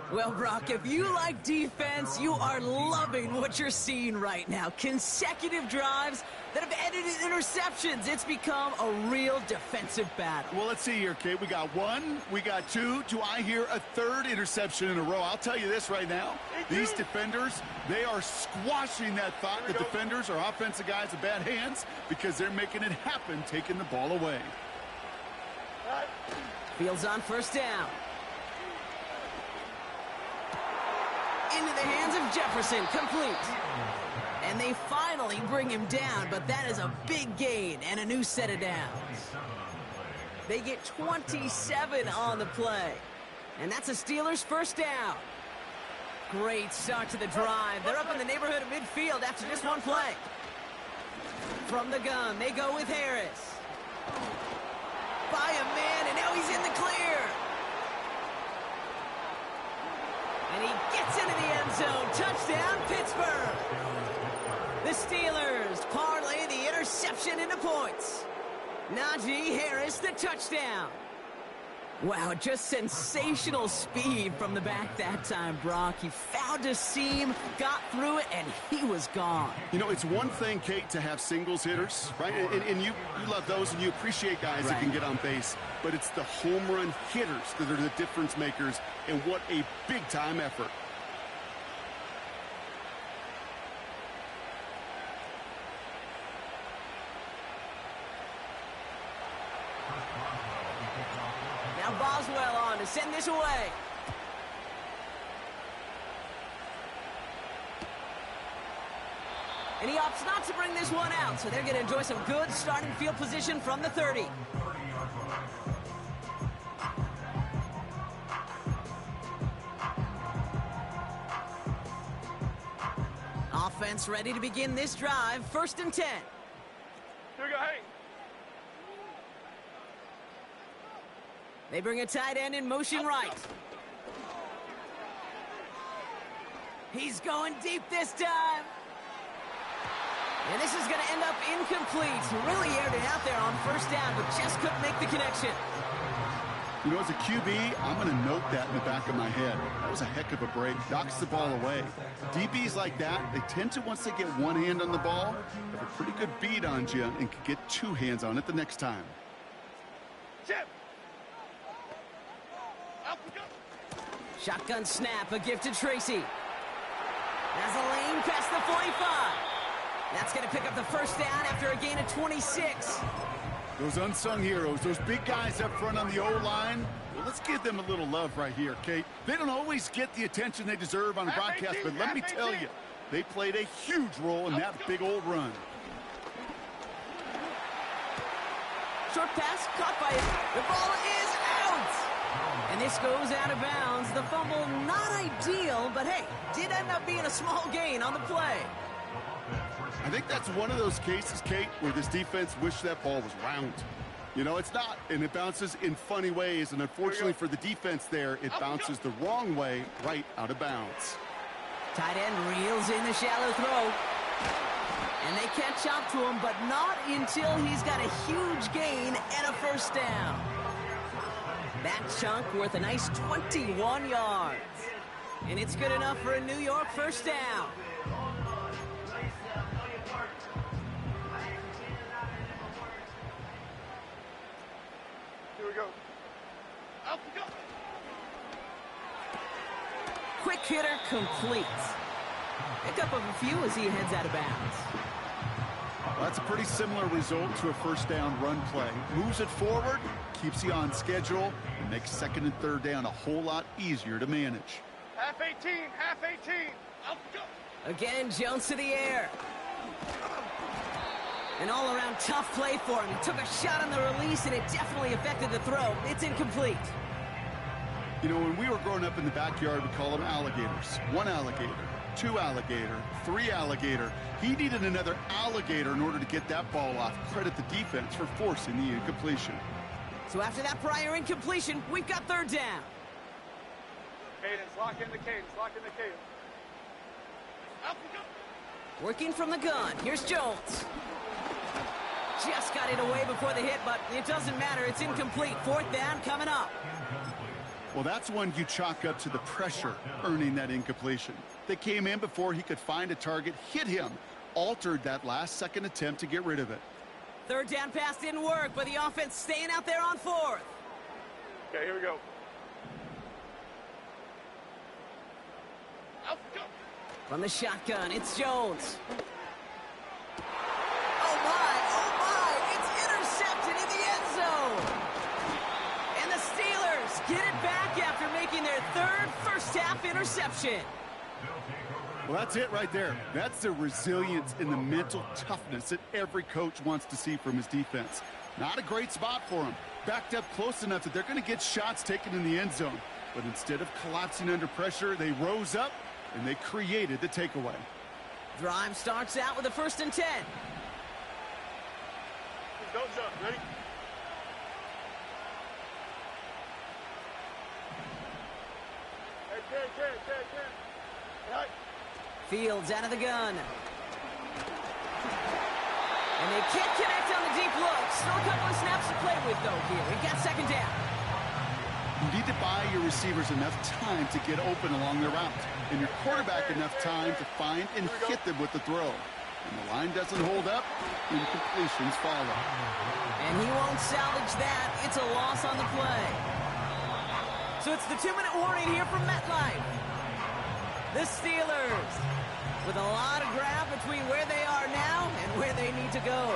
Well, Brock, if you like defense, you are loving what you're seeing right now. Consecutive drives that have ended in interceptions. It's become a real defensive battle. Well, let's see here, Kate. We got 1, we got 2. Do I hear a 3rd interception in a row? I'll tell you this right now. These defenders, they are squashing that thought that defenders are offensive guys with bad hands because they're making it happen, taking the ball away. Fields on 1st down. Into the hands of Jefferson, complete. And they finally bring him down, but that is a big gain and a new set of downs. They get 27 on the play. And that's a Steelers first down. Great start to the drive. They're up in the neighborhood of midfield after just one play. From the gun, they go with Harris. By a man, and now he's in the clear. And he gets into the end zone. Touchdown, Pittsburgh. The Steelers parlay the interception into points. Najee Harris, the touchdown. Wow, just sensational speed from the back that time, Brock. He found a seam, got through it, and he was gone. You know, it's one thing, Kate, to have singles hitters, right? And you love those, and you appreciate guys that can get on base. But it's the home run hitters that are the difference makers, and what a big-time effort. Now Boswell on to send this away. And he opts not to bring this one out, so they're going to enjoy some good starting field position from the 30. Offense ready to begin this drive. 1st and 10. Here we go, hey. They bring a tight end in motion right. He's going deep this time. And this is going to end up incomplete. Really aired it out there on 1st down, but just couldn't make the connection. You know, as a QB, I'm going to note that in the back of my head. That was a heck of a break. Knocks the ball away. DBs like that, they tend to, once they get one hand on the ball, have a pretty good beat on you and can get 2 hands on it the next time. Chip. Shotgun snap, a gift to Tracy. Has a lane past the 45. That's going to pick up the 1st down after a gain of 26. Those unsung heroes, those big guys up front on the O-line, well, let's give them a little love right here, Kate. They don't always get the attention they deserve on broadcast, but let me tell you, they played a huge role in that big old run. Short pass, caught by it. The ball is out. And this goes out of bounds. The fumble, not ideal, but hey, did end up being a small gain on the play. I think that's one of those cases, Kate, where this defense wished that ball was round. You know, it's not, and it bounces in funny ways, and unfortunately for the defense there, it bounces the wrong way right out of bounds. Tight end reels in the shallow throw. And they catch up to him, but not until he's got a huge gain and a 1st down. That chunk worth a nice 21 yards. And it's good enough for a New York 1st down. Here we go. Out we go. Quick hitter complete. Pickup of a few as he heads out of bounds. Well, that's a pretty similar result to a 1st down run play. Moves it forward, keeps you on schedule, and makes 2nd and 3rd down a whole lot easier to manage. Half 18, half 18. Out we go. Again, Jones to the air. An all-around tough play for him. He took a shot on the release, and it definitely affected the throw. It's incomplete. You know, when we were growing up in the backyard, we call them alligators. 1 alligator, 2 alligator, 3 alligator. He needed another alligator in order to get that ball off. Credit the defense for forcing the incompletion. So after that prior incompletion, we've got 3rd down. Cadence, lock in the cadence, lock in the cadence. Out we go. Working from the gun. Here's Jones. Just got it away before the hit, but it doesn't matter. It's incomplete. 4th down coming up. Well, that's one you chalk up to the pressure earning that incompletion. They came in before he could find a target, hit him, altered that last-second attempt to get rid of it. 3rd down pass didn't work, but the offense staying out there on 4th. Okay, here we go. Out we go. From the shotgun, it's Jones. Oh my, it's intercepted in the end zone. And the Steelers get it back after making their 3rd first-half interception. Well, that's it right there. That's the resilience and the mental toughness that every coach wants to see from his defense. Not a great spot for him. Backed up close enough that they're going to get shots taken in the end zone. But instead of collapsing under pressure, they rose up and they created the takeaway. Drive starts out with a 1st and 10. Don't jump. Ready? Hey, Ken. Right. Fields out of the gun. And they can't connect on the deep look. Still a couple of snaps to play with, though, here. We got 2nd down. You need to buy your receivers enough time to get open along their route, and your quarterback enough time to find and hit them with the throw. When the line doesn't hold up, incompletions follow. And he won't salvage that. It's a loss on the play. So it's the 2-minute warning here from MetLife. The Steelers with a lot of ground between where they are now and where they need to go.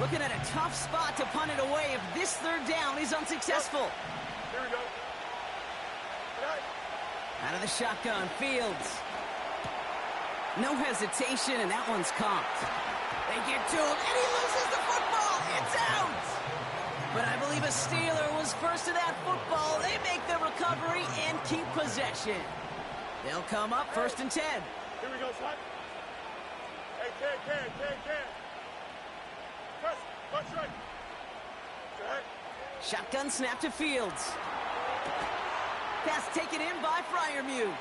Looking at a tough spot to punt it away if this 3rd down is unsuccessful. Here we go. Right. Out of the shotgun, Fields. No hesitation, and that one's caught. They get to him, and he loses the football. It's out. But I believe a Steeler was first to that football. They make the recovery and keep possession. They'll come up 1st and 10. Here we go, son. Hey, Ken. Press, punch right. Right. Shotgun snap to Fields. Pass taken in by Freiermuth.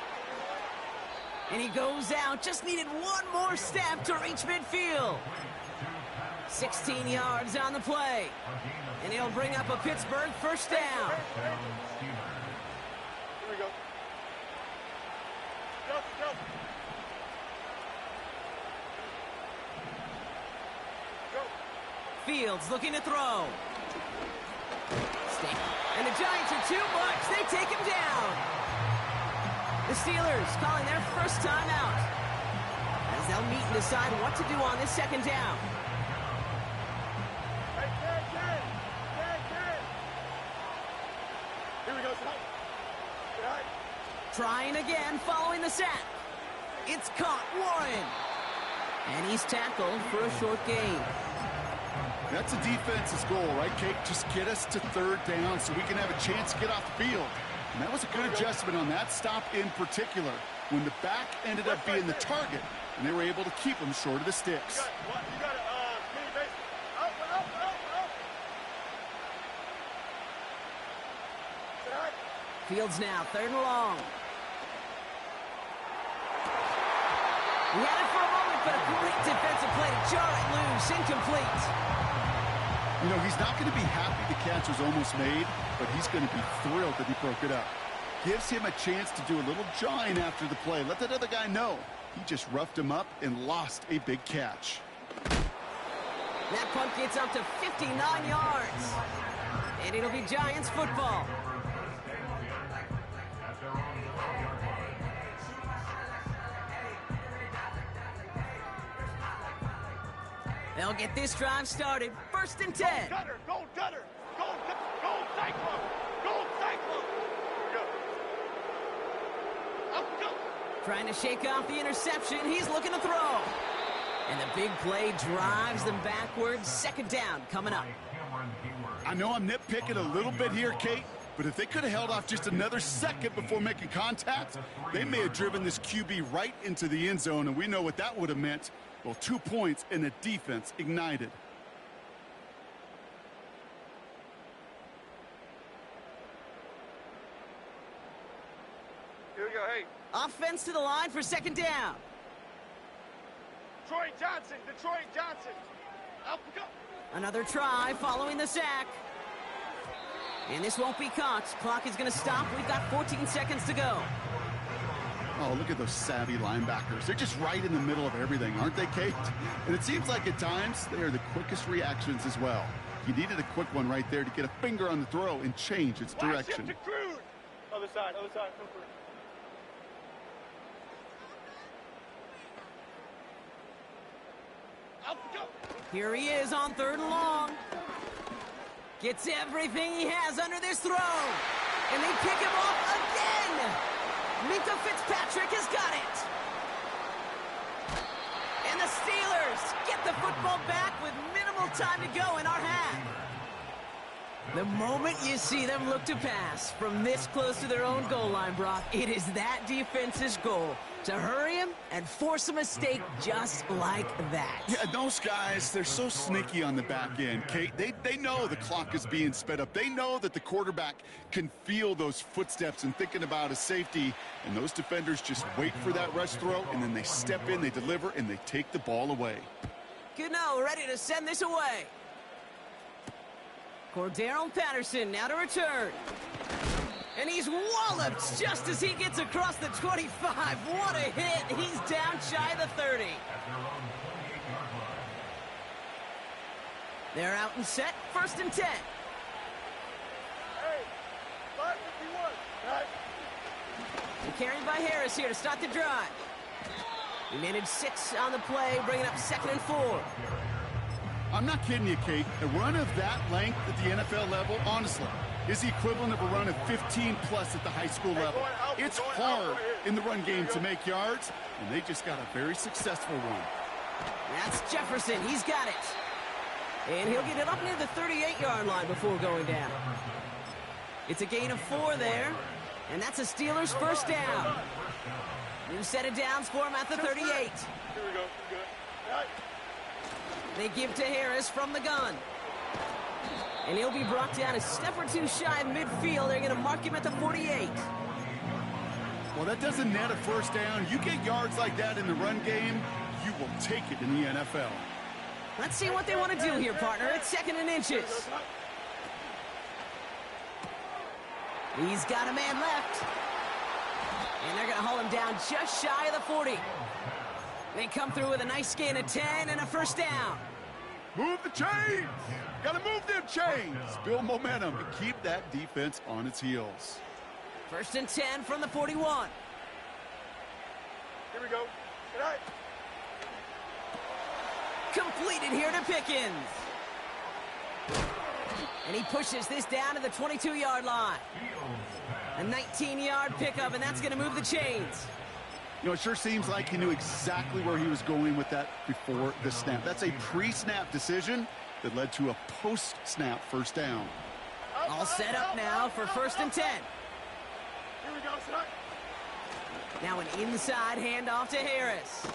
And he goes out. Just needed one more step to reach midfield. 16 yards on the play. And he'll bring up a Pittsburgh first down. Here we go. Go. Fields looking to throw. And the Giants are too much. They take him down. The Steelers calling their first time out, as they'll meet and decide what to do on this second down. Hey, Ken. Here we go, son. Right. Trying again following the sack. It's caught, Warren. And he's tackled for a short gain. That's a defense's goal, right, Kate? Just get us to third down so we can have a chance to get off the field. And that was a good adjustment on that stop in particular, when the back ended up being the target, and they were able to keep him short of the sticks. You got it, mini base. Out. Fields now, third and long. He had it for a moment, but a great defensive play to jar it loose, incomplete. You know, he's not going to be happy the catch was almost made, but he's going to be thrilled that he broke it up. Gives him a chance to do a little jawing after the play. Let that other guy know. He just roughed him up and lost a big catch. That punt gets up to 59 yards. And it'll be Giants football. They'll get this drive started. First and 10. Gold Cutter. Gold Cyclone. Go. Trying to shake off the interception. He's looking to throw. And the big play drives them backwards. Second down coming up. I know I'm nitpicking a little bit here, Kate, but if they could have held off just another second before making contact, they may have driven this QB right into the end zone, and we know what that would have meant. Well, 2 points and the defense ignited. Here we go, hey. Offense to the line for second down. Detroit Johnson. Up we go. Another try following the sack. And this won't be caught. Clock is going to stop. We've got 14 seconds to go. Oh, look at those savvy linebackers. They're just right in the middle of everything, aren't they, Kate? And it seems like at times they are the quickest reactions as well. You needed a quick one right there to get a finger on the throw and change its direction. To Cruz. Other side. Go for it. Up we go. Here he is on third and long. Gets everything he has under this throw. And they pick him off again. Minka Fitzpatrick has got it. And the Steelers get the football back with minimal time to go in our half. The moment you see them look to pass from this close to their own goal line, Brock, it is that defense's goal to hurry him and force a mistake just like that. Yeah, those guys, they're so sneaky on the back end, Kate. They know the clock is being sped up. They know that the quarterback can feel those footsteps and thinking about a safety, and those defenders just wait for that rush throw, and then they step in, they deliver, and they take the ball away. Gano ready to send this away. Cordero Patterson now to return. And he's walloped just as he gets across the 25. What a hit. He's down shy of the 30. They're out and set. First and 10. Hey, 551. Right. And carried by Harris here to start the drive. He managed 6 on the play, bringing up second and 4. I'm not kidding you, Kate. A run of that length at the NFL level, honestly, is the equivalent of a run of 15-plus at the high school level. It's hard in the run game to make yards, and they just got a very successful one. That's Jefferson. He's got it. And he'll get it up near the 38-yard line before going down. It's a gain of 4 there, and that's a Steelers first down. New set of downs for him at the 38. Here we go. Good. All right. They give to Harris from the gun. And he'll be brought down a step or two shy of midfield. They're going to mark him at the 48. Well, that doesn't net a first down. You get yards like that in the run game, you will take it in the NFL. Let's see what they want to do here, partner. It's 2nd and inches. He's got a man left. And they're going to haul him down just shy of the 40. They come through with a nice gain of 10 and a first down. Move the chains. Got to move them chains. Build momentum and keep that defense on its heels. 1st and 10 from the 41. Here we go. Good night. Completed here to Pickens. And he pushes this down to the 22-yard line. A 19-yard pickup, and that's going to move the chains. You know, it sure seems like he knew exactly where he was going with that before the snap. That's a pre-snap decision that led to a post-snap first down. All set up now for 1st and 10. Here we go, son. Now an inside handoff to Harris.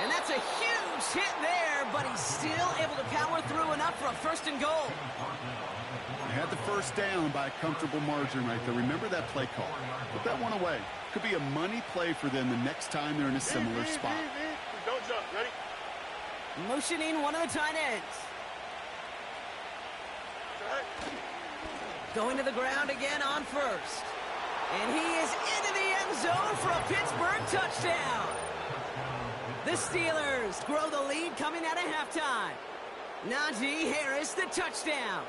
And that's a huge hit there, but he's still able to power through enough for a 1st and goal. They had the first down by a comfortable margin right there. Remember that play call. Put that one away. Could be a money play for them the next time they're in a similar spot. Don't jump. Ready? Motioning one of the tight ends. Going to the ground again on 1st. And he is into the end zone for a Pittsburgh touchdown. The Steelers grow the lead coming out of halftime. Najee Harris, the touchdown.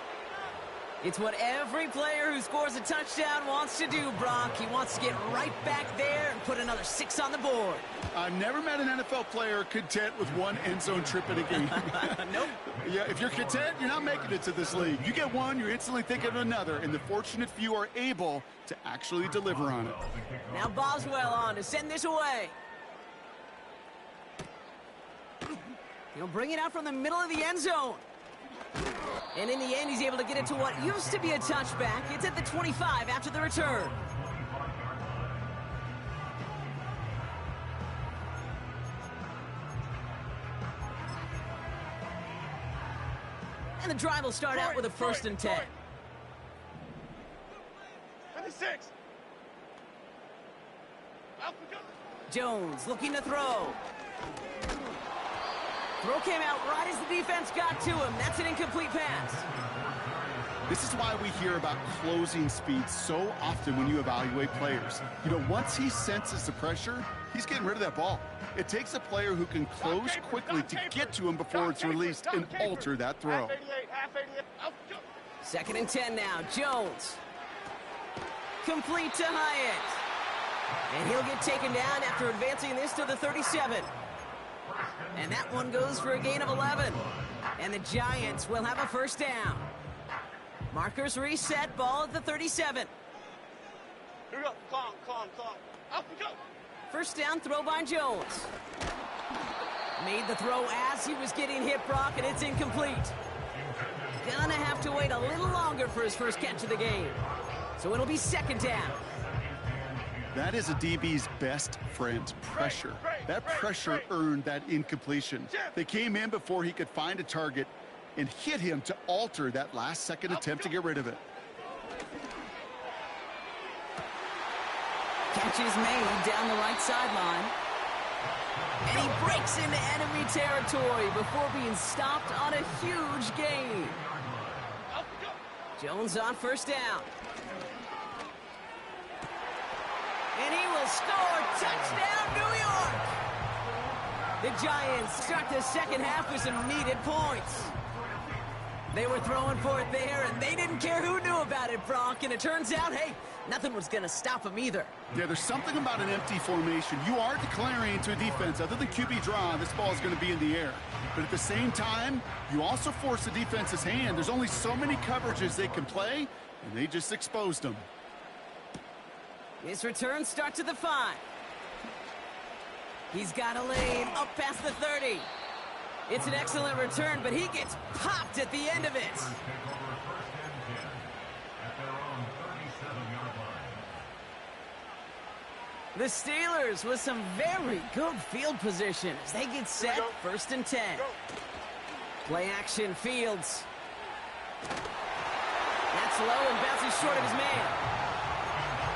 It's what every player who scores a touchdown wants to do, Brock. He wants to get right back there and put another 6 on the board. I've never met an NFL player content with one end zone trip in a game. Nope. Yeah, if you're content, you're not making it to this league. You get one, you're instantly thinking of another, and the fortunate few are able to actually deliver on it. Now Boswell on to send this away. He'll bring it out from the middle of the end zone. And in the end, he's able to get it to what used to be a touchback. It's at the 25 after the return. And the drive will start out with a 1st and 10. 26. Jones looking to throw. Throw came out right as the defense got to him. That's an incomplete pass. This is why we hear about closing speed so often when you evaluate players. You know, once he senses the pressure, he's getting rid of that ball. It takes a player who can close quickly to get to him before it's released and alter that throw. 2nd and 10 now. Jones. Complete to Hyatt. And he'll get taken down after advancing this to the 37. And that one goes for a gain of 11. And the Giants will have a 1st down. Markers reset, ball at the 37. Here we go. Calm. Up we go. 1st down, throw by Jones. Made the throw as he was getting hit, Brock, and it's incomplete. Gonna have to wait a little longer for his first catch of the game. So it'll be 2nd down. That is a DB's best friend, pressure. That pressure earned that incompletion. They came in before he could find a target and hit him to alter that last-second attempt to get rid of it. Catch is made down the right sideline. And he breaks into enemy territory before being stopped on a huge gain. Jones on 1st down. And he will score. Touchdown, New York! The Giants start the 2nd half with some needed points. They were throwing for it there, and they didn't care who knew about it, Brock. And it turns out, hey, nothing was going to stop them either. Yeah, there's something about an empty formation. You are declaring to a defense, other than QB draw, this ball is going to be in the air. But at the same time, you also force the defense's hand. There's only so many coverages they can play, and they just exposed them. His return starts at the 5. He's got a lane up past the 30. It's an excellent return, but he gets popped at the end of it. The Steelers with some very good field position as they get set, 1st and 10. Play action, Fields. That's low and bounces short of his man.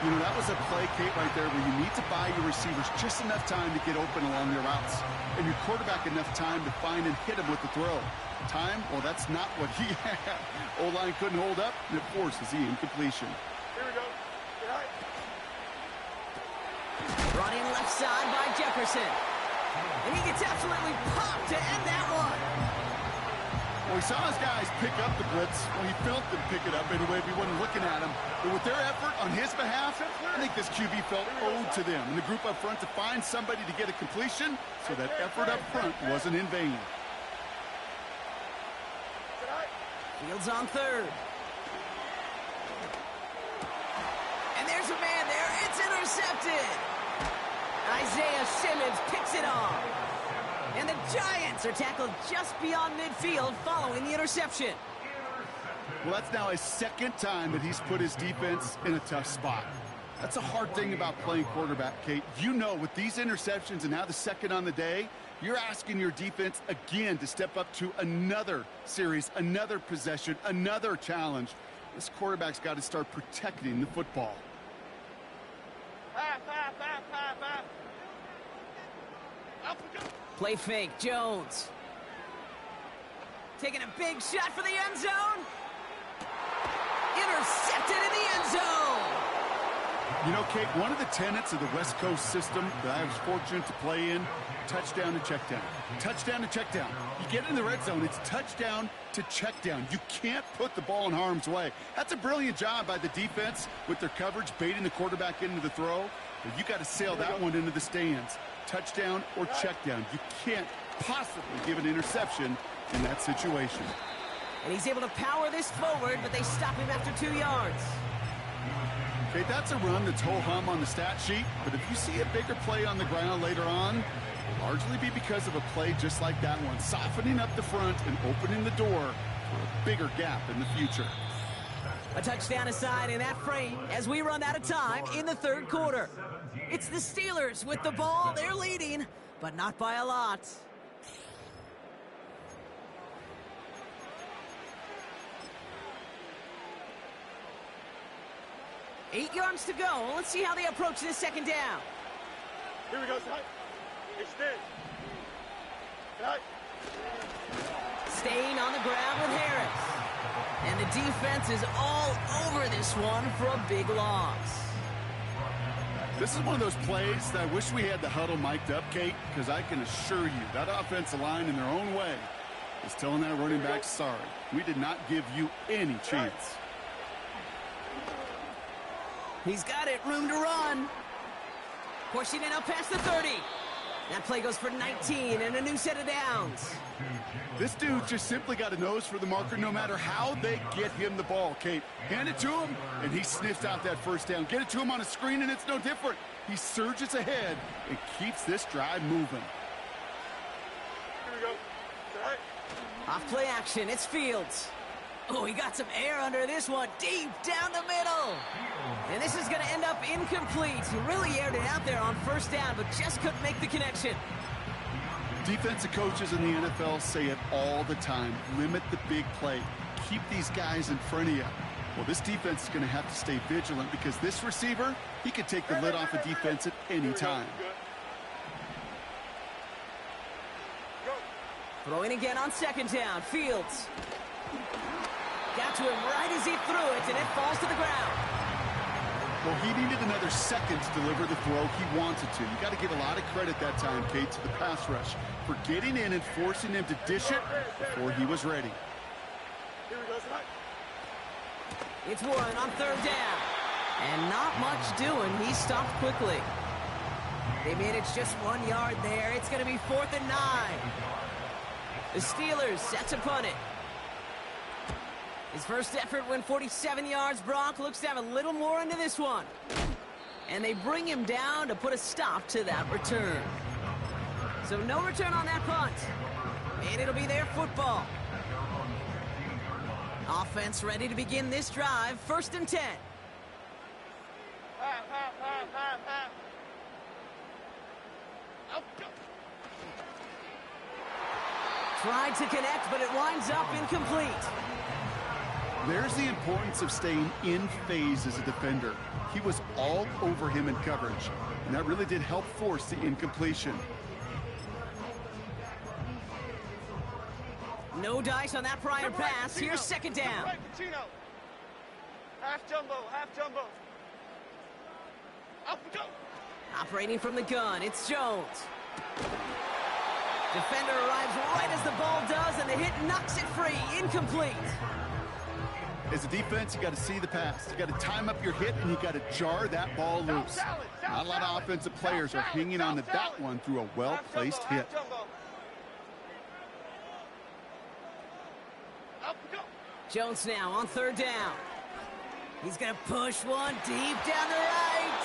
You know, that was a play, Kate, right there where you need to buy your receivers just enough time to get open along their routes, and your quarterback enough time to find and hit him with the throw. Time? Well, that's not what he had. O-line couldn't hold up, and it forces the incompletion. Here we go. Get high. Running left side by Jefferson. And he gets absolutely popped to end that one. Well, he saw his guys pick up the blitz. Well, he felt them pick it up anyway if he wasn't looking at him. But with their effort on his behalf, I think this QB felt owed to them. And the group up front to find somebody to get a completion, so that effort up front wasn't in vain. Fields on 3rd. And there's a man there. It's intercepted. Isaiah Simmons picks it off. And the Giants are tackled just beyond midfield following the interception. Well, that's now his 2nd time that he's put his defense in a tough spot. That's a hard thing about playing quarterback, Kate. You know, with these interceptions and now the 2nd on the day, you're asking your defense again to step up to another series, another possession, another challenge. This quarterback's got to start protecting the football. Play fake, Jones. Taking a big shot for the end zone. Intercepted in the end zone. You know, Kate, one of the tenets of the West Coast system that I was fortunate to play in, touchdown to check down. Touchdown to check down. You get in the red zone, it's touchdown to check down. You can't put the ball in harm's way. That's a brilliant job by the defense with their coverage, baiting the quarterback into the throw. But you got to sail that one into the stands. Touchdown or check down. You can't possibly give an interception in that situation. And he's able to power this forward, but they stop him after 2 yards. Okay, that's a run that's ho-hum on the stat sheet, but if you see a bigger play on the ground later on, it'll largely be because of a play just like that one, softening up the front and opening the door for a bigger gap in the future. A touchdown aside in that frame as we run out of time in the 3rd quarter. It's the Steelers with the ball. They're leading, but not by a lot. Eight yards to go. Let's see how they approach this 2nd down. Here we go, Ty. Extend. Ty. Staying on the ground with Harris. And the defense is all over this one for a big loss. This is one of those plays that I wish we had the huddle mic'd up, Kate, because I can assure you that offensive line in their own way is telling that running back, sorry, we did not give you any chance. He's got it, room to run. Pushing it up past the 30. That play goes for 19 and a new set of downs. This dude just simply got a nose for the marker no matter how they get him the ball, Kate. Hand it to him, and he sniffs out that 1st down. Get it to him on a screen, and it's no different. He surges ahead and keeps this drive moving. Here we go. Ty. Off play action, it's Fields. Oh, he got some air under this one, deep down the middle. And this is going to end up incomplete. He really aired it out there on 1st down, but just couldn't make the connection. Defensive coaches in the NFL say it all the time. Limit the big play. Keep these guys in front of you. Well, this defense is going to have to stay vigilant because this receiver, he could take the lid off a defense at any time. Throwing again on 2nd down, Fields. Got to him right as he threw it, and it falls to the ground. Well, he needed another second to deliver the throw he wanted to. You got to give a lot of credit that time, Kate, to the pass rush for getting in and forcing him to dish it before he was ready. Here we go, Ty. It's Warren on 3rd down. And not much doing. He stopped quickly. They managed just 1 yard there. It's going to be 4th and 9. The Steelers set to punt it. His first effort went 47 yards. Brock looks to have a little more into this one. And they bring him down to put a stop to that return. So no return on that punt. And it'll be their football. Offense ready to begin this drive. 1st and 10. Tried to connect, but it winds up incomplete. There's the importance of staying in phase as a defender. He was all over him in coverage, and that really did help force the incompletion. No dice on that prior pass. Here's second down. Half jumbo, half jumbo. Up we go. Operating from the gun, it's Jones. Defender arrives right as the ball does, and the hit knocks it free. Incomplete. As a defense, you got to see the pass. You got to time up your hit, and you got to jar that ball loose. Not a lot of offensive players are hanging on to that one through a well-placed hit. Jones now on third down. He's going to push one deep down the right.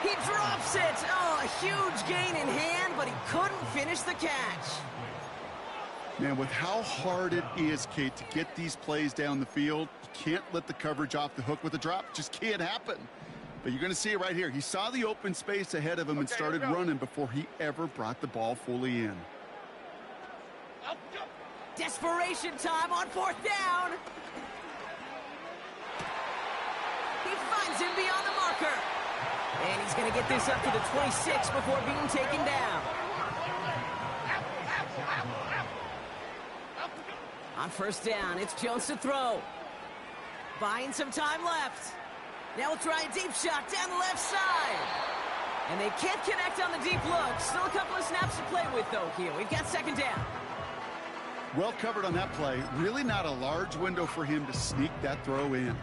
He drops it. Oh, a huge gain in hand, but he couldn't finish the catch. Man, with how hard it is, Kate, to get these plays down the field, you can't let the coverage off the hook with a drop. It just can't happen. But you're going to see it right here. He saw the open space ahead of him and started running before he ever brought the ball fully in. Desperation time on fourth down. He finds him beyond the marker. And he's going to get this up to the 26 before being taken down. On first down, it's Jones to throw. Buying some time left. Now we'll try a deep shot down the left side. And they can't connect on the deep look. Still a couple of snaps to play with, though, here. We've got second down. Well covered on that play. Really not a large window for him to sneak that throw in.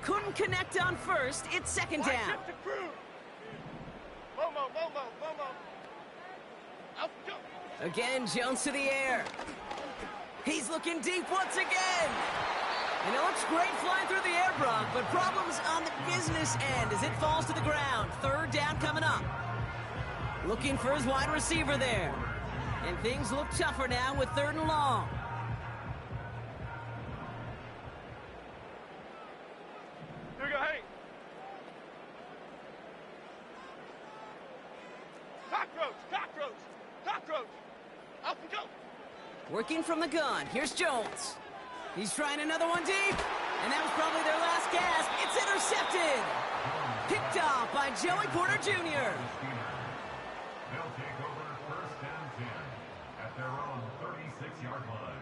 Couldn't connect on first. It's second down. Again, Jones to the air. He's looking deep once again. And it looks great flying through the air, Brock, but problems on the business end as it falls to the ground. Third down coming up. Looking for his wide receiver there. And things look tougher now with third and long. Here we go, hey. Cockroach, cockroach, cockroach. Up we go. Working from the gun. Here's Jones. He's trying another one deep. And that was probably their last gasp. It's intercepted. Picked off by Joey Porter Jr. They'll take over first and 10 at their own 36-yard line.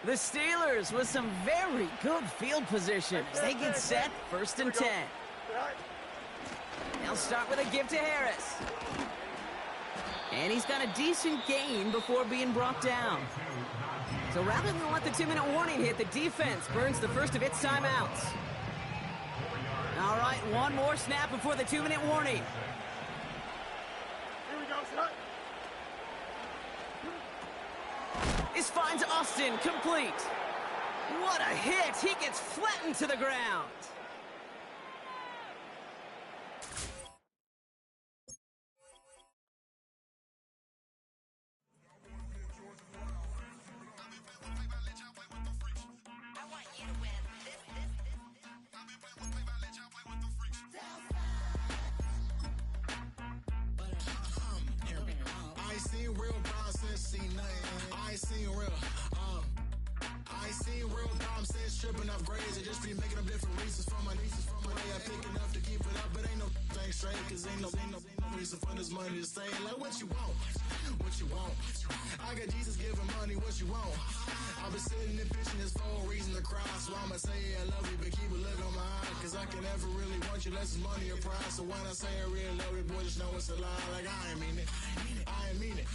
The Steelers with some very good field position as they get set, first and 10. They'll start with a give to Harris. And he's got a decent gain before being brought down. So rather than let the 2-minute warning hit, the defense burns the first of its timeouts. All right, one more snap before the 2-minute warning. Here we go, son. This finds Austin complete. What a hit. He gets flattened to the ground. Tripping off grades, I just be making up different reasons for my nieces. From my way I pick enough to keep it up, but ain't no thing straight, cause ain't no reason for this money to stay. Like what you want, what you want. I got Jesus giving money, what you want. I've been sitting and pitching this for a reason to cry, so I'ma say I love you, but keep a look on my eye, cause I can never really want you unless it's money or pride. So when I say I really love you, boy, just know it's a lie. Like I ain't mean it, I ain't mean it.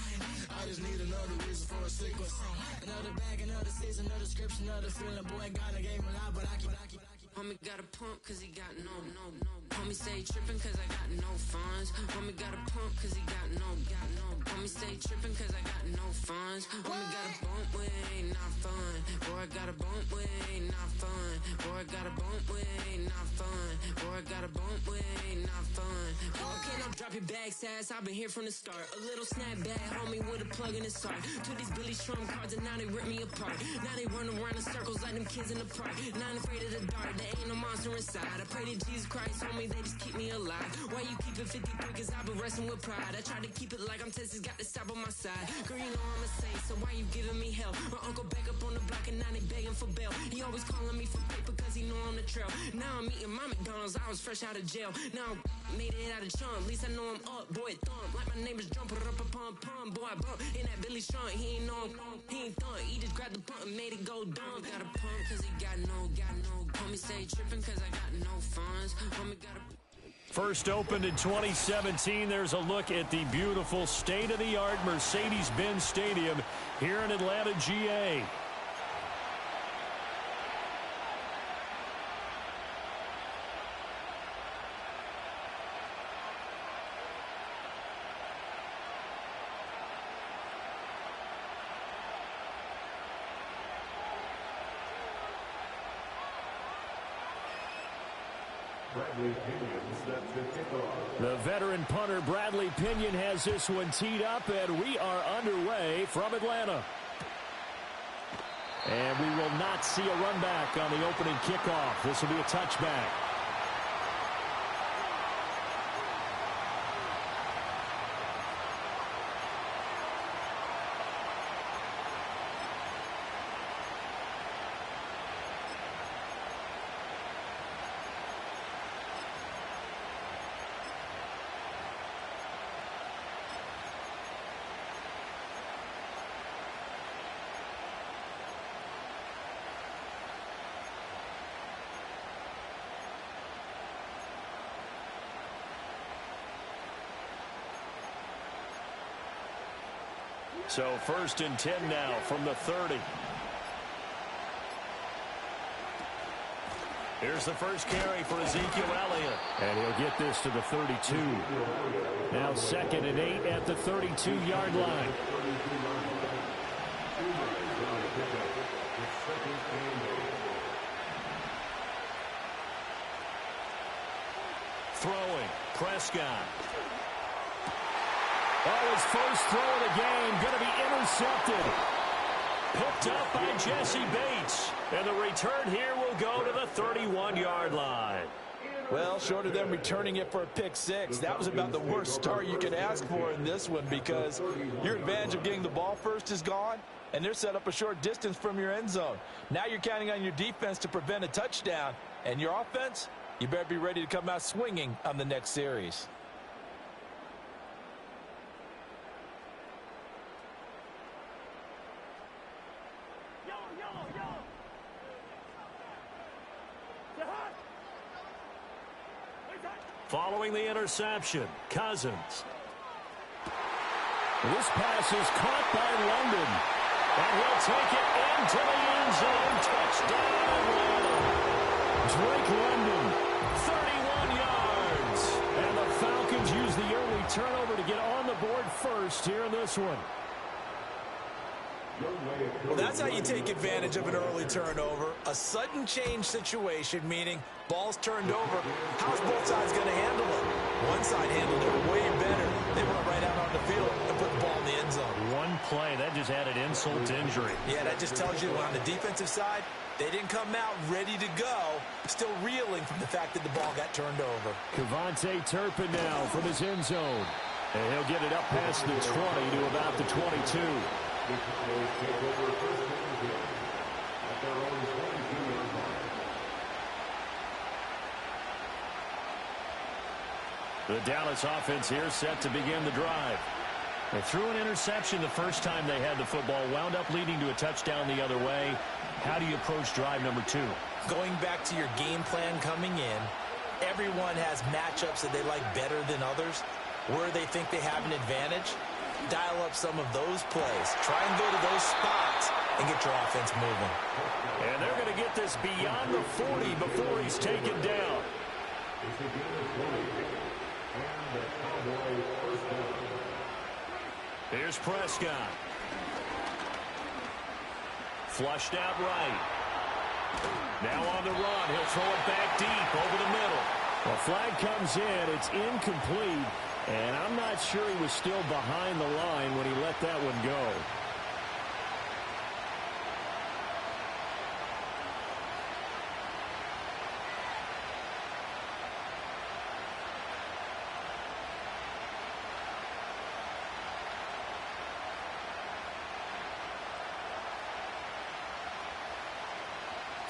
I just need another reason for a sequence. Another bag, another season, another description, another feeling. Boy, God, I gave him a lot, but I keep. Homie got a pump cause he got no. Homie stay tripping cause I got no funds. Homie got a pump cause he got no. Homie stay tripping cause I got no funds. Homie got a bump when it ain't not fun. Boy, I got a bump with ain't not fun. Boy, I got a bump with ain't not fun. Boy, I got a bump with ain't not fun. Okay, now drop your bag, sass. I've been here from the start. A little snapback, homie, with a plug in his heart. To these Billy Strum cards, and now they rip me apart. Now they run around in circles like them kids in the park. Not afraid of the dark, there ain't no monster inside. I pray to Jesus Christ, homie, they just keep me alive. Why you keep it 53? Cause I've been wrestling with pride. I try to keep it like I'm Texas, got the stop on my side. Girl, you know I'm a saint, so why you giving me hell? My uncle back up on the block and now they begging for bail. He always calling me for paper cause he know I'm the trail. Now I'm eating my McDonald's, I was fresh out of jail. Now I made it out of chump, at least I know I'm up, boy, thump. Like my neighbors jumping up a pump, pump. Boy, I bump in that Billy Strong, he ain't know him, he ain't thump. He just grabbed the pump and made it go dumb. Got a pump cause he got no. Homie say tripping cause I got no funds. Homie got a... First opened in 2017. There's a look at the beautiful state-of-the-art Mercedes-Benz Stadium here in Atlanta, GA. The veteran punter Bradley Pinion has this one teed up, and we are underway from Atlanta. And we will not see a run back on the opening kickoff. This will be a touchback. So first and 10 now from the 30. Here's the first carry for Ezekiel Elliott. And he'll get this to the 32. Now second and 8 at the 32-yard line. Throwing, Prescott. Oh, his first throw of the game going to be intercepted. Picked up by Jesse Bates. And the return here will go to the 31-yard line. Well, short of them returning it for a pick six, that was about the worst start you could ask for in this one because your advantage of getting the ball first is gone, and they're set up a short distance from your end zone. Now you're counting on your defense to prevent a touchdown, and your offense, you better be ready to come out swinging on the next series. Following the interception, Cousins. This pass is caught by London. And he'll take it into the end zone. Touchdown, Atlanta. Drake London, 31 yards. And the Falcons use the early turnover to get on the board first here in this one. Well, that's how you take advantage of an early turnover. A sudden change situation, meaning ball's turned over. How's both sides going to handle it? One side handled it way better. They went right out on the field and put the ball in the end zone. One play, that just added insult to injury. Yeah, that just tells you on the defensive side, they didn't come out ready to go, still reeling from the fact that the ball got turned over. Cavante Turpin now from his end zone. And he'll get it up past the 20 to about the 22. The Dallas offense here set to begin the drive. They threw an interception the first time they had the football, wound up leading to a touchdown the other way. How do you approach drive number 2? Going back to your game plan coming in, everyone has matchups that they like better than others. Where they think they have an advantage, dial up some of those plays. Try and go to those spots and get your offense moving. And they're going to get this beyond the 40 before he's taken down. Here's Prescott. flushed out right. Now on the run. He'll throw it back deep over the middle. Well, flag comes in. It's incomplete. And I'm not sure he was still behind the line when he let that one go.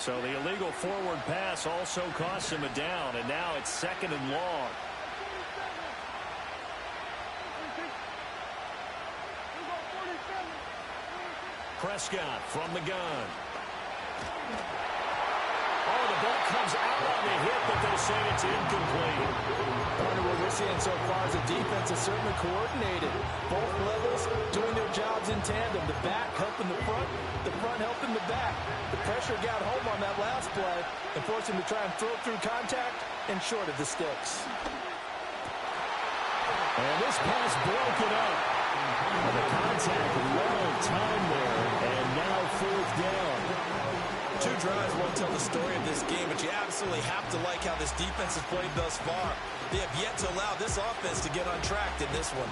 So the illegal forward pass also costs him a down, and now it's 2nd and long. Prescott from the gun. Oh, the ball comes out on the hit, but they say it's incomplete. Partner, what we're seeing so far is the defense is certainly coordinated. Both levels doing their jobs in tandem. The back helping the front helping the back. The pressure got home on that last play and forced him to try and throw through contact and short of the sticks. And this pass broken up. The contact well timed there, and now 4th down. 2 drives won't tell the story of this game, but you absolutely have to like how this defense has played thus far. They have yet to allow this offense to get on track in this one.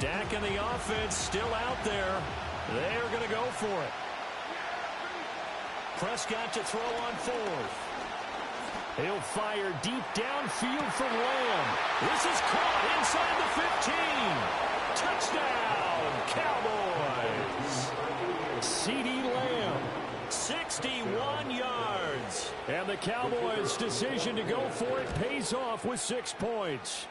Dak and the offense still out there. They're going to go for it. Prescott to throw on 4th. He'll fire deep downfield for Lamb. This is caught inside the 15. Touchdown, Cowboys. CeeDee Lamb, 61 yards. And the Cowboys' decision to go for it pays off with 6 points.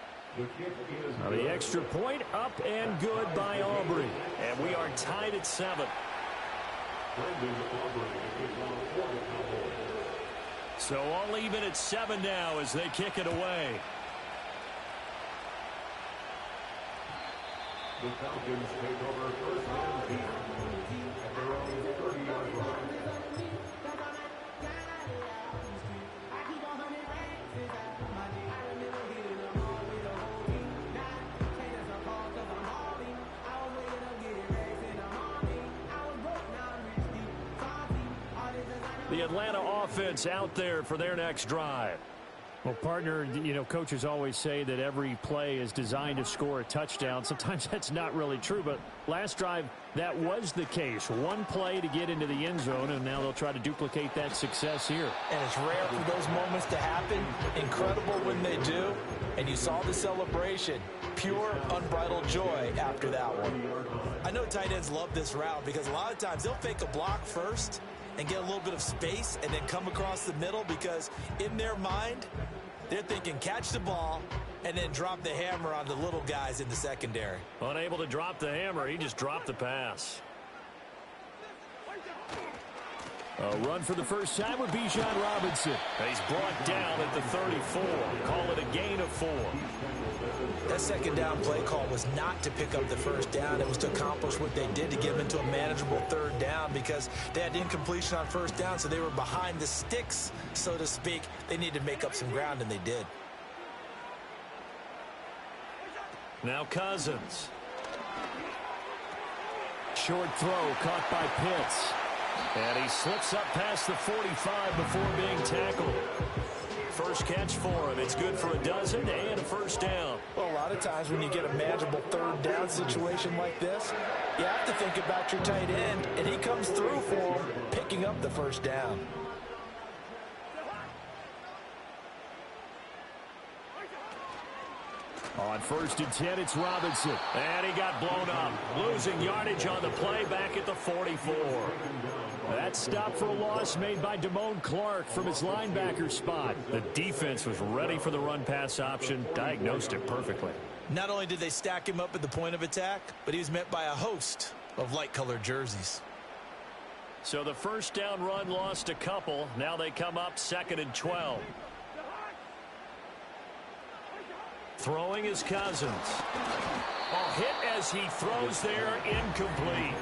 Now the extra point up and good by Aubrey. And we are tied at 7. So all even at 7 now as they kick it away. The Falcons take over 1st and 10 at their own 30-yard line. The Atlanta offense out there for their next drive. Well, partner, you know, coaches always say that every play is designed to score a touchdown. Sometimes that's not really true, but last drive, that was the case. One play to get into the end zone, and now they'll try to duplicate that success here. And it's rare for those moments to happen. Incredible when they do. And you saw the celebration. Pure, unbridled joy after that one. I know tight ends love this route because a lot of times they'll fake a block first and get a little bit of space and then come across the middle because in their mind, they're thinking catch the ball and then drop the hammer on the little guys in the secondary. Unable to drop the hammer, he just dropped the pass. A run for the first time with Bijan Robinson. He's brought down at the 34. Call it a gain of 4. That second down play call was not to pick up the first down. It was to accomplish what they did to get them into a manageable 3rd down because they had incompletion on 1st down, so they were behind the sticks, so to speak. They needed to make up some ground, and they did. Now Cousins. Short throw caught by Pitts. And he slips up past the 45 before being tackled. First catch for him. It's good for a dozen and a first down. Well, a lot of times when you get a manageable 3rd down situation like this, you have to think about your tight end, and he comes through for him, picking up the first down. On 1st and 10, it's Robinson. And he got blown up. Losing yardage on the play back at the 44. That stop for a loss made by Damone Clark from his linebacker spot. The defense was ready for the run-pass option, diagnosed it perfectly. Not only did they stack him up at the point of attack, but he was met by a host of light-colored jerseys. So the first down run lost a couple. Now they come up 2nd and 12. Throwing is Cousins. A hit as he throws there, incomplete.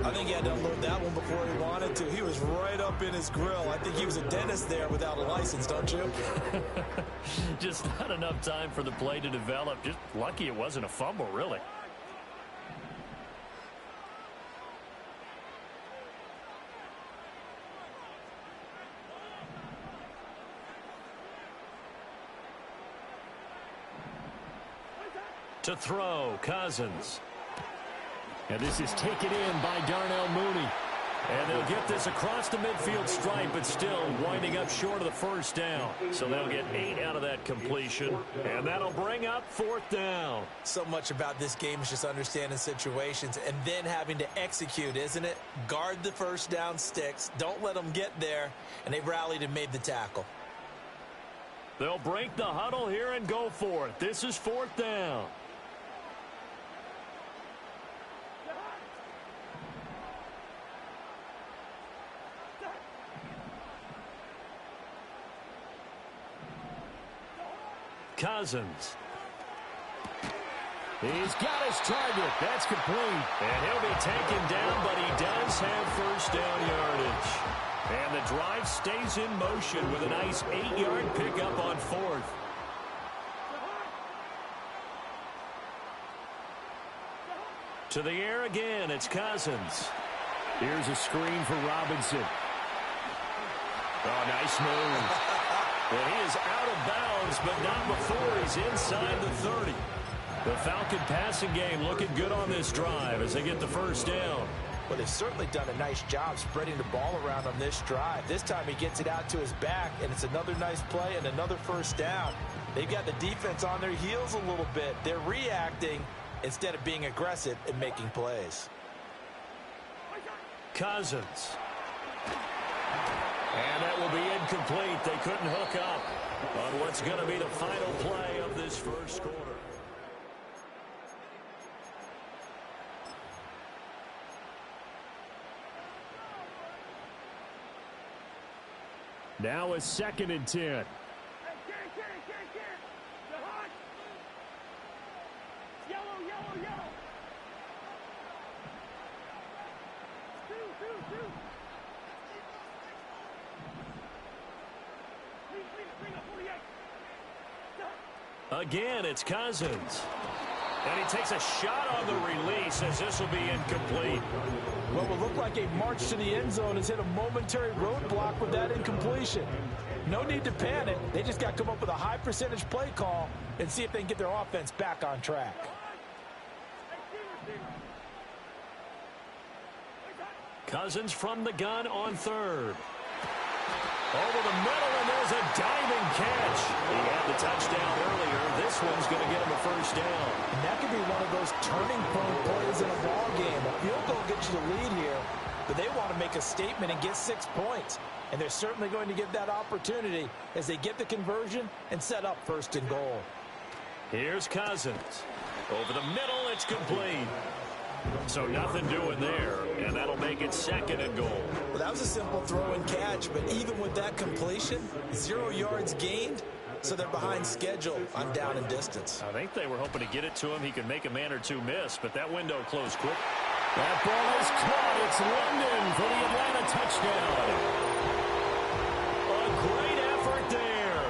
I think he had to unload that one before he wanted to. He was right up in his grill. I think he was a dentist there without a license, don't you? Just not enough time for the play to develop. Just lucky it wasn't a fumble, really. To throw, Cousins. And this is taken in by Darnell Mooney. And they'll get this across the midfield stripe, but still winding up short of the first down. So they'll get 8 out of that completion, and that'll bring up 4th down. So much about this game is just understanding situations and then having to execute, isn't it? Guard the first down sticks. Don't let them get there. And they rallied and made the tackle. They'll break the huddle here and go for it. This is 4th down. Cousins. He's got his target. That's complete. And he'll be taken down, but he does have first down yardage. And the drive stays in motion with a nice 8-yard pickup on 4th. To the air again, it's Cousins. Here's a screen for Robinson. Oh, nice move. Well, he is out of bounds, but not before he's inside the 30. The Falcon passing game looking good on this drive as they get the first down. Well, they've certainly done a nice job spreading the ball around on this drive. This time he gets it out to his back, and it's another nice play and another first down. They've got the defense on their heels a little bit. They're reacting instead of being aggressive and making plays. Cousins. And that will be incomplete. They couldn't hook up on what's going to be the final play of this first quarter. Now a 2nd and 10. Again, it's Cousins. And he takes a shot on the release as this will be incomplete. What will look like a march to the end zone has hit a momentary roadblock with that incompletion. No need to panic. They just got to come up with a high percentage play call and see if they can get their offense back on track. Cousins from the gun on 3rd. Over the middle, and there's a diving catch. He had the touchdown earlier. This one's going to get him a first down. And that could be one of those turning point plays in a ball game. A field goal gets you the lead here, but they want to make a statement and get 6 points. And they're certainly going to get that opportunity as they get the conversion and set up 1st and goal. Here's Cousins. Over the middle, it's complete. So nothing doing there, and that'll make it 2nd and goal. Well, that was a simple throw and catch, but even with that completion, 0 yards gained, so they're behind schedule on down and distance. I think they were hoping to get it to him. He could make a man or two miss, but that window closed quick. That ball is caught. It's London for the Atlanta touchdown. A great effort there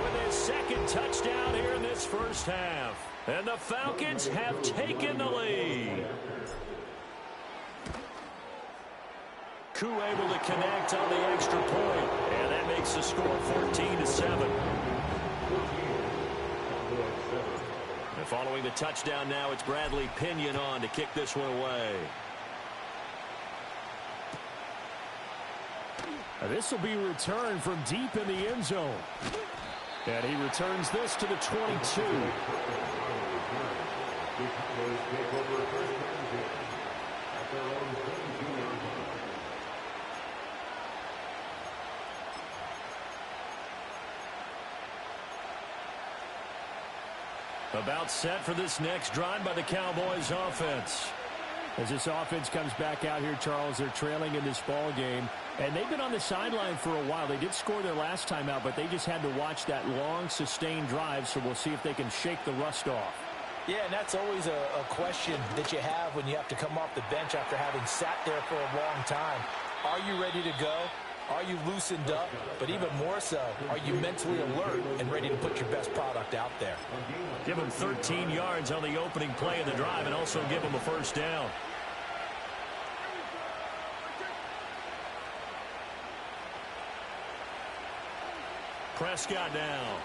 with his 2nd touchdown here in this first half. And the Falcons have taken the lead. Koo able to connect on the extra point, and that makes the score 14-7. And following the touchdown now, it's Bradley Pinion on to kick this one away. This will be returned from deep in the end zone. And he returns this to the 22. About set for this next drive by the Cowboys offense. As this offense comes back out here, Charles, they're trailing in this ball game. And they've been on the sideline for a while. They did score their last time out, but they just had to watch that long, sustained drive, so we'll see if they can shake the rust off. Yeah, and that's always a question that you have when you have to come off the bench after having sat there for a long time. Are you ready to go? Are you loosened up? But even more so, are you mentally alert and ready to put your best product out there? Give him 13 yards on the opening play of the drive and also give him a first down. Prescott now.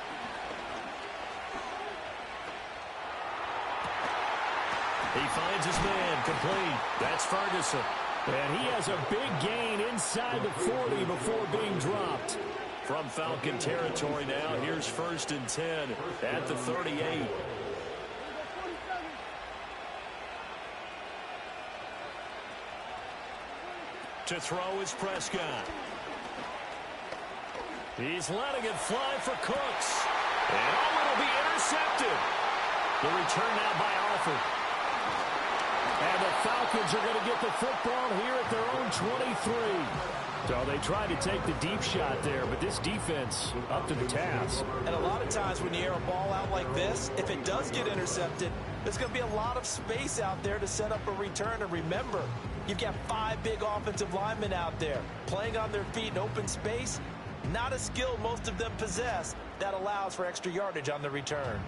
He finds his man complete. That's Ferguson. And he has a big gain inside the 40 before being dropped. From Falcon territory now, here's 1st and 10 at the 38. To throw is Prescott. He's letting it fly for Cooks. And it'll be intercepted. The return now by Alford. And the Falcons are going to get the football here at their own 23. So they tried to take the deep shot there, but this defense up to the task. And a lot of times when you air a ball out like this, if it does get intercepted, there's going to be a lot of space out there to set up a return. And remember, you've got 5 big offensive linemen out there playing on their feet in open space. Not a skill most of them possess that allows for extra yardage on the return.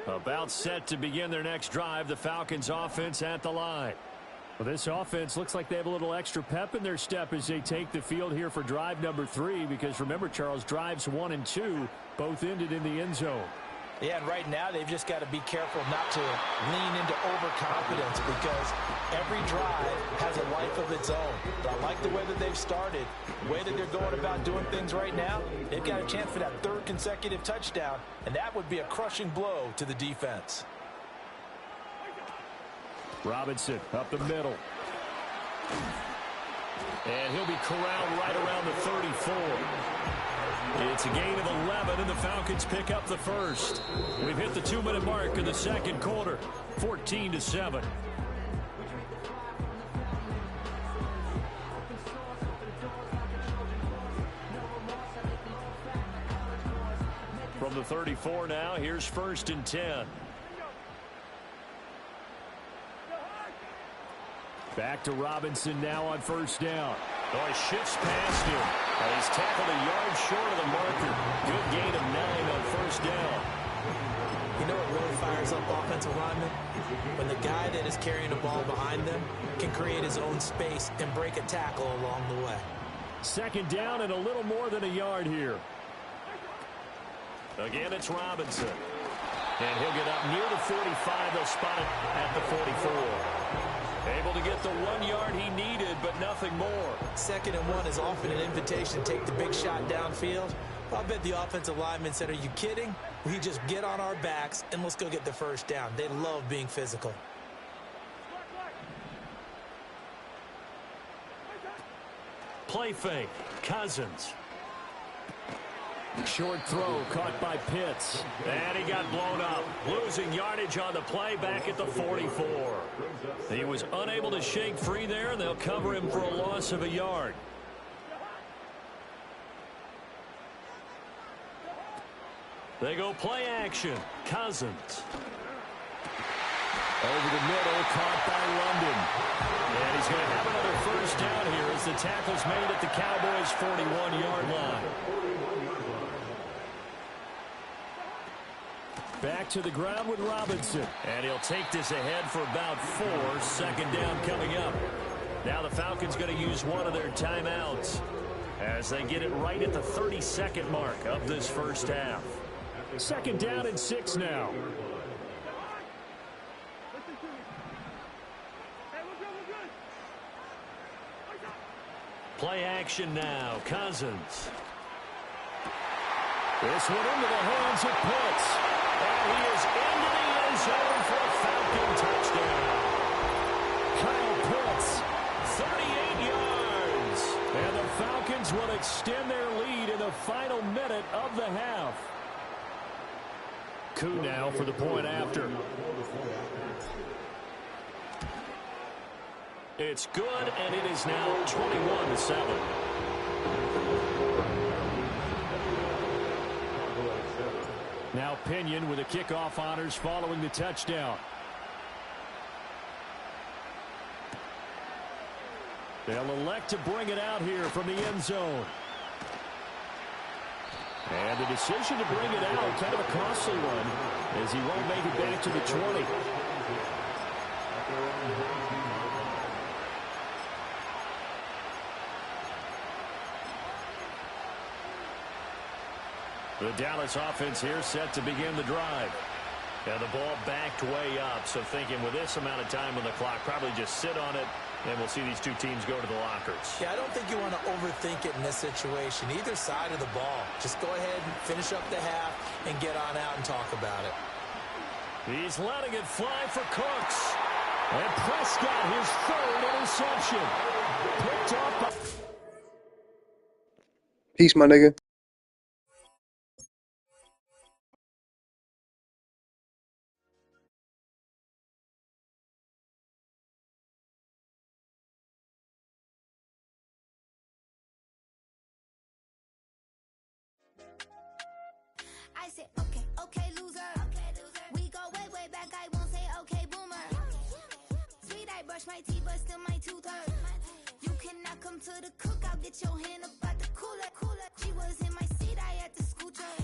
About set to begin their next drive, the Falcons offense at the line. Well, this offense looks like they have a little extra pep in their step as they take the field here for drive number 3, because remember, Charles, drives 1 and 2 both ended in the end zone. Yeah, and right now they've just got to be careful not to lean into overconfidence, because every drive has a life of its own. But I like the way that they've started, the way that they're going about doing things right now. They've got a chance for that 3rd consecutive touchdown, and that would be a crushing blow to the defense. Robinson up the middle. And he'll be corralled right around the 34. It's a gain of 11, and the Falcons pick up the first. We've hit the 2-minute mark in the second quarter, 14-7. From the 34 now, here's 1st and 10. Back to Robinson now on 1st down. Oh, he shifts past him. He's tackled a yard short of the marker. Good gain of 9 on 1st down. You know what really fires up offensive linemen? When the guy that is carrying the ball behind them can create his own space and break a tackle along the way. 2nd down and a little more than a yard here. Again, it's Robinson. And he'll get up near the 45. They'll spot it at the 44. Able to get the 1 yard he needed, but nothing more. 2nd and 1 is often an invitation to take the big shot downfield. I bet the offensive lineman said, are you kidding? We just get on our backs and let's go get the 1st down. They love being physical. Play fake. Cousins. Short throw caught by Pitts. And he got blown up. Losing yardage on the play back at the 44. He was unable to shake free there, and they'll cover him for a loss of a yard. They go play action. Cousins. Over the middle, caught by London. And he's going to have another 1st down here as the tackle's made at the Cowboys' 41-yard line. Back to the ground with Robinson. And he'll take this ahead for about 4. 2nd down coming up. Now the Falcons going to use one of their timeouts as they get it right at the 32nd mark of this first half. 2nd down and 6 now. Play action now. Cousins. This one into the hands of Pitts. And he is into the end zone for a Falcon touchdown. Kyle Pitts. 38 yards. And the Falcons will extend their lead in the final minute of the half. Koo now for the point after. It's good, and it is now 21-7. Now Pinion with the kickoff honors following the touchdown. They'll elect to bring it out here from the end zone. And the decision to bring it out, kind of a costly one, as he won't make it back to the 20. The Dallas offense here set to begin the drive. And the ball backed way up, so thinking with this amount of time on the clock, probably just sit on it, and we'll see these two teams go to the lockers. Yeah, I don't think you want to overthink it in this situation, either side of the ball. Just go ahead and finish up the half and get on out and talk about it. He's letting it fly for Cooks. And Prescott, his third interception. Picked up. Peace, my nigga. I said, okay, loser. We go way back. I won't say okay, boomer. Sweet, I brush my teeth, but still my tooth hurt. You cannot come to the cookout, get your hand up at the cooler. She was in my seat, I had to scoot her.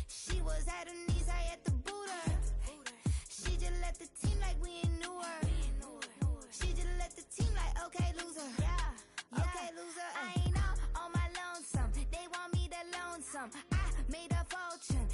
She was at her knees, I had to boot her. She just let the team like we ain't knew her. She just let the team like, okay, loser. Yeah, okay, loser. I ain't out on my lonesome. They want me to lonesome. I made a fortune.